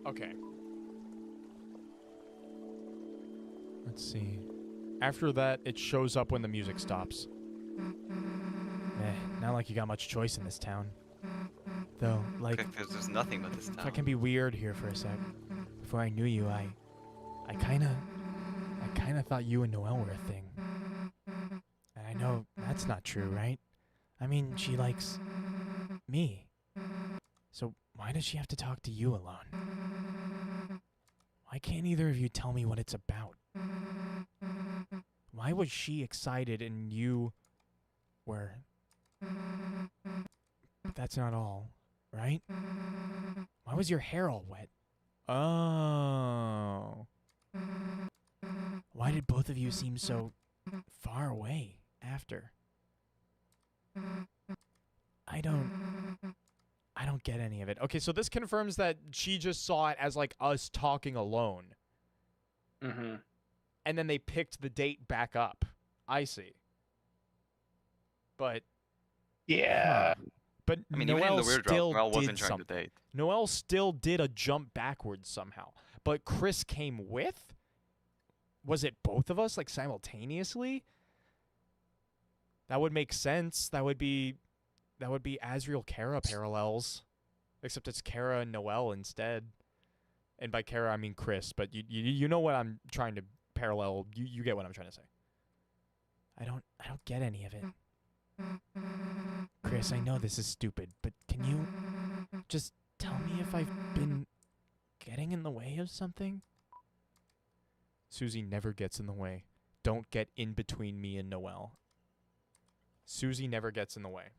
Okay. Let's see. After that, it shows up when the music stops. Not like you got much choice in this town. Though, like, Because there's nothing but this if I town. can be weird here for a sec. Before I knew you, I kinda thought you and Noelle were a thing. And I know that's not true, right? I mean, she likes me. So why does she have to talk to you alone? Why can't either of you tell me what it's about? Why was she excited and you were... But that's not all, right? Why was your hair all wet? Oh. Why did both of you seem so far away after? I don't get any of it. Okay, so this confirms that she just saw it as like us talking alone. Mm-hmm. And then they picked the date back up. I see. But Yeah. but I mean, even in Noelle the weird still Noelle did wasn't trying to something. date. Noelle still did a jump backwards somehow. But Chris came with? Was it both of us, like, simultaneously? That would make sense. That would be Azriel Kara parallels. Except it's Kara and Noelle instead. And by Kara, I mean Chris. But you know what I'm trying to parallel. You get what I'm trying to say. I don't get any of it. Chris, I know this is stupid, but can you just tell me if I've been getting in the way of something? Susie never gets in the way. Don't get in between me and Noelle. Susie never gets in the way.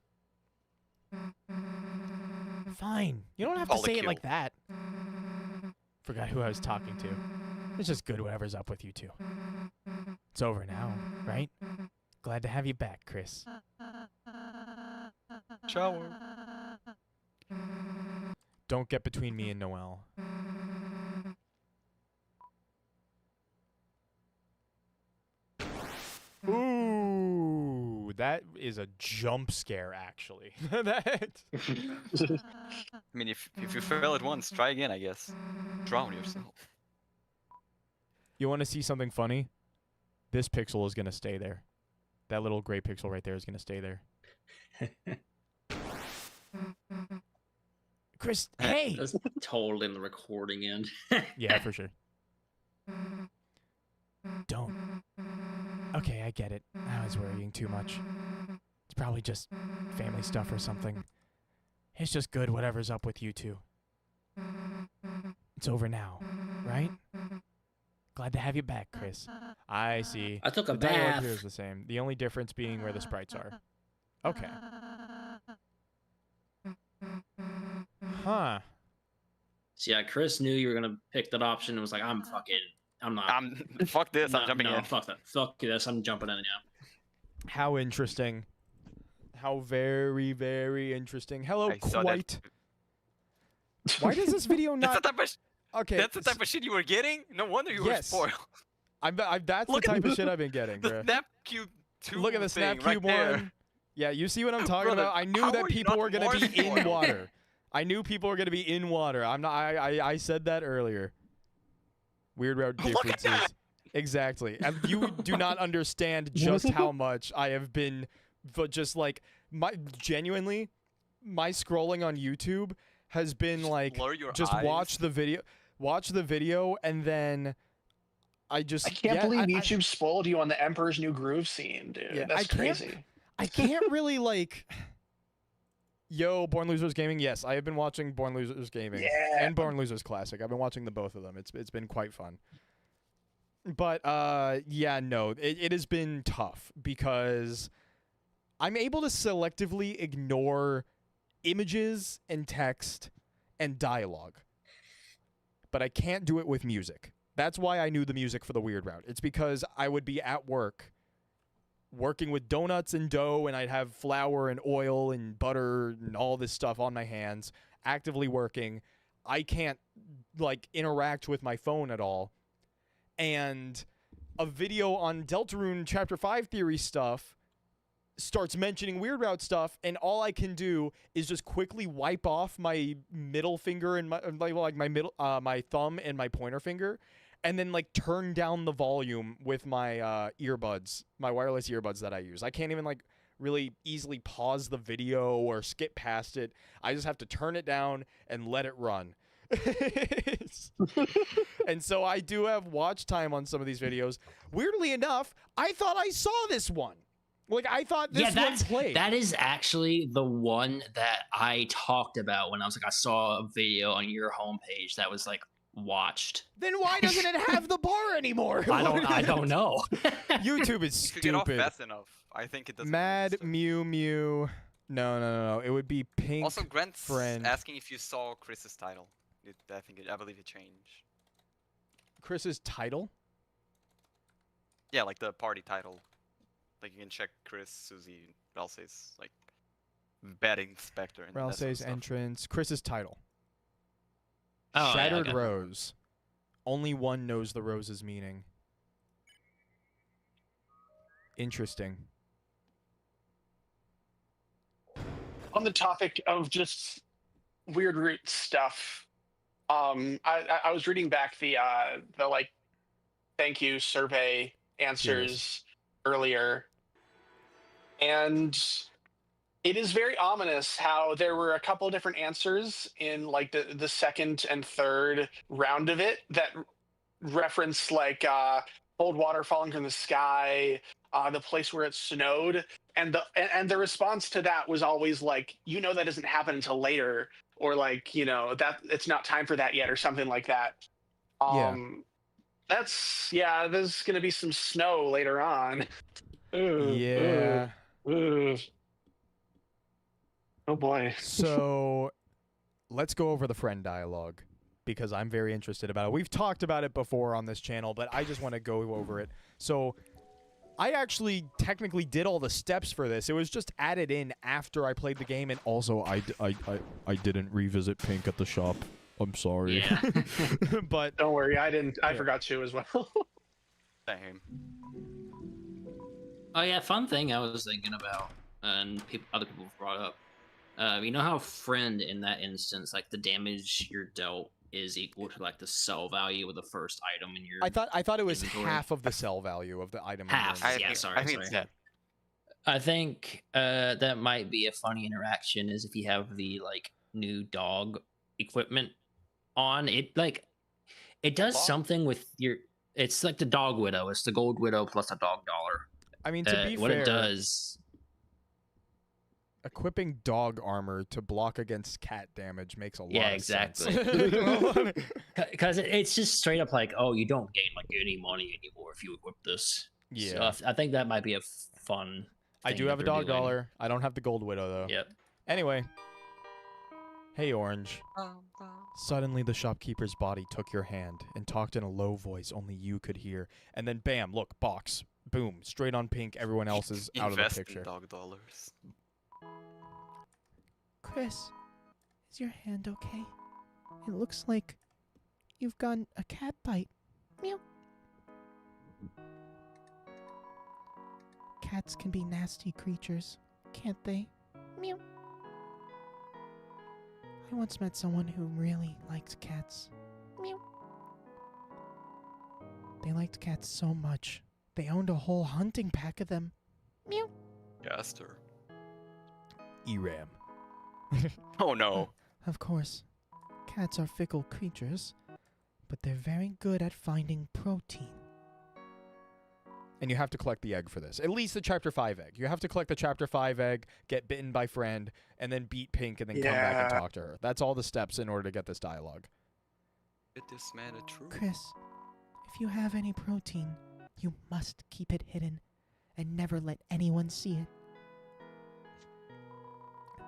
Fine. You don't have Call to the say it kill. like that. Forgot who I was talking to. It's just good whatever's up with you two. It's over now, right? Glad to have you back, Chris. Shower. Don't get between me and Noelle. Ooh, that is a jump scare, actually. That. I mean, if you fail it once, try again, I guess. Drown yourself. You want to see something funny? This pixel is going to stay there. That little gray pixel right there is going to stay there. Chris, hey! That's totally in the recording end. Yeah, for sure. Don't. Okay, I get it. I was worrying too much. It's probably just family stuff or something. It's just good whatever's up with you two. It's over now, right? Glad to have you back, Chris. I see. I took a The dialogue bath. here is the same. The only difference being where the sprites are. Okay. Huh. So yeah, Chris knew you were gonna pick that option and was like, I'm not. Fuck this, I'm jumping no, in. fuck that. Fuck this, I'm jumping in now. How interesting. How very, very interesting. Hello, I saw that. Quite. Why does this video That's not... the type of Okay. that's the type of shit you were getting? No wonder you were Yes. spoiled. That's Look the at type of shit I've been getting, The bro. Snap Cube 2 Look at the Snap thing right Cube there. 1. Yeah, you see what I'm talking Brother, about? I knew how that are you people not were going to more be in spoiled? water. I knew people were going to be in water. I'm not. I said that earlier. Weird route Look at differences. that! Exactly. And you do not understand just how much I have been, but just like genuinely, my scrolling on YouTube has been like blur your just eyes. watch the video, and then I just I can't believe YouTube spoiled you on the Emperor's New Groove scene, dude. Yeah, That's crazy. I can't really like. Yo, Born Losers Gaming. Yes, I have been watching Born Losers Gaming and Born Losers Classic. I've been watching the both of them. It's been quite fun. But yeah, no, it has been tough because I'm able to selectively ignore images and text and dialogue, but I can't do it with music. That's why I knew the music for the weird route. It's because I would be at work working with donuts and dough, and I'd have flour and oil and butter and all this stuff on my hands, actively working. I can't like interact with my phone at all. And a video on Deltarune Chapter 5 theory stuff starts mentioning weird route stuff, and all I can do is just quickly wipe off my middle finger and my thumb and my pointer finger, and then like turn down the volume with my earbuds, my wireless earbuds that I use. I can't even like really easily pause the video or skip past it. I just have to turn it down and let it run. And so I do have watch time on some of these videos. Weirdly enough, I thought I saw this one. Like, I thought this one played. That is actually the one that I talked about when I was like, I saw a video on your homepage that was like watched. Then why doesn't it have the bar anymore? I don't know. YouTube is You could get off stupid. fast enough. I think it doesn't. Mad Mew Mew. No. It would be Pink. Also, Grant's friend. asking if you saw Chris's title. I believe it changed. Chris's title? Yeah, like the party title. Like you can check Chris, Susie, Ralsei's like betting inspector. And that sort of Ralsei's stuff. entrance. Chris's title. Oh, Shattered yeah, Rose. Only one knows the rose's meaning. Interesting. On the topic of just weird root stuff, I was reading back the like thank you survey answers earlier, and it is very ominous how there were a couple different answers in like the second and third round of it that reference like cold water falling from the sky, the place where it snowed, and the response to that was always like, that doesn't happen until later, or like that it's not time for that yet, or something like that. There's gonna be some snow later on. Yeah. Oh boy. So let's go over the friend dialogue, because I'm very interested about it. We've talked about it before on this channel, but I just want to go over it. So I actually technically did all the steps for this. It was just added in after I played the game, and also I didn't revisit Pink at the shop. I'm sorry. Yeah. But Don't worry, I didn't. I forgot to as well. Same. Oh yeah, fun thing I was thinking about, and other people have brought up. You know how friend in that instance, like the damage you're dealt is equal to like the sell value of the first item in your. I thought it was inventory? half of the sell value of the item. Half. In your Yeah, inventory. sorry. I think it's that. I think that might be a funny interaction is if you have the like new dog equipment on it, like it does something with your. It's like the dog widow. It's the gold widow plus a dog dollar. I mean, to be what fair, it does. equipping dog armor to block against cat damage makes a lot Yeah, of exactly. sense. Because it's just straight up like, oh, you don't gain like any money anymore if you equip this. Yeah. So I think that might be a fun. I thing do that have a they're dog doing. dollar. I don't have the gold widow though. Yep. Anyway. Hey, Orange. Suddenly the shopkeeper's body took your hand and talked in a low voice only you could hear. And then bam, look, box. Boom. Straight on Pink. Everyone else is out of the Invest picture. in dog dollars. Chris, is your hand okay? It looks like you've gotten a cat bite. Meow. Cats can be nasty creatures, can't they? Meow. I once met someone who really likes cats. Meow. They liked cats so much. They owned a whole hunting pack of them. Meow. Gaster. Eram. Oh no. Of course, cats are fickle creatures, but they're very good at finding protein. And you have to collect the egg for this. At least the Chapter 5 egg. You have to collect the Chapter 5 egg, get bitten by friend, and then beat Pink, and then come back and talk to her. That's all the steps in order to get this dialogue. Get this man a true. Chris, if you have any protein, you must keep it hidden and never let anyone see it.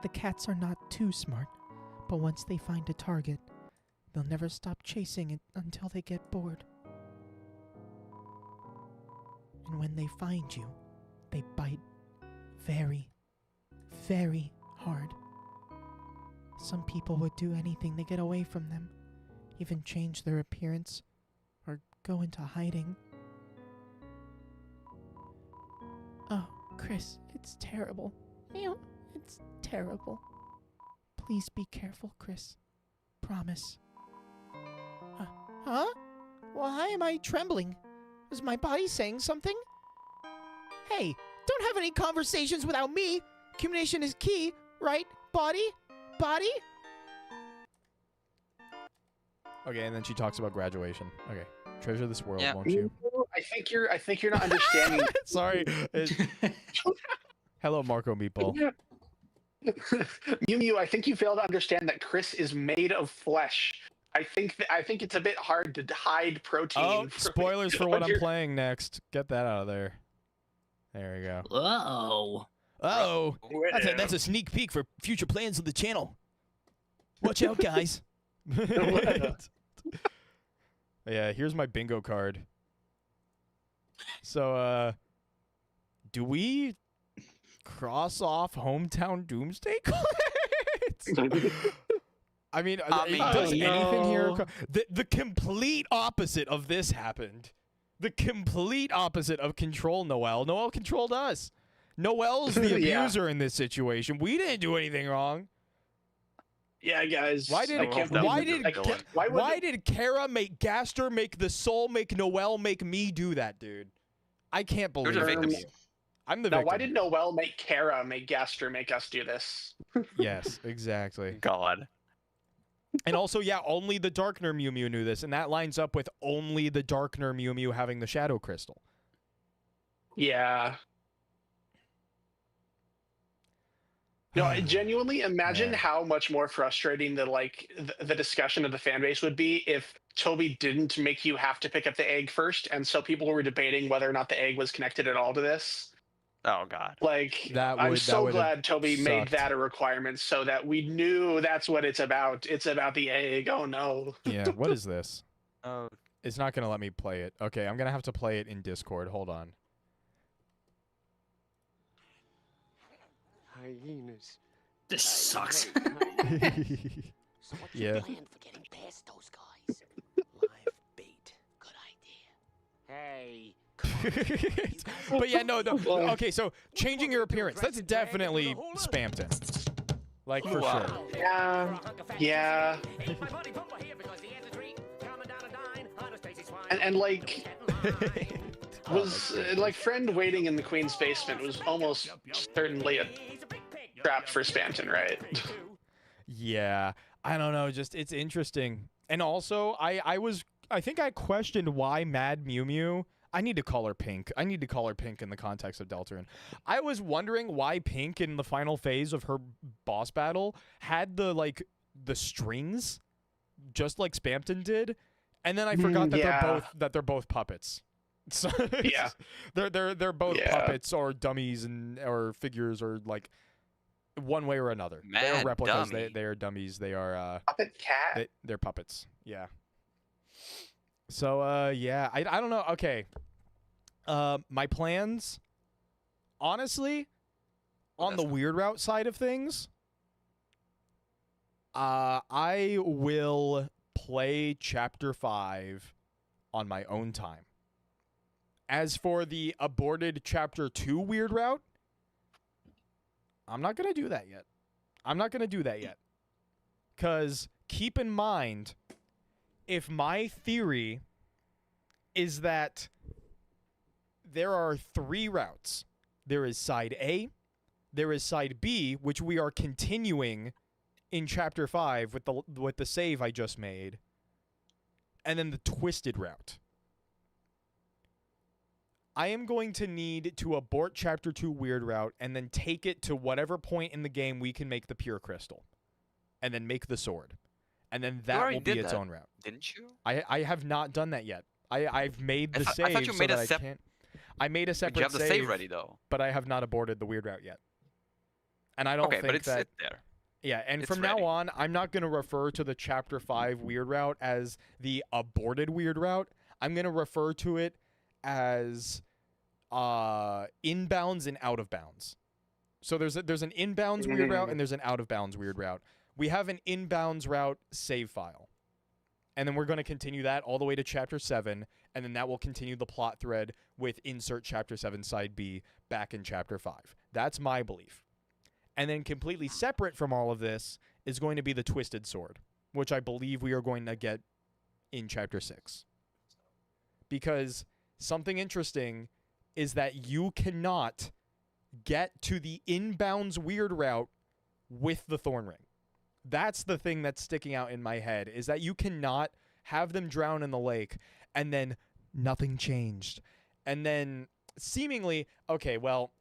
The cats are not too smart, but once they find a target, they'll never stop chasing it until they get bored. And when they find you, they bite very, very hard. Some people would do anything to get away from them, even change their appearance or go into hiding. Oh, Chris, it's terrible. Meow, it's terrible. Please be careful, Chris. Promise. Huh? Why am I trembling? Is my body saying something? Hey, don't have any conversations without me. Communication is key, right? Body? Body? Okay, and then she talks about graduation. Okay. Treasure this world, Yeah. won't you? I think you're not understanding. Sorry. Hello, Marco Meatball. Mew Mew, I think you fail to understand that Chris is made of flesh. I think it's a bit hard to hide protein. Oh, spoilers for what I'm playing next. Get that out of there. There we go. Whoa. Oh, that's a sneak peek for future plans of the channel. Watch out, guys. Yeah, here's my bingo card. So, do we cross off Hometown Doomsday Cards? I mean, does anything here? The complete opposite of this happened. The complete opposite of Control Noel. Noel controlled us. Noel's the abuser in this situation. We didn't do anything wrong. Yeah, guys. Why did Kara make Gaster, make the Soul, make Noel, make me do that, dude? I can't believe You're the victim. it. I'm the No, victim. why did Noel make Kara make Gaster make us do this? Yes, exactly. God. And also, yeah, only the Darkner Mew Mew knew this, and that lines up with only the Darkner Mew Mew having the Shadow Crystal. Yeah. No, I genuinely imagine how much more frustrating the discussion of the fan base would be if Toby didn't make you have to pick up the egg first, and so people were debating whether or not the egg was connected at all to this. Oh God. I'm so glad Toby made sucked. that a requirement so that we knew that's what it's about. It's about the egg. Oh no. Yeah, what is this? Oh. It's not going to let me play it. Okay, I'm going to have to play it in Discord. Hold on. Hyenas. This sucks. So what's Yeah. your plan for getting past those guys? Live bait. Good idea. Hey. But yeah, no. Okay, so changing your appearance. That's definitely Spamton. Like, for sure. Yeah. Yeah. And like was like friend waiting in the Queen's basement was almost certainly a trap for Spamton, right? Yeah, I don't know. Just it's interesting, and also I think I questioned why Mad Mew Mew. I need to call her Pink. I need to call her Pink in the context of Deltarune. I was wondering why Pink in the final phase of her boss battle had the strings, just like Spamton did, and then I forgot that they're both puppets. So Yeah. they're both puppets or dummies or figures or like one way or another. They're Mad replicas. dummy. They are dummies. They are Puppet cat. they're puppets. Yeah. So yeah, I don't know. Okay. My plans, honestly, on the weird route side of things, I will play Chapter 5 on my own time. As for the aborted Chapter 2 weird route, I'm not going to do that yet. Because keep in mind, if my theory is that there are 3 routes. There is side A, there is side B, which we are continuing in chapter 5 with the save I just made, and then the twisted route. I am going to need to abort chapter 2 weird route and then take it to whatever point in the game we can make the pure crystal and then make the sword. And then that will be its own route. Didn't you? I have not done that yet. I've made the save I thought you made so that I can't. I made a separate you have the save ready though. But I have not aborted the weird route yet. And I don't think but it's that there. Yeah, and It's from ready. now on, I'm not going to refer to the chapter 5 weird route as the aborted weird route. I'm going to refer to it as inbounds and out of bounds. So there's an inbounds weird route and there's an out of bounds weird route. We have an inbounds route save file. And then we're going to continue that all the way to chapter 7, and then that will continue the plot thread with insert chapter 7 side B back in chapter 5. That's my belief. And then completely separate from all of this is going to be the twisted sword, which I believe we are going to get in chapter 6. Because something interesting is that you cannot get to the inbounds weird route with the thorn ring. That's the thing that's sticking out in my head, is that you cannot have them drown in the lake and then nothing changed. And then seemingly, okay, well,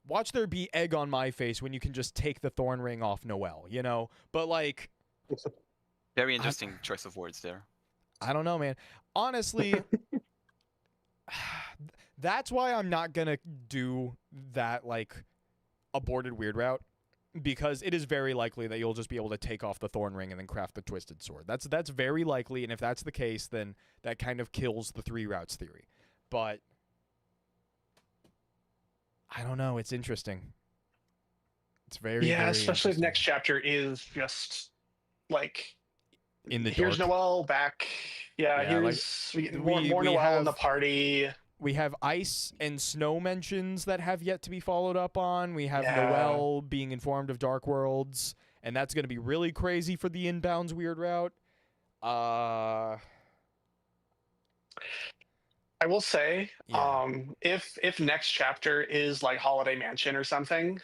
watch there be egg on my face when you can just take the thorn ring off Noelle, you know? But like... Very interesting choice of words there. I don't know, man. Honestly, that's why I'm not going to do that, like, aborted weird route. Because it is very likely that you'll just be able to take off the thorn ring and then craft the twisted sword. That's very likely, and if that's the case, then that kind of kills the 3 routes theory. But I don't know. It's interesting. It's very especially if next chapter is just like in the here's dark. Noelle back. Yeah, here's more Noelle in the party. We have ice and snow mentions that have yet to be followed up on. We have Noelle being informed of Dark Worlds, and that's going to be really crazy for the inbounds weird route. I will say, if next chapter is like Holiday Mansion or something,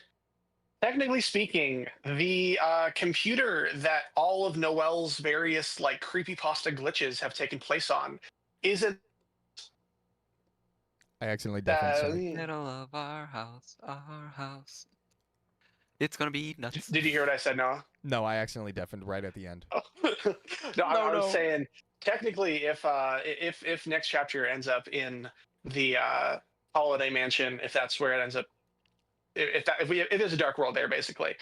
technically speaking, the computer that all of Noelle's various like creepypasta glitches have taken place on isn't. I accidentally deafened. Middle of our house. It's gonna be nuts. Did you hear what I said, Noah? No, I accidentally deafened right at the end. I was saying, technically, if next chapter ends up in the Holiday Mansion, if that's where it ends up, if there's a Dark World there, basically,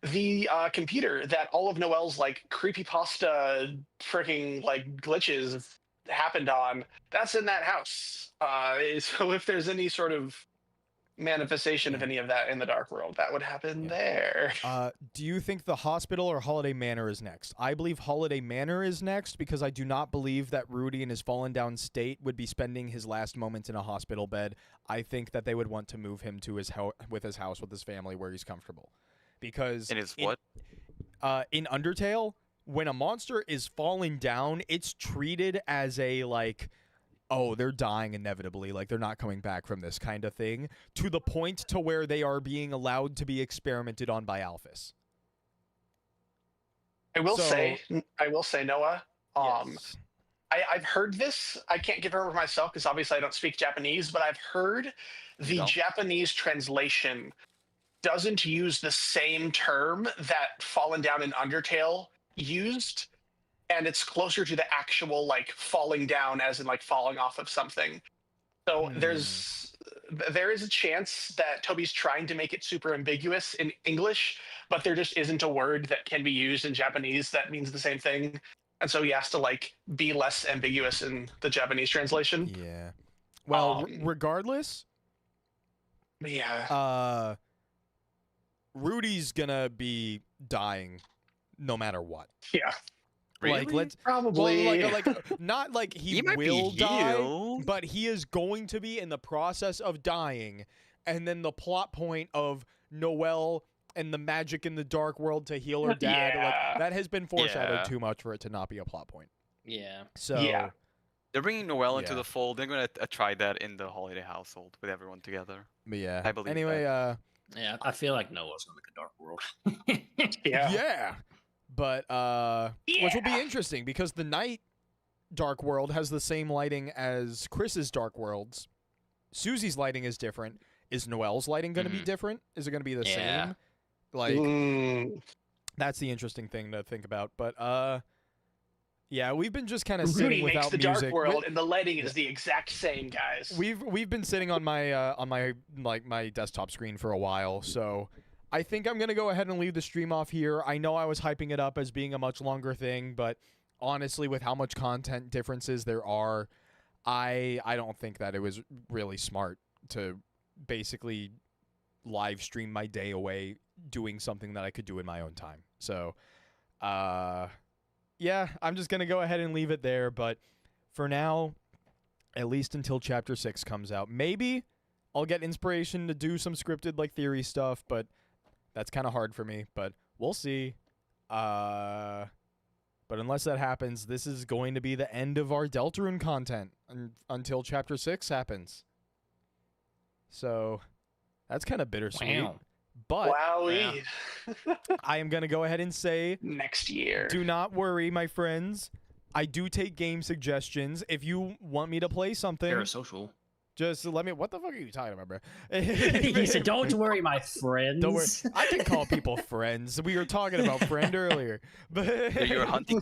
the computer that all of Noelle's like creepypasta freaking like glitches happened on, that's in that house. So if there's any sort of manifestation of any of that in the Dark World, that would happen there. Do you think the hospital or Holiday Manor is next? I believe Holiday Manor is next because I do not believe that Rudy in his fallen down state would be spending his last moments in a hospital bed. I think that they would want to move him to his house with his family where he's comfortable. Because in Undertale, when a monster is falling down, it's treated as a like, oh, they're dying inevitably, like they're not coming back from this kind of thing, to the point to where they are being allowed to be experimented on by Alphys. I will say, Noah, yes. I've heard this. I can't give it for myself because obviously I don't speak Japanese, but I've heard the Japanese translation doesn't use the same term that Fallen Down in Undertale used, and it's closer to the actual like falling down as in like falling off of something. So there is a chance that Toby's trying to make it super ambiguous in English, but there just isn't a word that can be used in Japanese that means the same thing. And so he has to like be less ambiguous in the Japanese translation. Yeah. Well, regardless. Yeah. Rudy's gonna be dying no matter what. Yeah. Like, really? Probably. Well, like not like he will die, but he is going to be in the process of dying. And then the plot point of Noelle and the magic in the Dark World to heal her dad, like that has been foreshadowed too much for it to not be a plot point. Yeah. So They're bringing Noel into Yeah. the fold. They're gonna try that in the holiday household with everyone together. But yeah. I believe Anyway, Yeah, I feel like Noah's gonna make a dark world. yeah. But which will be interesting because the night Dark World has the same lighting as Chris's Dark Worlds. Susie's lighting is different. Is Noel's lighting going to be different? Is it going to be the same? Like, that's the interesting thing to think about. But yeah, we've been just kind of sitting Rudy without makes the music. Dark World, and the lighting is the exact same, guys. We've been sitting on my my desktop screen for a while, so I think I'm gonna go ahead and leave the stream off here. I know I was hyping it up as being a much longer thing, but honestly, with how much content differences there are, I don't think that it was really smart to basically live stream my day away doing something that I could do in my own time. So, yeah, I'm just gonna go ahead and leave it there. But for now, at least until Chapter 6 comes out, maybe I'll get inspiration to do some scripted like theory stuff, but that's kind of hard for me. But we'll see. But unless that happens, this is going to be the end of our Deltarune content until Chapter 6 happens. So that's kind of bittersweet. Wow. But Wowee. I am going to go ahead and say, Next year. do not worry, my friends. I do take game suggestions. If you want me to play something, Parasocial. just let me. What the fuck are you talking about, bro? He said, "Don't worry, my friends." Don't worry. I can call people friends. We were talking about friend earlier, but Yeah, you're hunting.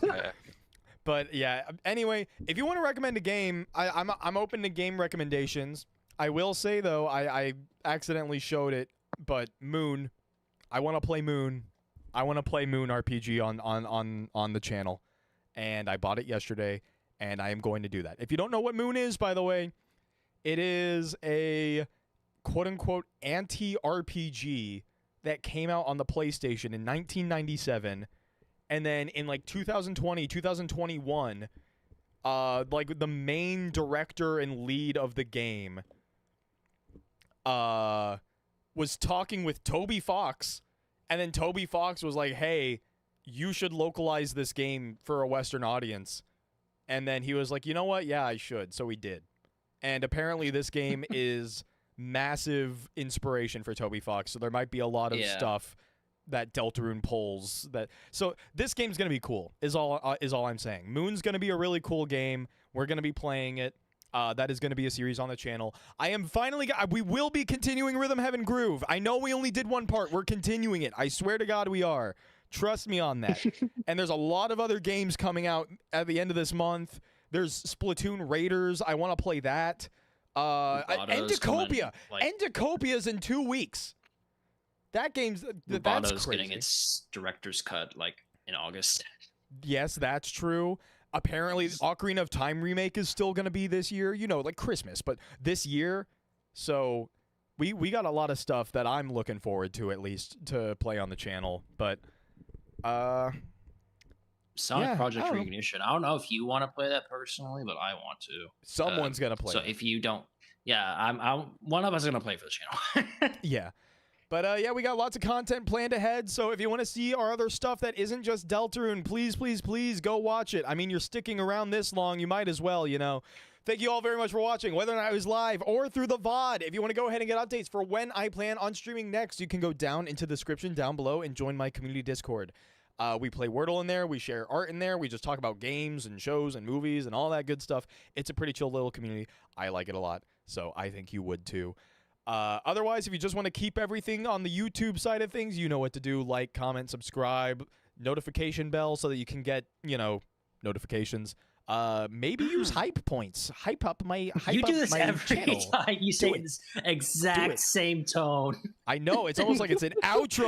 But yeah. Anyway, if you want to recommend a game, I'm open to game recommendations. I will say though, I accidentally showed it, but Moon. I want to play Moon. I want to play Moon RPG on the channel, and I bought it yesterday, and I am going to do that. If you don't know what Moon is, by the way, it is a quote-unquote anti-RPG that came out on the PlayStation in 1997, and then in like 2020, 2021, like the main director and lead of the game was talking with Toby Fox, and then Toby Fox was like, hey, you should localize this game for a Western audience. And then he was like, you know what? Yeah, I should. So he did. And apparently this game is massive inspiration for Toby Fox. So there might be a lot of stuff that Deltarune pulls. So this game's going to be cool, is all I'm saying. Moon's going to be a really cool game. We're going to be playing it. That is going to be a series on the channel. We will be continuing Rhythm Heaven Groove. I know we only did one part. We're continuing it. I swear to God we are. Trust me on that. And there's a lot of other games coming out at the end of this month. There's Splatoon Raiders. I want to play that. Endacopia. Endacopia's in 2 weeks. That game's that's crazy. Getting its director's cut like in August. Yes, that's true. Apparently, Ocarina of Time remake is still going to be this year. You know, like Christmas, but this year. So we got a lot of stuff that I'm looking forward to, at least, to play on the channel. But Sonic Project Reignition. I don't know if you want to play that personally, but I want to. Someone's gonna play. So if you don't, I'm one of us is gonna play for the channel. Yeah. But yeah, we got lots of content planned ahead. So if you want to see our other stuff that isn't just Deltarune, please, please, please go watch it. I mean, you're sticking around this long, you might as well, you know. Thank you all very much for watching, whether or not it was live or through the VOD. If you want to go ahead and get updates for when I plan on streaming next, you can go down into the description down below and join my community Discord. We play Wordle in there. We share art in there. We just talk about games and shows and movies and all that good stuff. It's a pretty chill little community. I like it a lot, so I think you would too. Otherwise, if you just want to keep everything on the YouTube side of things, you know what to do. Like, comment, subscribe, notification bell so that you can get, you know, notifications. Maybe use hype points. Hype up my You do this every channel. time you say this exact same tone. I know. It's almost like it's an outro